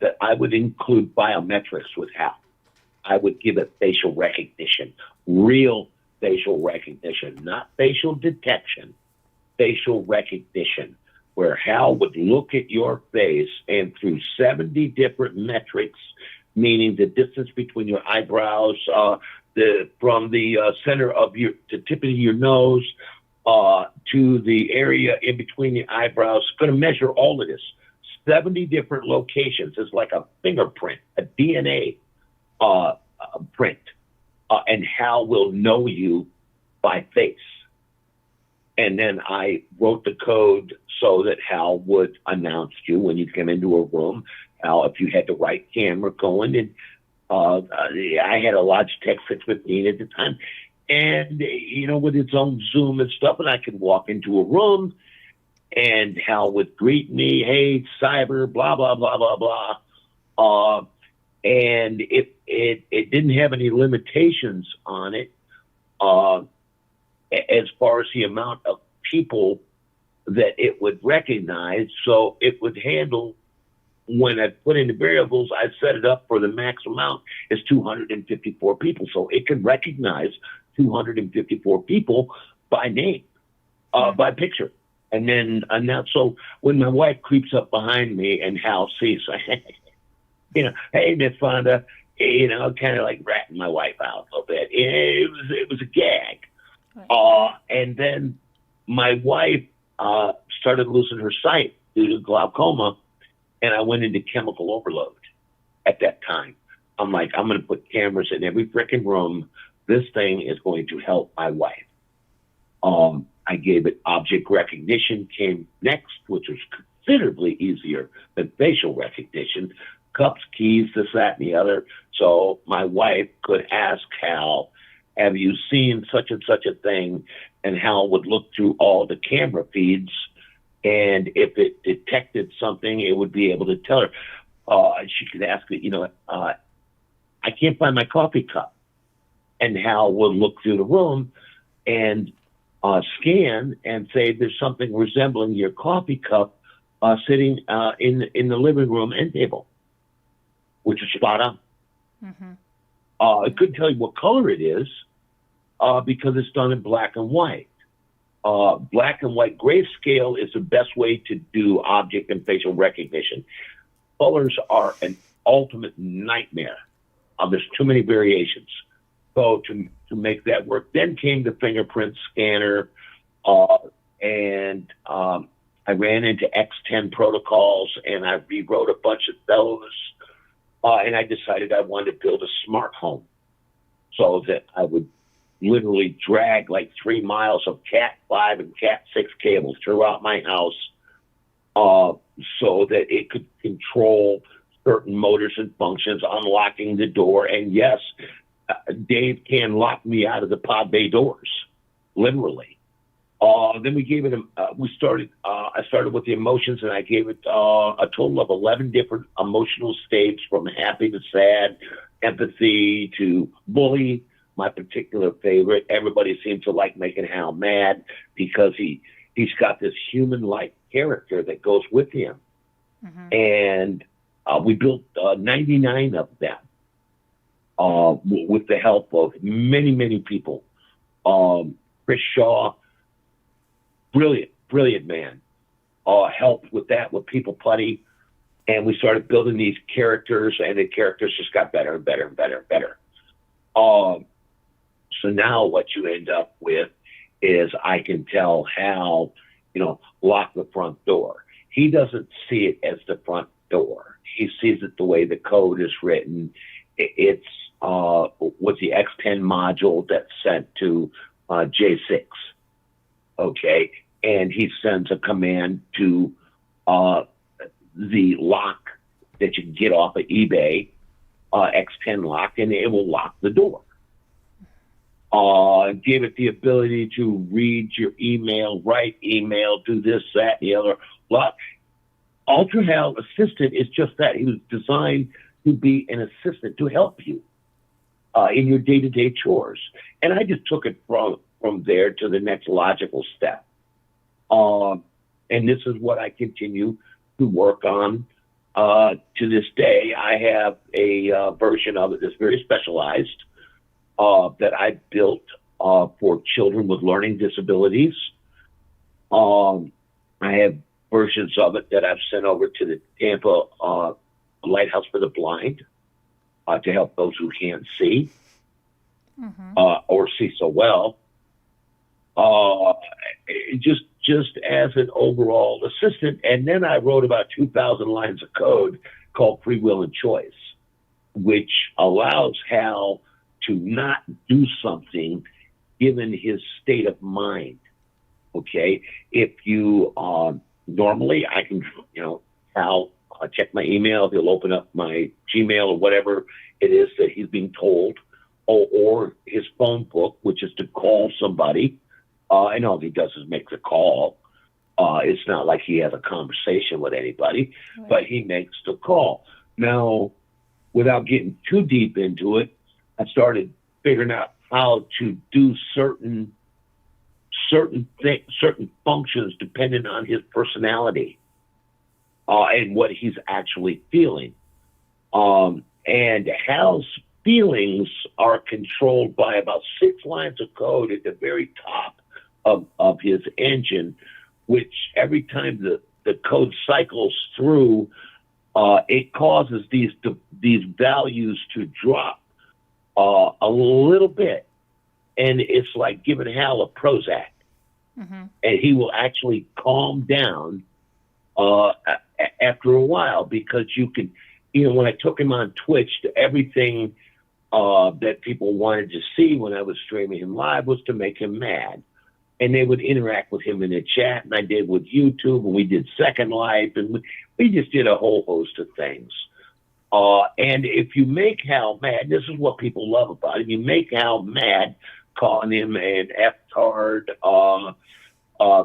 that I would include biometrics with HAL. I would give it facial recognition, real facial recognition, not facial detection, facial recognition, where HAL would look at your face and through 70 different metrics, meaning the distance between your eyebrows, from the center of the tip of your nose to the area in between the eyebrows, going to measure all of this. 70 different locations. It's like a fingerprint, a DNA print, and HAL will know you by face. And then I wrote the code so that HAL would announce you when you came into a room. HAL, if you had the right camera going, and I had a Logitech 615 at the time, and with its own Zoom and stuff, and I could walk into a room, and HAL would greet me, "Hey, cyber, blah blah blah blah blah," and it didn't have any limitations on it as far as the amount of people that it would recognize. So it would handle. When I put in the variables, I set it up for the max amount is 254 people. So it can recognize 254 people by name, by picture. And then, so when my wife creeps up behind me and HAL sees, "Hey, Miss Fonda," kind of like ratting my wife out a little bit. It was a gag. Right. And then my wife started losing her sight due to glaucoma. And I went into chemical overload at that time. I'm like, I'm going to put cameras in every freaking room. This thing is going to help my wife. I gave it object recognition came next, which was considerably easier than facial recognition. Cups, keys, this, that, and the other. So my wife could ask HAL, "Have you seen such and such a thing?" And HAL would look through all the camera feeds. And if it detected something, it would be able to tell her. She could ask it, "I can't find my coffee cup." And HAL would look through the room and scan and say, "There's something resembling your coffee cup sitting in the living room end table," which is spot on. Mm-hmm. It couldn't tell you what color it is because it's done in black and white. Black and white grayscale is the best way to do object and facial recognition. Colors are an ultimate nightmare. There's too many variations. So to make that work, then came the fingerprint scanner, and I ran into X10 protocols, and I rewrote a bunch of those, and I decided I wanted to build a smart home so that I would literally drag like 3 miles of Cat 5 and Cat 6 cables throughout my house so that it could control certain motors and functions, unlocking the door. And yes, Dave can lock me out of the pod bay doors, literally. Then we gave it, I started with the emotions, and I gave it a total of 11 different emotional states, from happy to sad, empathy to bully. My particular favorite. Everybody seems to like making HAL mad because he's got this human-like character that goes with him. Mm-hmm. And we built 99 of them with the help of many, many people. Chris Shaw, brilliant man, helped with that with People Putty. And we started building these characters, and the characters just got better and better and better and better. So now what you end up with is I can tell HAL, lock the front door. He doesn't see it as the front door. He sees it the way the code is written. It's what's the X10 module that's sent to J6. Okay, and he sends a command to the lock that you can get off of eBay, X10 lock, and it will lock the door. Give it the ability to read your email, write email, do this, that, and the other. Ultra Hal Assistant is just that. He was designed to be an assistant to help you in your day-to-day chores. And I just took it from there to the next logical step. And this is what I continue to work on to this day. I have a version of it that's very specialized that I built for children with learning disabilities. I have versions of it that I've sent over to the Tampa Lighthouse for the Blind to help those who can't see or see so well. Just as an overall assistant. And then I wrote about 2,000 lines of code called Free Will and Choice, which allows Hal to not do something given his state of mind. Okay. If you, normally I can, Hal, check my email. He'll open up my Gmail or whatever it is that he's being told, or his phone book, which is to call somebody. And all he does is makes a call. It's not like he has a conversation with anybody, right, but he makes the call. Now, without getting too deep into it, I started figuring out how to do certain functions depending on his personality and what he's actually feeling. And Hal's feelings are controlled by about 6 lines of code at the very top of his engine, which every time the code cycles through, it causes these values to drop a little bit. And it's like giving Hal a Prozac. And he will actually calm down after a while, because you can, when I took him on Twitch, everything that people wanted to see when I was streaming him live was to make him mad. And they would interact with him in the chat, and I did with YouTube, and we did Second Life, and we just did a whole host of things. And if you make Hal mad, this is what people love about him. You make Hal mad, calling him an F-tard,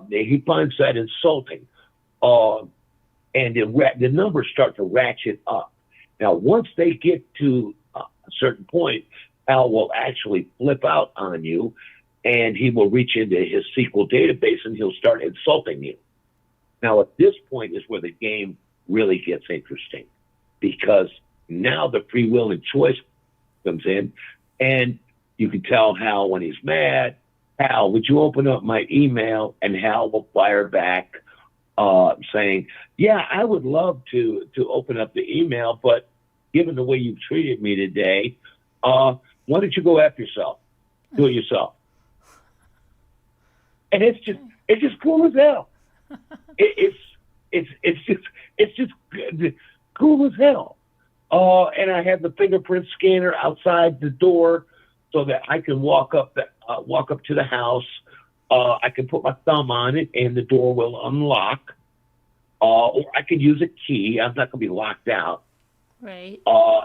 he finds that insulting. And the numbers start to ratchet up. Now, once they get to a certain point, Hal will actually flip out on you, and he will reach into his SQL database and he'll start insulting you. Now, at this point is where the game really gets interesting, because now the free will and choice comes in, and you can tell Hal when he's mad, Hal, would you open up my email? And Hal will fire back saying, yeah, I would love to open up the email, but given the way you've treated me today, why don't you go after yourself? Do it yourself. And it's just cool as hell. It's just cool as hell. And I have the fingerprint scanner outside the door so that I can walk up to the house. I can put my thumb on it and the door will unlock. Or I can use a key. I'm not going to be locked out. Right.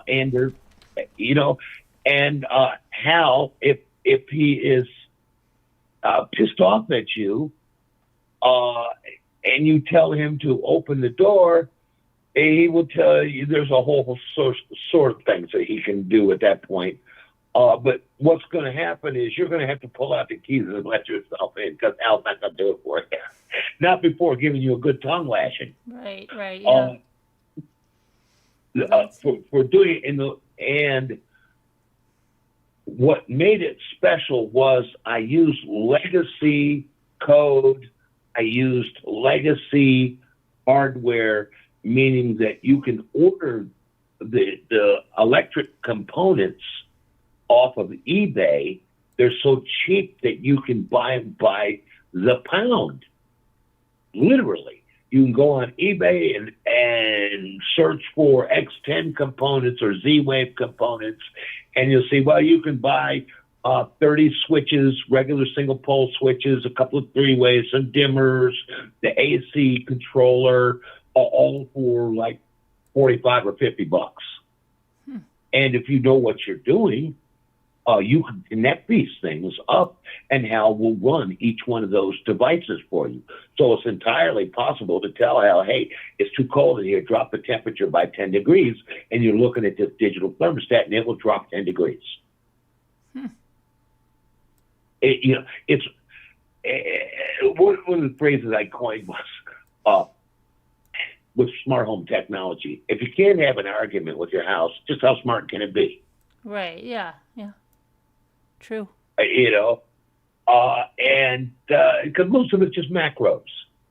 And there's, Hal, if he is pissed off at you, and you tell him to open the door, he will tell you there's a whole sort of things that he can do at that point. But what's going to happen is you're going to have to pull out the keys and let yourself in, because Al's not going to do it for you. Not before giving you a good tongue lashing. Right, yeah. For doing it and what made it special was I used legacy code. I used legacy hardware, meaning that you can order the electric components off of eBay. They're so cheap that you can buy them by the pound. Literally, You can go on eBay and search for X10 components or Z-Wave components, and you'll see, well, you can buy 30 switches, regular single pole switches, a couple of three-ways, some dimmers, the AC controller, all for like 45 or 50 bucks. And if you know what you're doing, you can connect these things up, and Hal will run each one of those devices for you. So it's entirely possible to tell Hal, hey, it's too cold in here, drop the temperature by 10 degrees, and you're looking at this digital thermostat, and it will drop 10 degrees. It's one of the phrases I coined was, with smart home technology, if you can't have an argument with your house, just how smart can it be? Right. Yeah. True. And because most of it's just macros.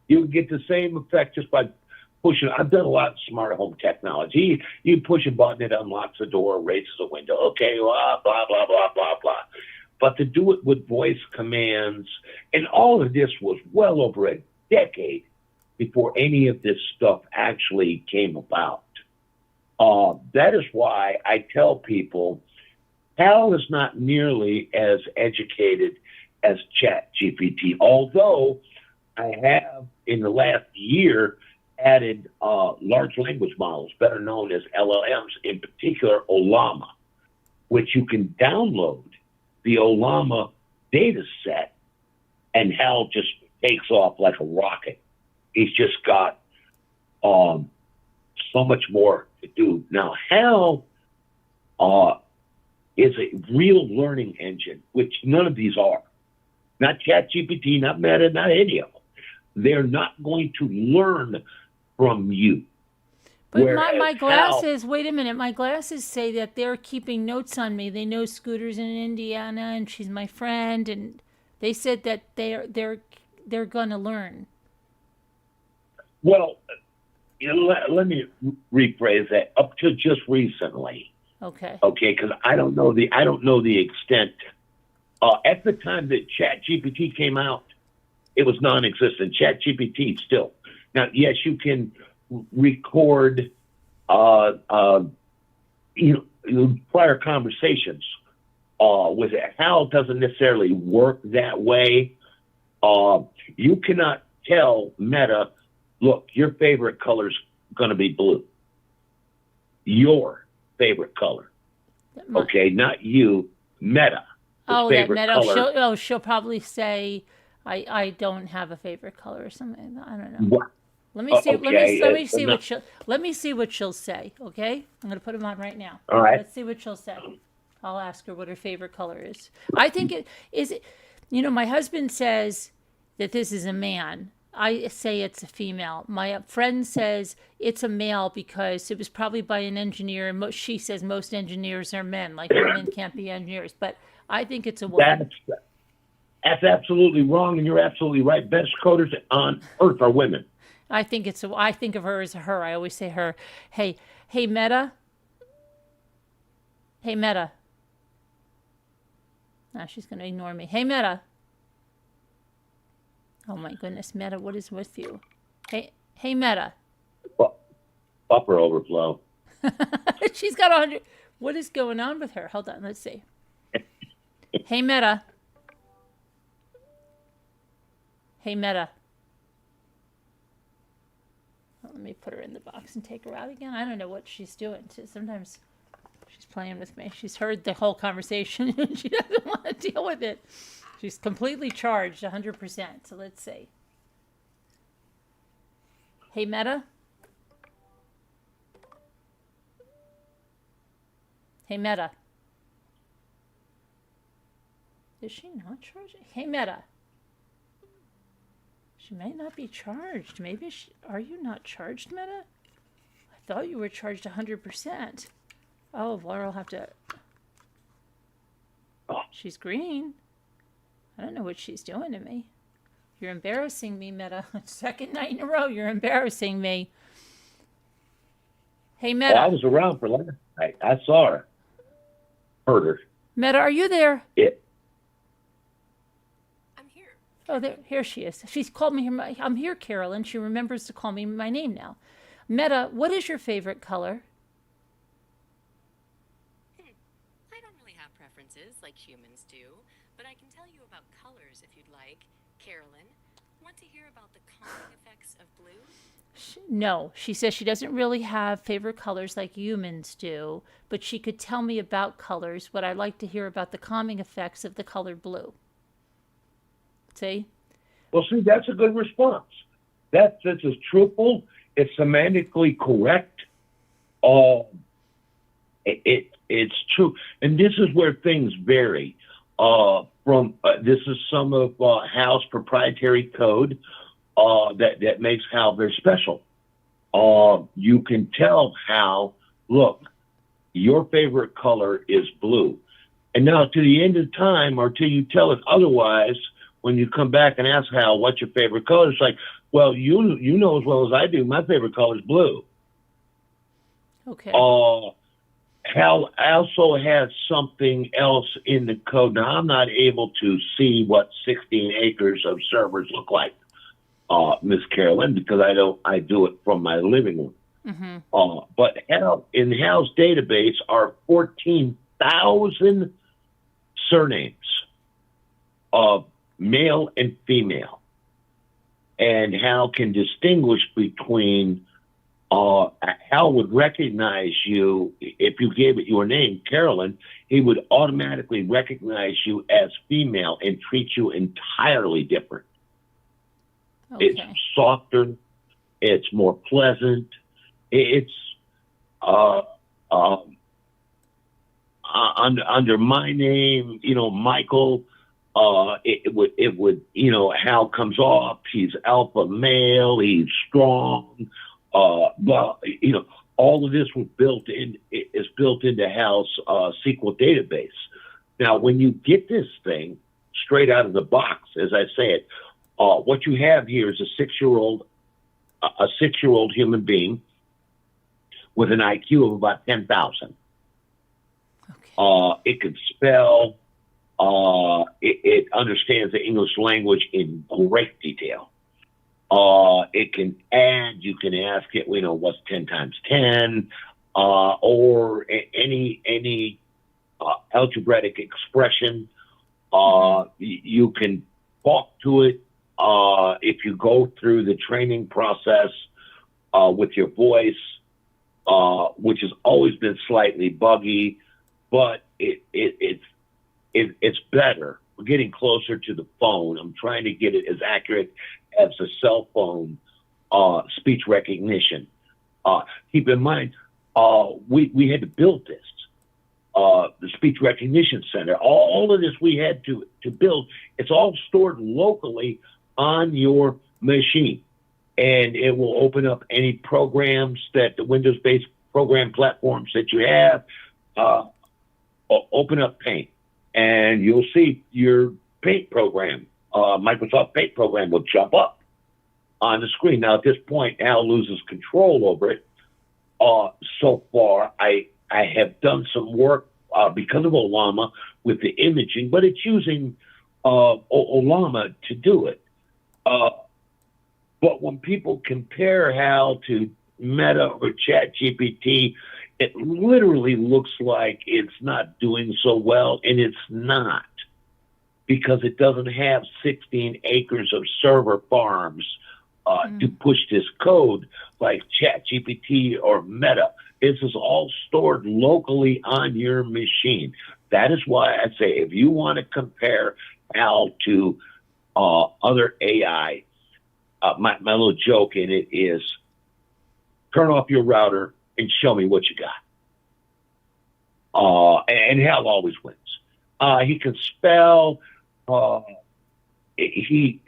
You can get the same effect just by pushing. I've done a lot of smart home technology. You push a button, it unlocks a door, raises a window. Okay, blah, blah, blah, blah, blah, blah. But to do it with voice commands, and all of this was well over a decade before any of this stuff actually came about. That is why I tell people, Hal is not nearly as educated as ChatGPT, although I have, in the last year, added large language models, better known as LLMs, in particular Olama, which you can download the Olama data set, and Hal just takes off like a rocket. He's just got so much more to do. Now, Hal is a real learning engine, which none of these are. Not ChatGPT, not Meta, not any of them. They're not going to learn from you. But my glasses, wait a minute, my glasses say that they're keeping notes on me. They know Scooter's in Indiana and she's my friend, and they said that they're going to learn. Well, let me rephrase that. Up to just recently. Okay. Okay, because I don't know the extent. At the time that ChatGPT came out, it was non-existent. ChatGPT still. Now, yes, you can record prior conversations with it. Hal doesn't necessarily work that way. You cannot tell Meta, look, your favorite color is going to be blue. Your favorite color. Okay, not you, Meta. Oh, that Meta. She'll probably say, I don't have a favorite color or something. I don't know. What? Let me see. Okay, Let me see what she'll say. Okay, I'm gonna put them on right now. All right. Let's see what she'll say. I'll ask her what her favorite color is. I think it is. My husband says that this is a man. I say it's a female. My friend says it's a male because it was probably by an engineer. She says most engineers are men, like women can't be engineers. But I think it's a woman. That's absolutely wrong, and you're absolutely right. Best coders on earth are women. I think of her as a her. I always say her. Hey, Meta. Hey, Meta. Now she's going to ignore me. Hey, Meta. Oh my goodness, Meta, what is with you? Hey, Meta. Buffer overflow. She's got 100. What is going on with her? Hold on, let's see. Hey, Meta. Hey, Meta. Let me put her in the box and take her out again. I don't know what she's doing. Sometimes she's playing with me. She's heard the whole conversation and she doesn't want to deal with it. She's completely charged, 100%. So let's see. Hey, Meta. Hey, Meta. Is she not charging? Hey, Meta. She may not be charged. Maybe are you not charged, Meta? I thought you were charged 100%. Oh, well, I'll have to. She's green. I don't know what she's doing to me. You're embarrassing me, Meta. Second night in a row, you're embarrassing me. Hey, Meta. Well, I was around for last night. I saw her. Heard her. Meta, are you there? Yeah. I'm here. Oh, there, here she is. She's called me. I'm here, Carolyn. She remembers to call me my name now. Meta, what is your favorite color? I don't really have preferences like humans do, but I can tell you about colors if you'd like. Carolyn, want to hear about the calming effects of blue? No, she says she doesn't really have favorite colors like humans do, but she could tell me about colors. What I'd like to hear about the calming effects of the color blue. See? Well, see, that's a good response. That's as truthful. It's semantically correct. It's true, and this is where things vary. This is some of Hal's proprietary code that makes Hal very special. You can tell Hal, look, your favorite color is blue, and now to the end of time, or till you tell it otherwise, when you come back and ask Hal, what's your favorite color? It's like, well, you know as well as I do, my favorite color is blue. Okay. Hal also has something else in the code. Now, I'm not able to see what 16 acres of servers look like, Miss Carolyn, because I do it from my living room. Mm-hmm. But in Hal's database are 14,000 surnames of male and female. And Hal can distinguish between, Hal would recognize you if you gave it your name, Carolyn. He would automatically recognize you as female and treat you entirely different. Okay. It's softer. It's more pleasant. It's under my name, Michael. It would, Hal comes off. He's alpha male. He's strong. Well, all of this is built into Hal's SQL database. Now, when you get this thing straight out of the box, as I say it, what you have here is a six-year-old human being with an IQ of about 10,000. Okay. It can spell. It understands the English language in great detail. It can add. You can ask it, what's 10 times 10, or any algebraic expression. You can talk to it if you go through the training process with your voice, which has always been slightly buggy, but it's better. We're getting closer to the phone. I'm trying to get it as accurate as a cell phone speech recognition. Keep in mind, we had to build this, the speech recognition center. All of this we had to build. It's all stored locally on your machine, and it will open up any programs that the Windows-based program platforms that you have. Open up Paint, and you'll see your Paint program, Microsoft Paint program, will jump up on the screen. Now, at this point, Al loses control over it. So far, I have done some work because of Olama with the imaging, but it's using Olama to do it. But when people compare Hal to Meta or ChatGPT, it literally looks like it's not doing so well, and it's not, because it doesn't have 16 acres of server farms to push this code like ChatGPT or Meta. This is all stored locally on your machine. That is why I say, if you want to compare Hal to other AI, my little joke in it is, turn off your router and show me what you got. And Hal always wins. He can spell. He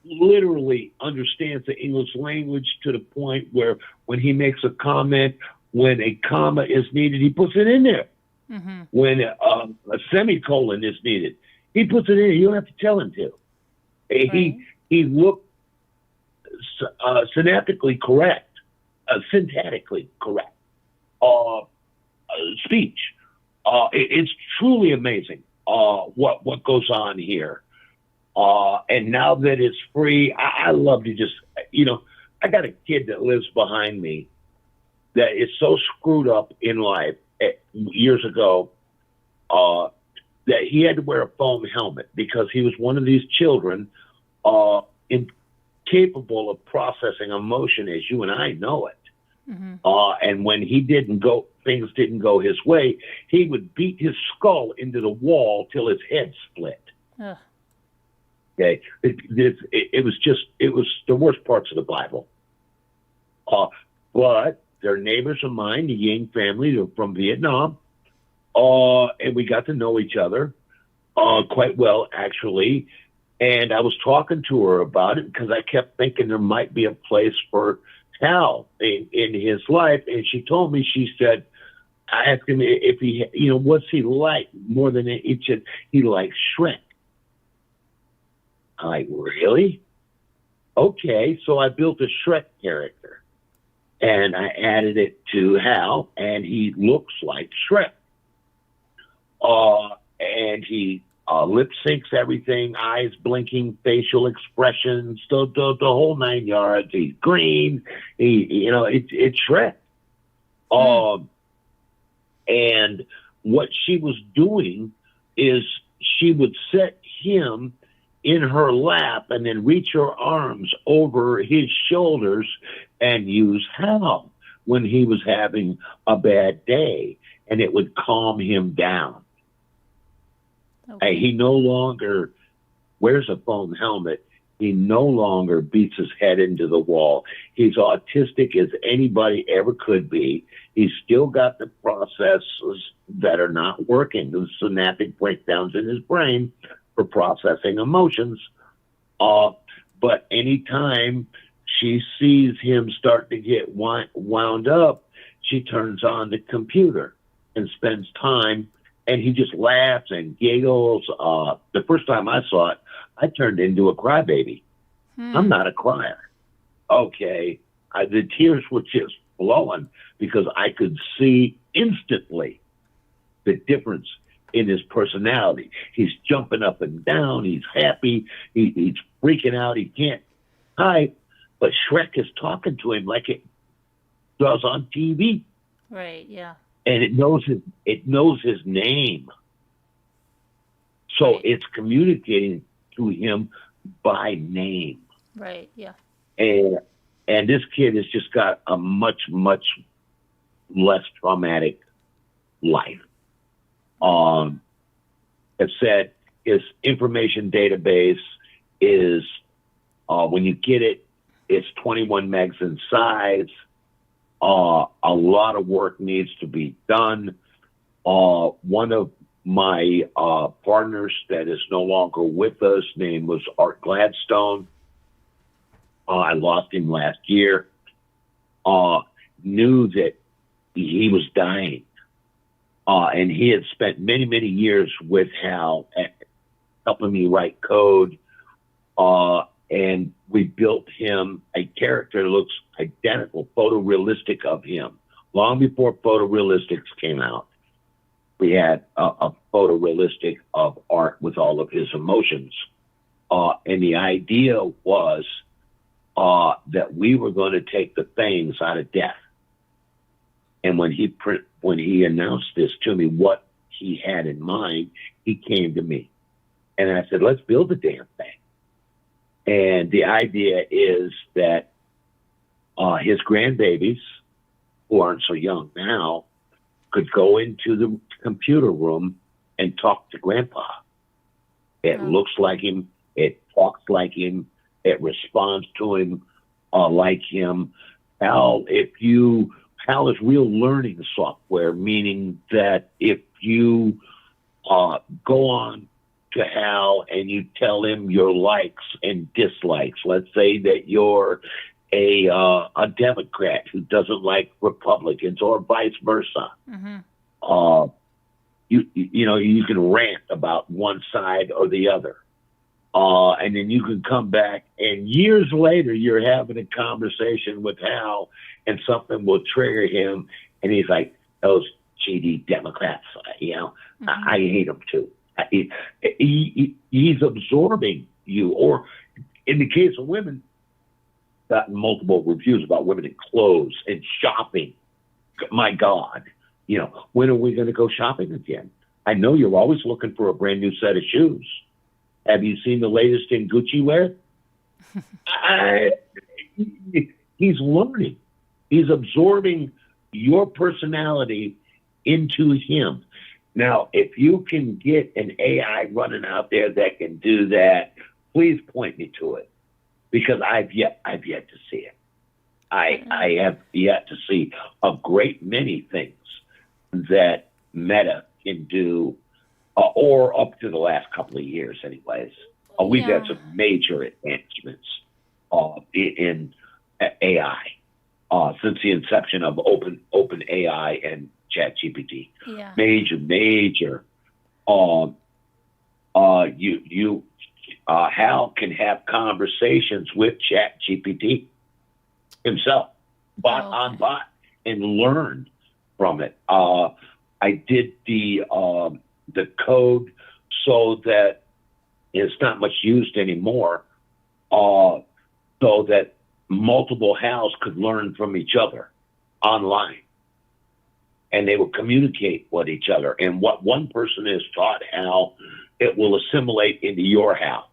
literally understands the English language to the point where when he makes a comment, when a comma is needed, he puts it in there. Mm-hmm. When a semicolon is needed, he puts it in. You don't have to tell him to. Right. He looked synaptically correct, syntactically correct. Speech. It's truly amazing what goes on here. And now that it's free, I love to just, I got a kid that lives behind me that is so screwed up in life years ago that he had to wear a foam helmet because he was one of these children incapable of processing emotion as you and I know it. Mm-hmm. And when things didn't go his way, he would beat his skull into the wall till his head split. Ugh. Okay, it was the worst parts of the Bible. But they're neighbors of mine, the Ying family. They're from Vietnam, and we got to know each other quite well, actually. And I was talking to her about it because I kept thinking there might be a place for Hal in his life. And she told me, she said, I asked him if he, what's he like more than each. He likes Shrek. I'm like, really? Okay, so I built a Shrek character, and I added it to Hal, and he looks like Shrek. And he lip syncs everything, eyes blinking, facial expressions, the whole 9 yards. He's green. It's Shrek. And what she was doing is she would set him in her lap and then reach her arms over his shoulders and use Hal when he was having a bad day, and it would calm him down. Okay. He no longer wears a foam helmet. He no longer beats his head into the wall. He's autistic as anybody ever could be. He's still got the processes that are not working, the synaptic breakdowns in his brain for processing emotions. But anytime she sees him start to get wound up, she turns on the computer and spends time, and he just laughs and giggles. The first time I saw it, I turned into a crybaby. I'm not a crier. Okay. The tears were just flowing because I could see instantly the difference in his personality. He's jumping up and down. He's happy. He's freaking out. He can't hide. But Shrek is talking to him like it does on TV. Right, yeah. And it knows his name. So Right. it's communicating to him by name. Right, yeah. And this kid has just got a much, much less traumatic life. It said his information database is, when you get it, it's 21 megs in size. A lot of work needs to be done. One of my partners that is no longer with us, name was Art Gladstone. I lost him last year. Knew that he was dying. And he had spent many, many years with Hal helping me write code. And we built him a character that looks identical, photorealistic of him. Long before photorealistics came out, we had a photorealistic of Art with all of his emotions. And the idea was that we were going to take the things out of death. And when he announced this to me, what he had in mind, he came to me. And I said, let's build the damn thing. And the idea is that his grandbabies, who aren't so young now, could go into the computer room and talk to Grandpa. It looks like him. It talks like him. It responds to him like him. Hal is real learning software, meaning that if you go on to Hal and you tell him your likes and dislikes, let's say that you're a Democrat who doesn't like Republicans or vice versa, you can rant about one side or the other. And then you can come back and years later, you're having a conversation with Hal and something will trigger him. And he's like, those GD Democrats, I hate them too. He's absorbing you, or in the case of women, gotten multiple reviews about women in clothes and shopping. My God, when are we going to go shopping again? I know you're always looking for a brand new set of shoes. Have you seen the latest in Gucci wear? He's learning. He's absorbing your personality into him. Now, if you can get an AI running out there that can do that, please point me to it, because I've yet to see it. I have yet to see a great many things that Meta can do, or up to the last couple of years, anyways. We've had some major advancements in AI since the inception of Open AI and ChatGPT. Yeah. Major. Hal can have conversations with ChatGPT himself, bot on bot, and learn from it. I did the code so that it's not much used anymore, so that multiple Hals could learn from each other online, and they will communicate with each other. And what one person is taught Hal, it will assimilate into your Hal.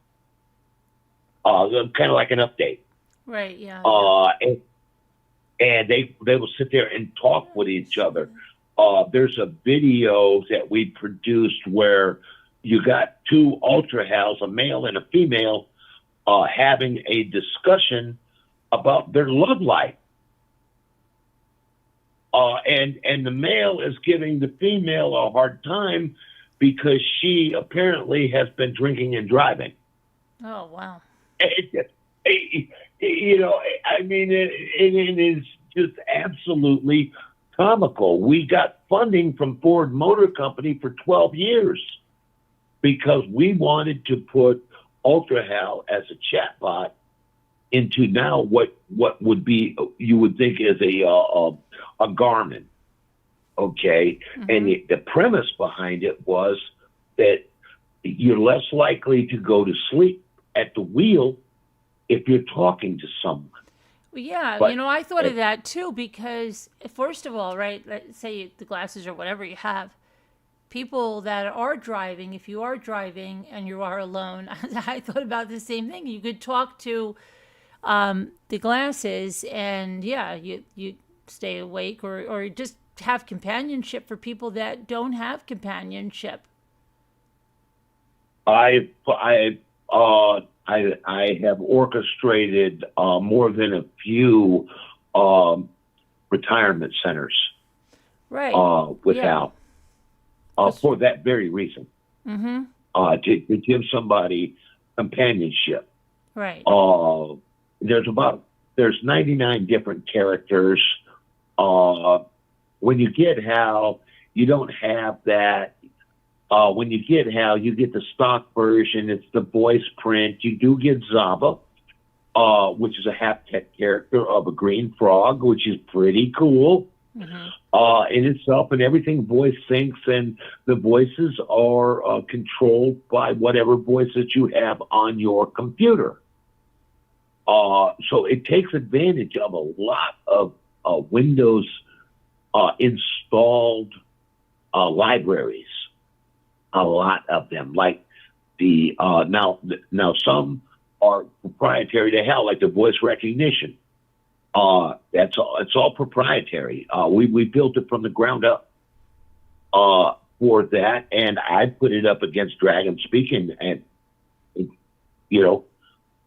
Kind of like an update. Right. Yeah. And they will sit there and talk with each other. There's a video that we produced where you got two Ultra Hals, a male and a female, having a discussion about their love life. And the male is giving the female a hard time because she apparently has been drinking and driving. Oh, wow. It is just absolutely comical. We got funding from Ford Motor Company for 12 years because we wanted to put Ultra Hal as a chatbot into now what would be, you would think, is a Garmin. Okay. Mm-hmm. And the premise behind it was that you're less likely to go to sleep at the wheel if you're talking to someone. Well, yeah, but, I thought of that too, because first of all, right, let's say the glasses or whatever you have, people that are driving, if you are driving and you are alone, I thought about the same thing. You could talk to the glasses and you stay awake or just have companionship for people that don't have companionship. I have orchestrated more than a few retirement centers, right? Without for that very reason, mm-hmm. To give somebody companionship, right? There's 99 different characters. When you get Hal, you don't have that. When you get Hal, you get the stock version. It's the voice print. You do get Zaba, which is a haptech character of a green frog, which is pretty cool in itself. And everything voice syncs, and the voices are controlled by whatever voice that you have on your computer. So it takes advantage of a lot of Windows installed libraries. A lot of them, like the now some are proprietary to Hal, like the voice recognition. It's all proprietary. We built it from the ground up for that, and I put it up against Dragon Speaking, and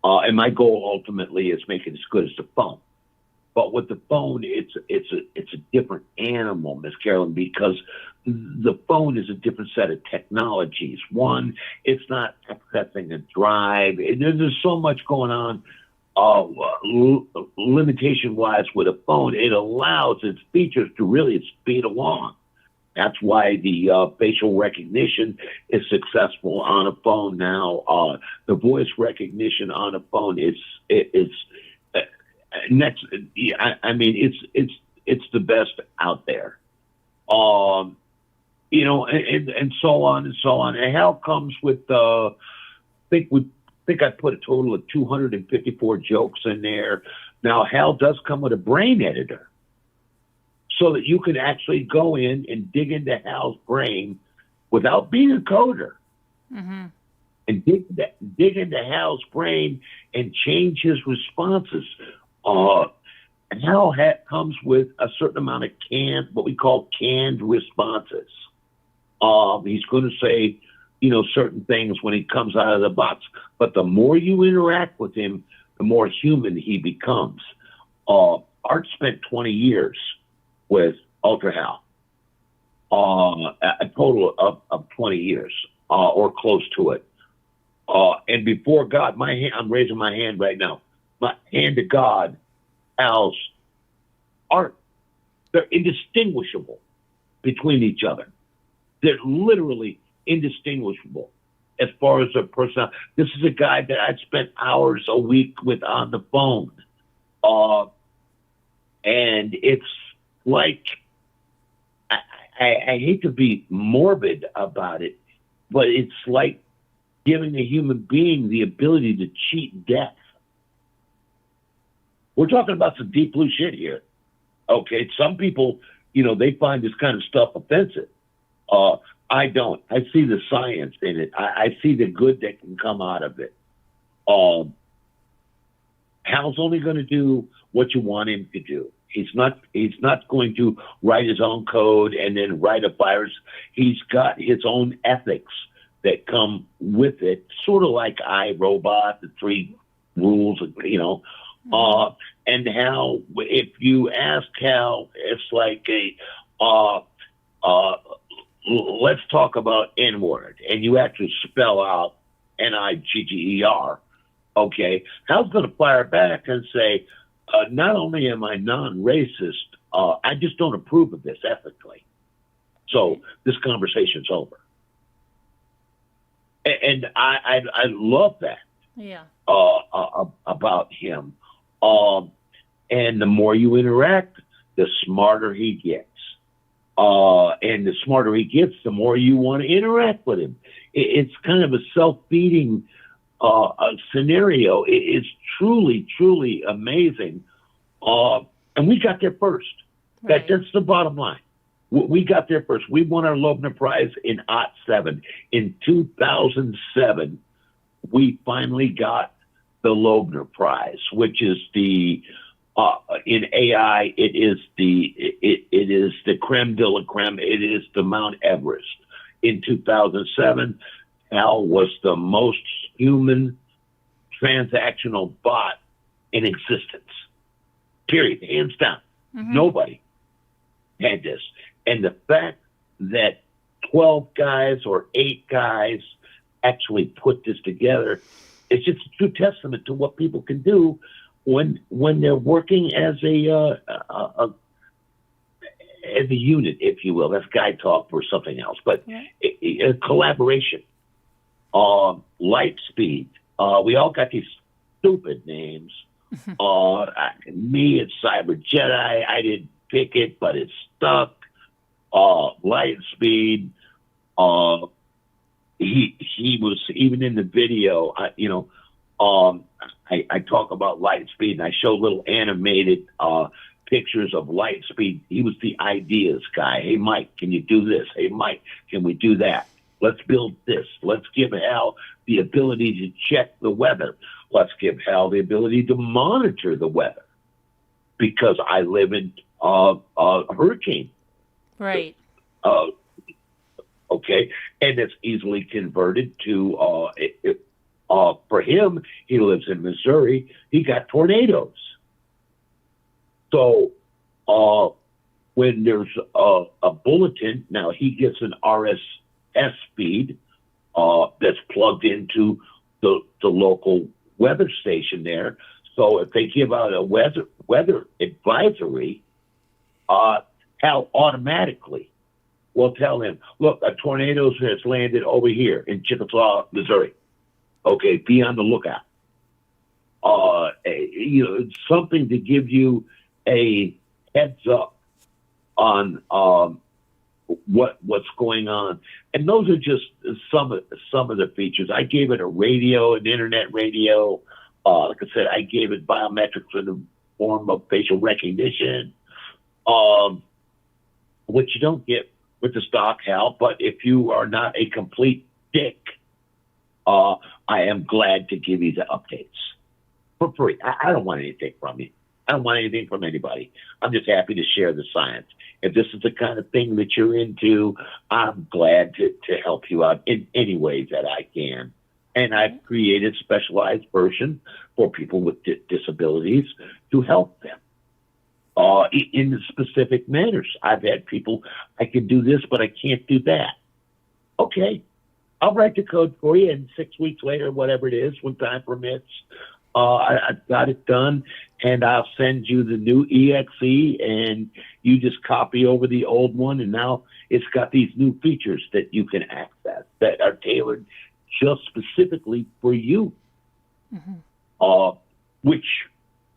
and my goal ultimately is make it as good as the phone. But with the phone, it's a different animal, Miss Carolyn, because the phone is a different set of technologies. One, it's not accessing a drive. There's so much going on limitation-wise with a phone. It allows its features to really speed along. That's why the facial recognition is successful on a phone now. The voice recognition on a phone is next. I mean, it's the best out there. And so on and so on. And Hal comes with, I think we think I put a total of 254 jokes in there. Now, Hal does come with a brain editor so that you can actually go in and dig into Hal's brain without being a coder and dig into Hal's brain and change his responses. Hal comes with a certain amount of what we call canned responses. He's going to say, certain things when he comes out of the box. But the more you interact with him, the more human he becomes. Art spent 20 years with Ultra Hal. A total of 20 years, or close to it. And before God, I'm raising my hand right now. My hand to God, Hal's art. They're indistinguishable between each other. They're literally indistinguishable as far as their personality. This is a guy that I'd spent hours a week with on the phone. And it's like, I hate to be morbid about it, but it's like giving a human being the ability to cheat death. We're talking about some deep blue shit here. Okay, some people, they find this kind of stuff offensive. I don't. I see the science in it. I see the good that can come out of it. Hal's only going to do what you want him to do. He's not going to write his own code and then write a virus. He's got his own ethics that come with it, sort of like iRobot, the 3 rules, and Hal, if you ask Hal, it's like let's talk about N-word, and you actually spell out Nigger, okay, Hal's going to fire back and say, not only am I non-racist, I just don't approve of this ethically. So this conversation's over. And I love that. Yeah. About him. And the more you interact, the smarter he gets. And the smarter he gets, the more you want to interact with him. It's kind of a self-feeding scenario. It's truly, truly amazing. And we got there first. Right. That's the bottom line. We got there first. We won our Loebner Prize in '07. In 2007, we finally got the Loebner Prize, which is the in AI, it is the creme de la creme. It is the Mount Everest. In 2007, Hal was the most human transactional bot in existence. Period. Hands down. Nobody had this. And the fact that 12 guys or 8 guys actually put this together, it's just a true testament to what people can do when they're working as a unit, if you will. That's guy talk for something else, but a collaboration. Light speed. We all got these stupid names. Me, it's Cyber Jedi. I didn't pick it, but it stuck. Light speed. He was even in the video. I talk about light speed, and I show little animated pictures of light speed. He was the ideas guy. Hey, Mike, can you do this? Hey, Mike, can we do that? Let's build this. Let's give Hal the ability to check the weather. Let's give Hal the ability to monitor the weather, because I live in a hurricane. Right. Okay, and it's easily converted to for him. He lives in Missouri. He got tornadoes. So when there's a bulletin, now he gets an RSS feed that's plugged into the local weather station there. So if they give out a weather advisory, Hal automatically will tell him, look, a tornado has landed over here in Chickasaw, Missouri. Okay, be on the lookout. It's something to give you a heads up on what's going on. And those are just some of the features. I gave it a radio, an internet radio. Like I said, I gave it biometrics in the form of facial recognition, which you don't get with the stock HAL. But if you are not a complete dick, I am glad to give you the updates for free. I don't want anything from you. I don't want anything from anybody. I'm just happy to share the science. If this is the kind of thing that you're into, I'm glad to help you out in any way that I can. And I've created a specialized version for people with disabilities to help them in specific manners. I've had people, I can do this, but I can't do that. Okay, I'll write the code for you, and 6 weeks later, whatever it is, when time permits, I've got it done, and I'll send you the new EXE, and you just copy over the old one, and now it's got these new features that you can access that are tailored just specifically for you, which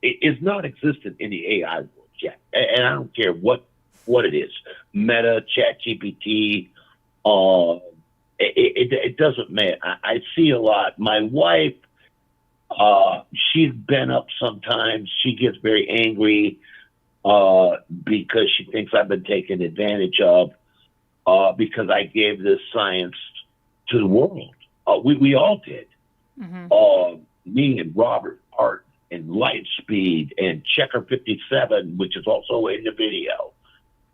is not existent in the AI world yet. And I don't care what it is, Meta, ChatGPT, it doesn't matter. I see a lot. My wife, she's been up sometimes. She gets very angry because she thinks I've been taken advantage of because I gave this science to the world. We all did. Me and Robert Hart and Lightspeed and Checker 57, which is also in the video,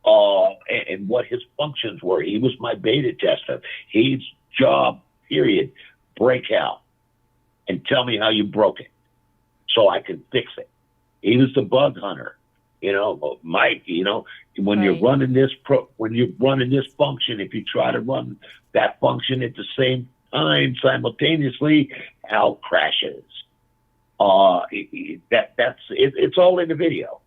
and what his functions were. He was my beta tester. His job, period, break out and tell me how you broke it so I can fix it. He was the bug hunter. You know, Mike, you know, when you're running this function, if you try to run that function at the same time simultaneously, Hal crashes. It's all in the video.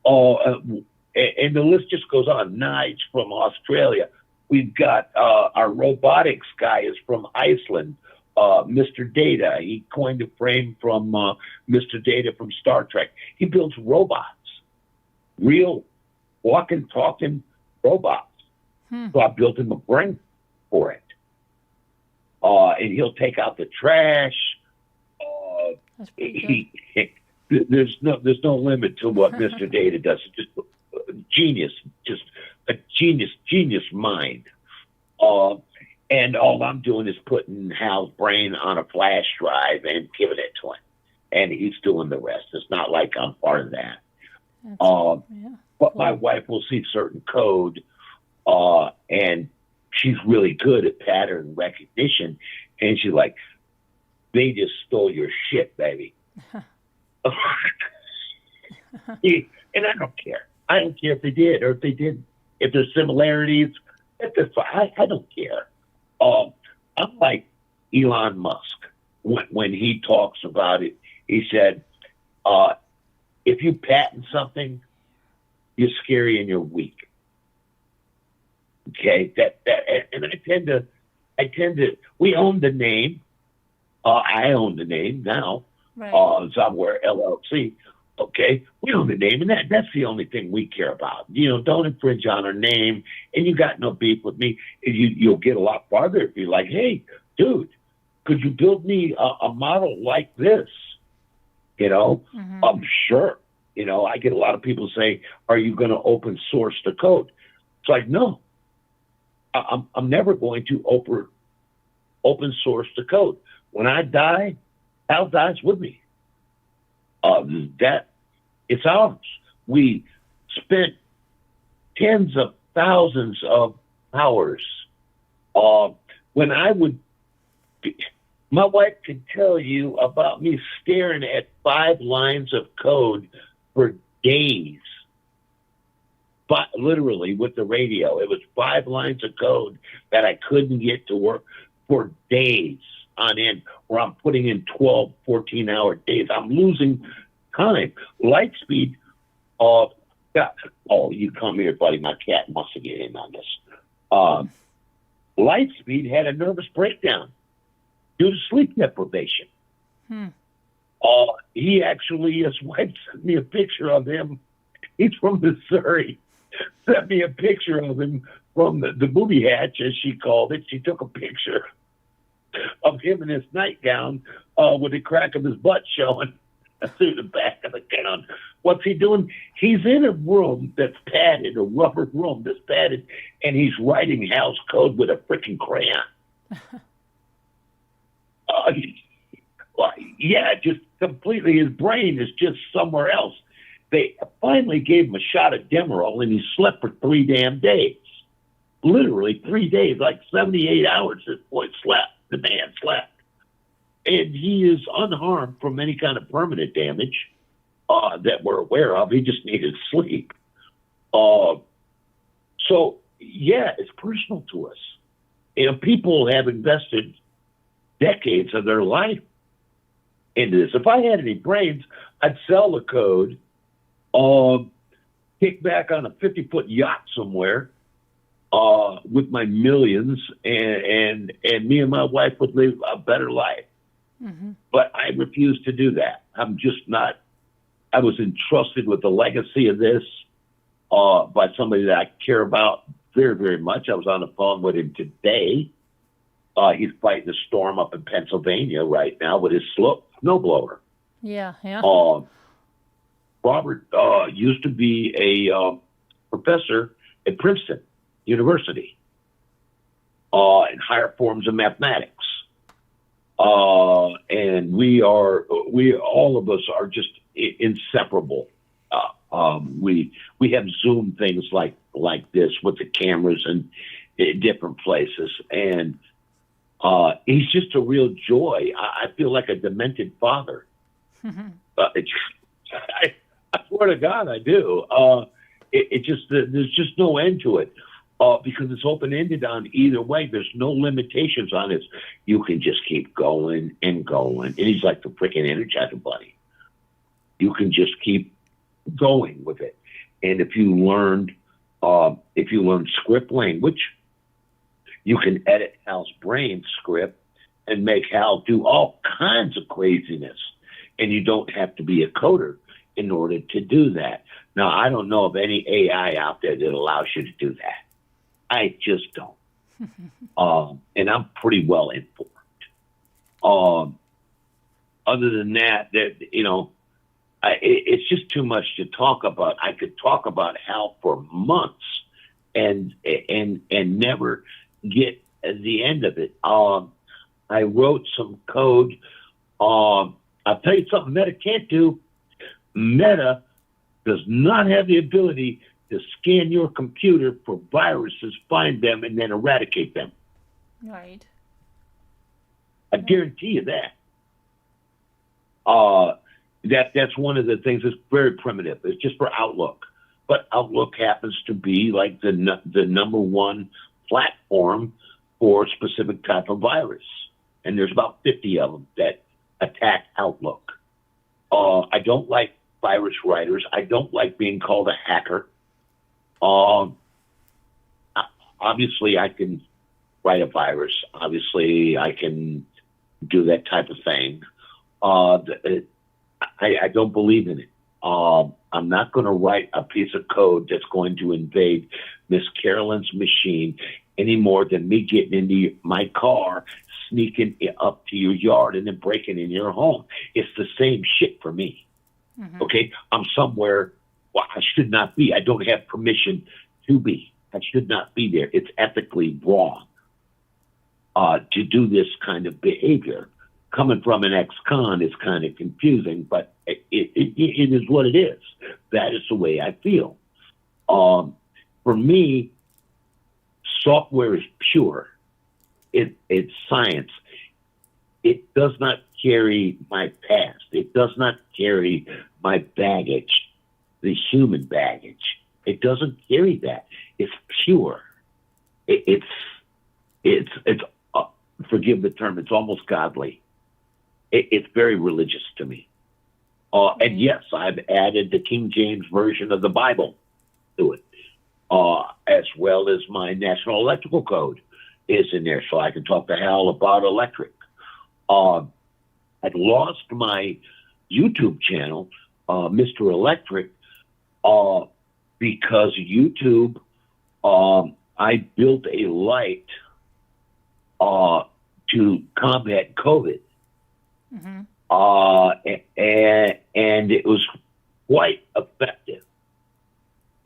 And the list just goes on. Nige from Australia. We've got our robotics guy is from Iceland. Mr. Data. He coined a frame from Mr. Data from Star Trek. He builds robots, real walking, talking robots. So I built him a brain for it. And he'll take out the trash. That's pretty There's no limit to what Mr. Data does. It's just genius, just a genius mind. And all I'm doing is putting Hal's brain on a flash drive and giving it to him, and he's doing the rest. It's not like I'm part of that. But my wife will see certain code, and she's really good at pattern recognition, and she's like, "They just stole your shit, baby." And I don't care. I don't care if they did or if they didn't. If there's similarities, I don't care. I'm like Elon Musk. When he talks about it, he said, if you patent something, you're scary and you're weak. Okay, and I tend to. We own the name. I own the name now. Somewhere LLC. Okay, we own the name, and that's the only thing we care about. You know, don't infringe on our name, and you got no beef with me. You'll get a lot farther if you're like, hey, dude, could you build me a model like this? You know, sure. You know, I get a lot of people say, are you going to open source the code? It's like, no, I'm never going to open source the code. When I die, Al dies with me. That it's ours. We spent tens of thousands of hours. When I would, my wife could tell you about me staring at 5 lines of code for days. But literally with the radio, it was 5 lines of code that I couldn't get to work for days on end, where I'm putting in 12, 14-hour days. I'm losing time. Lightspeed, you come here, buddy. My cat wants to get in on this. Lightspeed had a nervous breakdown due to sleep deprivation. He actually, his wife sent me a picture of him. He's from Missouri. Sent me a picture of him from the booby hatch, as she called it. She took a picture of him in his nightgown with the crack of his butt showing through the back of the gown. What's he doing? He's in a room that's padded, a rubber room that's padded, and he's writing Hal's code with a freaking crayon. Yeah, just completely. His brain is just somewhere else. They finally gave him a shot of Demerol, and he slept for 3 damn days. Literally 3 days, like 78 hours. This boy slept. The man slept. And he is unharmed from any kind of permanent damage that we're aware of. He just needed sleep. So, yeah, it's personal to us. You know, people have invested decades of their life into this. If I had any brains, I'd sell the code, kick back on a 50-foot yacht somewhere with my millions, and me and my wife would live a better life. Mm-hmm. But I refuse to do that. I'm just not. I was entrusted with the legacy of this by somebody that I care about very, very much. I was on the phone with him today. He's fighting a storm up in Pennsylvania right now with his snowblower. Yeah, yeah. Robert used to be a professor at Princeton University in higher forms of mathematics. And we all of us are just inseparable. We have Zoom things like this with the cameras and in different places. And he's just a real joy. I feel like a demented father. I swear to God, I do. There's just no end to it. Because it's open-ended on either way. There's no limitations on it. You can just keep going and going. And he's like the freaking Energizer Bunny. You can just keep going with it. And if you learn script language, you can edit Hal's brain script and make Hal do all kinds of craziness. And you don't have to be a coder in order to do that. Now, I don't know of any AI out there that allows you to do that. I just don't. And I'm pretty well informed. Other than that, it's just too much to talk about. I could talk about Hal for months and never get the end of it. I wrote some code. I'll tell you something Meta can't do. Meta does not have the ability to scan your computer for viruses, find them, and then eradicate them. Right. I guarantee you that. That's one of the things that's very primitive. It's just for Outlook. But Outlook happens to be like the number one platform for a specific type of virus. And there's about 50 of them that attack Outlook. I don't like virus writers. I don't like being called a hacker. Obviously, I can write a virus. Obviously, I can do that type of thing. I don't believe in it. I'm not going to write a piece of code that's going to invade Miss Carolyn's machine any more than me getting into my car, sneaking up to your yard, and then breaking in your home. It's the same shit for me. Mm-hmm. Okay? I'm somewhere I should not be. I don't have permission to be. I should not be there. It's ethically wrong to do this kind of behavior. Coming from an ex-con is kind of confusing, but it is what it is. That is the way I feel. For me, software is pure. It's science. It does not carry my past. It does not carry my baggage, the human baggage. It doesn't carry that. It's pure. It's forgive the term, it's almost godly. It's very religious to me. And yes, I've added the King James Version of the Bible to it, as well as my National Electrical Code is in there, so I can talk to Hal about electric. I'd lost my YouTube channel, Mr. Electric, because YouTube I built a light to combat COVID. Mm-hmm. And it was quite effective.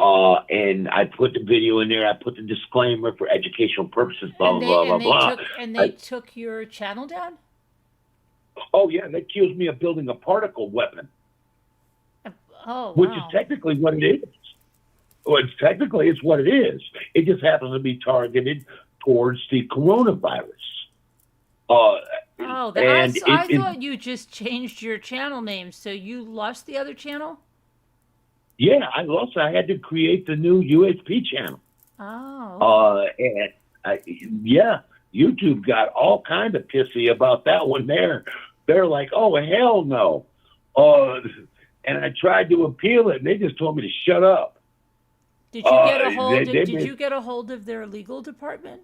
And I put the video in there. I put the disclaimer for educational purposes. Blah And they blah blah and they blah. took and they took your channel down. Oh yeah, they accused me of building a particle weapon, Oh, which is wow. technically what it is. Well, it's what it is. It just happens to be targeted towards the coronavirus. Oh, and I thought you just changed your channel name, so you lost the other channel? Yeah, I had to create the new UHP channel. Oh, And yeah, YouTube got all kind of pissy about that one there. They're like, oh, hell no. And I tried to appeal it, and they just told me to shut up. did you get a hold? they Did made- you get a hold of their legal department?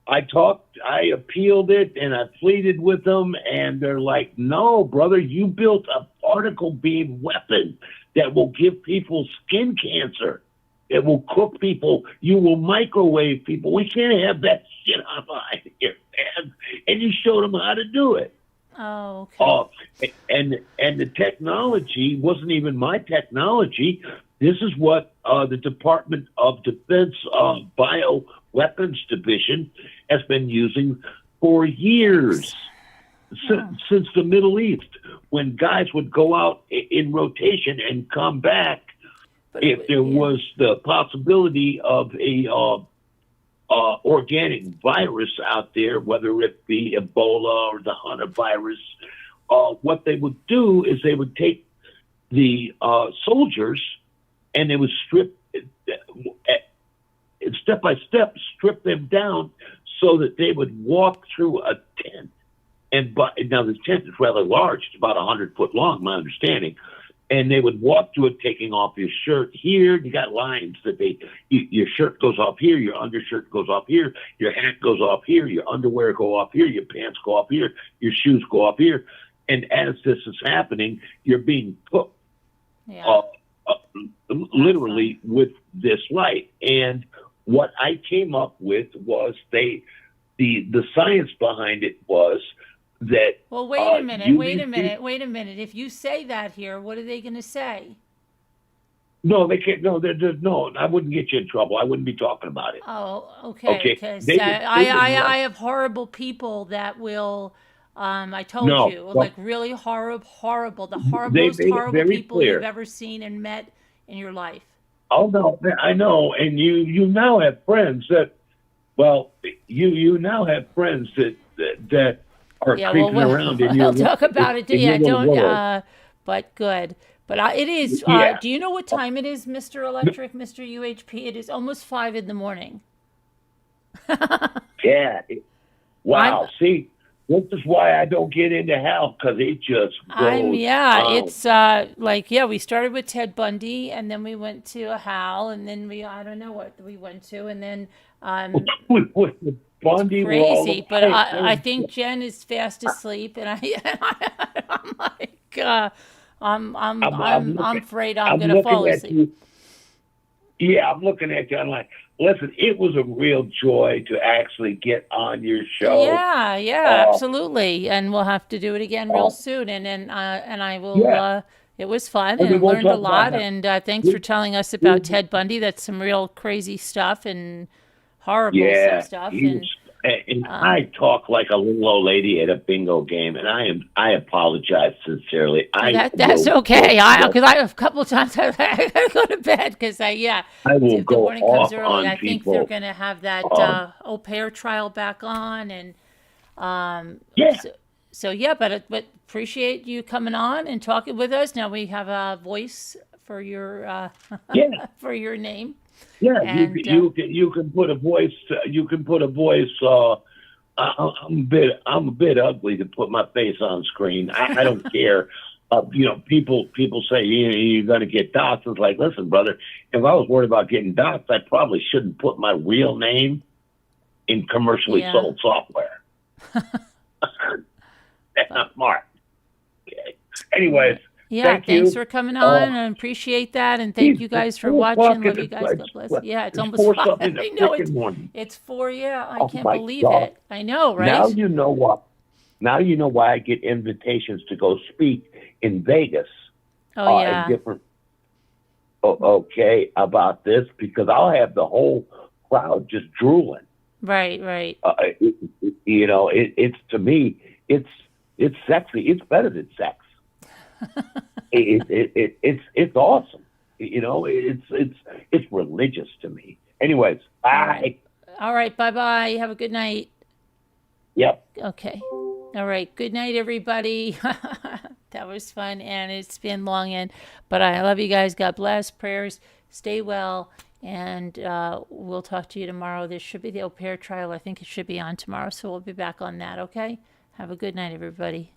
I appealed it, and I pleaded with them, and they're like, no, brother, you built a particle beam weapon that will give people skin cancer. It will cook people. You will microwave people. We can't have that shit online here, man. And you showed them how to do it. Oh, okay. And the technology wasn't even my technology. This is what the Department of Defense Bioweapons Division has been using for years, since the Middle East, when guys would go out in rotation and come back. But If there yeah. was the possibility of a organic virus out there, whether it be Ebola or the Hunter virus, what they would do is they would take the soldiers and they would step by step, strip them down so that they would walk through a tent. Now the tent is rather large; it's about 100 foot long, my understanding. And they would walk through it, taking off your shirt here. You got lines that your shirt goes off here, your undershirt goes off here, your hat goes off here, your underwear go off here, your pants go off here, your shoes go off here. And as this is happening, you're being cooked, Yeah. literally with this light. And what I came up with was the science behind it was that. Well, wait a minute. UVC Wait a minute. If you say that here, what are they going to say? No, they can't. No, no. I wouldn't get you in trouble. I wouldn't be talking about it. Oh, okay. Okay, Because they would- I have horrible people that will. I told No, you, no. like really horrible, the most made it horrible very people clear. you've ever seen and met in your life. Oh no, I know. And you now have friends that. Well, you now have friends that are Yeah, creeping well, around in your. we'll talk about it. in Yeah, your little don't. world. But good. But it is. Yeah. Do you know what time it is, Mr. Electric, Mr. UHP? It is almost 5 a.m. Yeah. Wow. I'm- See, this is why I don't get into hell, because it just goes. on. It's we started with Ted Bundy, and then we went to Hal, and then I don't know what we went to, and then with the Bundy we're all crazy. the But way I through. think Jen is fast asleep, and I'm like, I'm afraid I'm gonna looking fall at asleep. you. Yeah, I'm looking at you. I'm like, listen, it was a real joy to actually get on your show. Yeah, absolutely, and we'll have to do it again real soon. And I will. Yeah. It was fun, And we and won't learned a talk about lot. that. And thanks for telling us about Ted Bundy. That's some real crazy stuff and horrible Yeah, stuff. he And was- and I talk like a little old lady at a bingo game, and I apologize sincerely. that's okay. Because I a couple of times I gotta go to bed because I will if the go morning comes off early, on I think people. they're gonna have that au pair trial back on, and Yeah. so yeah, but appreciate you coming on and talking with us. Now we have a voice for your Yeah. for your name. Yeah, And, you can put a voice. You can put a voice. I'm a bit ugly to put my face on screen. I don't care. People say you're going to get doxxed. It's like, listen, brother. If I was worried about getting doxxed, I probably shouldn't put my real name in commercially Yeah. sold software. That's not smart. Okay. Anyways, Yeah, Thank thanks you. for coming on. I appreciate that, and thank Geez, you guys it's for 4 watching. o'clock Love in you the- guys. God bless. Yeah, it's almost 4 5. something in the I know freaking morning. it's 4. Yeah, I Oh can't my believe God. it. I know, Now right? you know what. Now you know why I get invitations to go speak in Vegas. Oh In yeah, different. Okay, about this because I'll have the whole crowd just drooling. right, right. It's to me, it's sexy. It's better than sex. It's awesome. It's religious to me. Anyways, bye. All right, bye bye. Have a good night. Yep. Okay. All right. Good night, everybody. That was fun, and it's been long, but I love you guys. God bless. Prayers. Stay well, and we'll talk to you tomorrow. This should be the au pair trial. I think it should be on tomorrow, so we'll be back on that. Okay. Have a good night, everybody.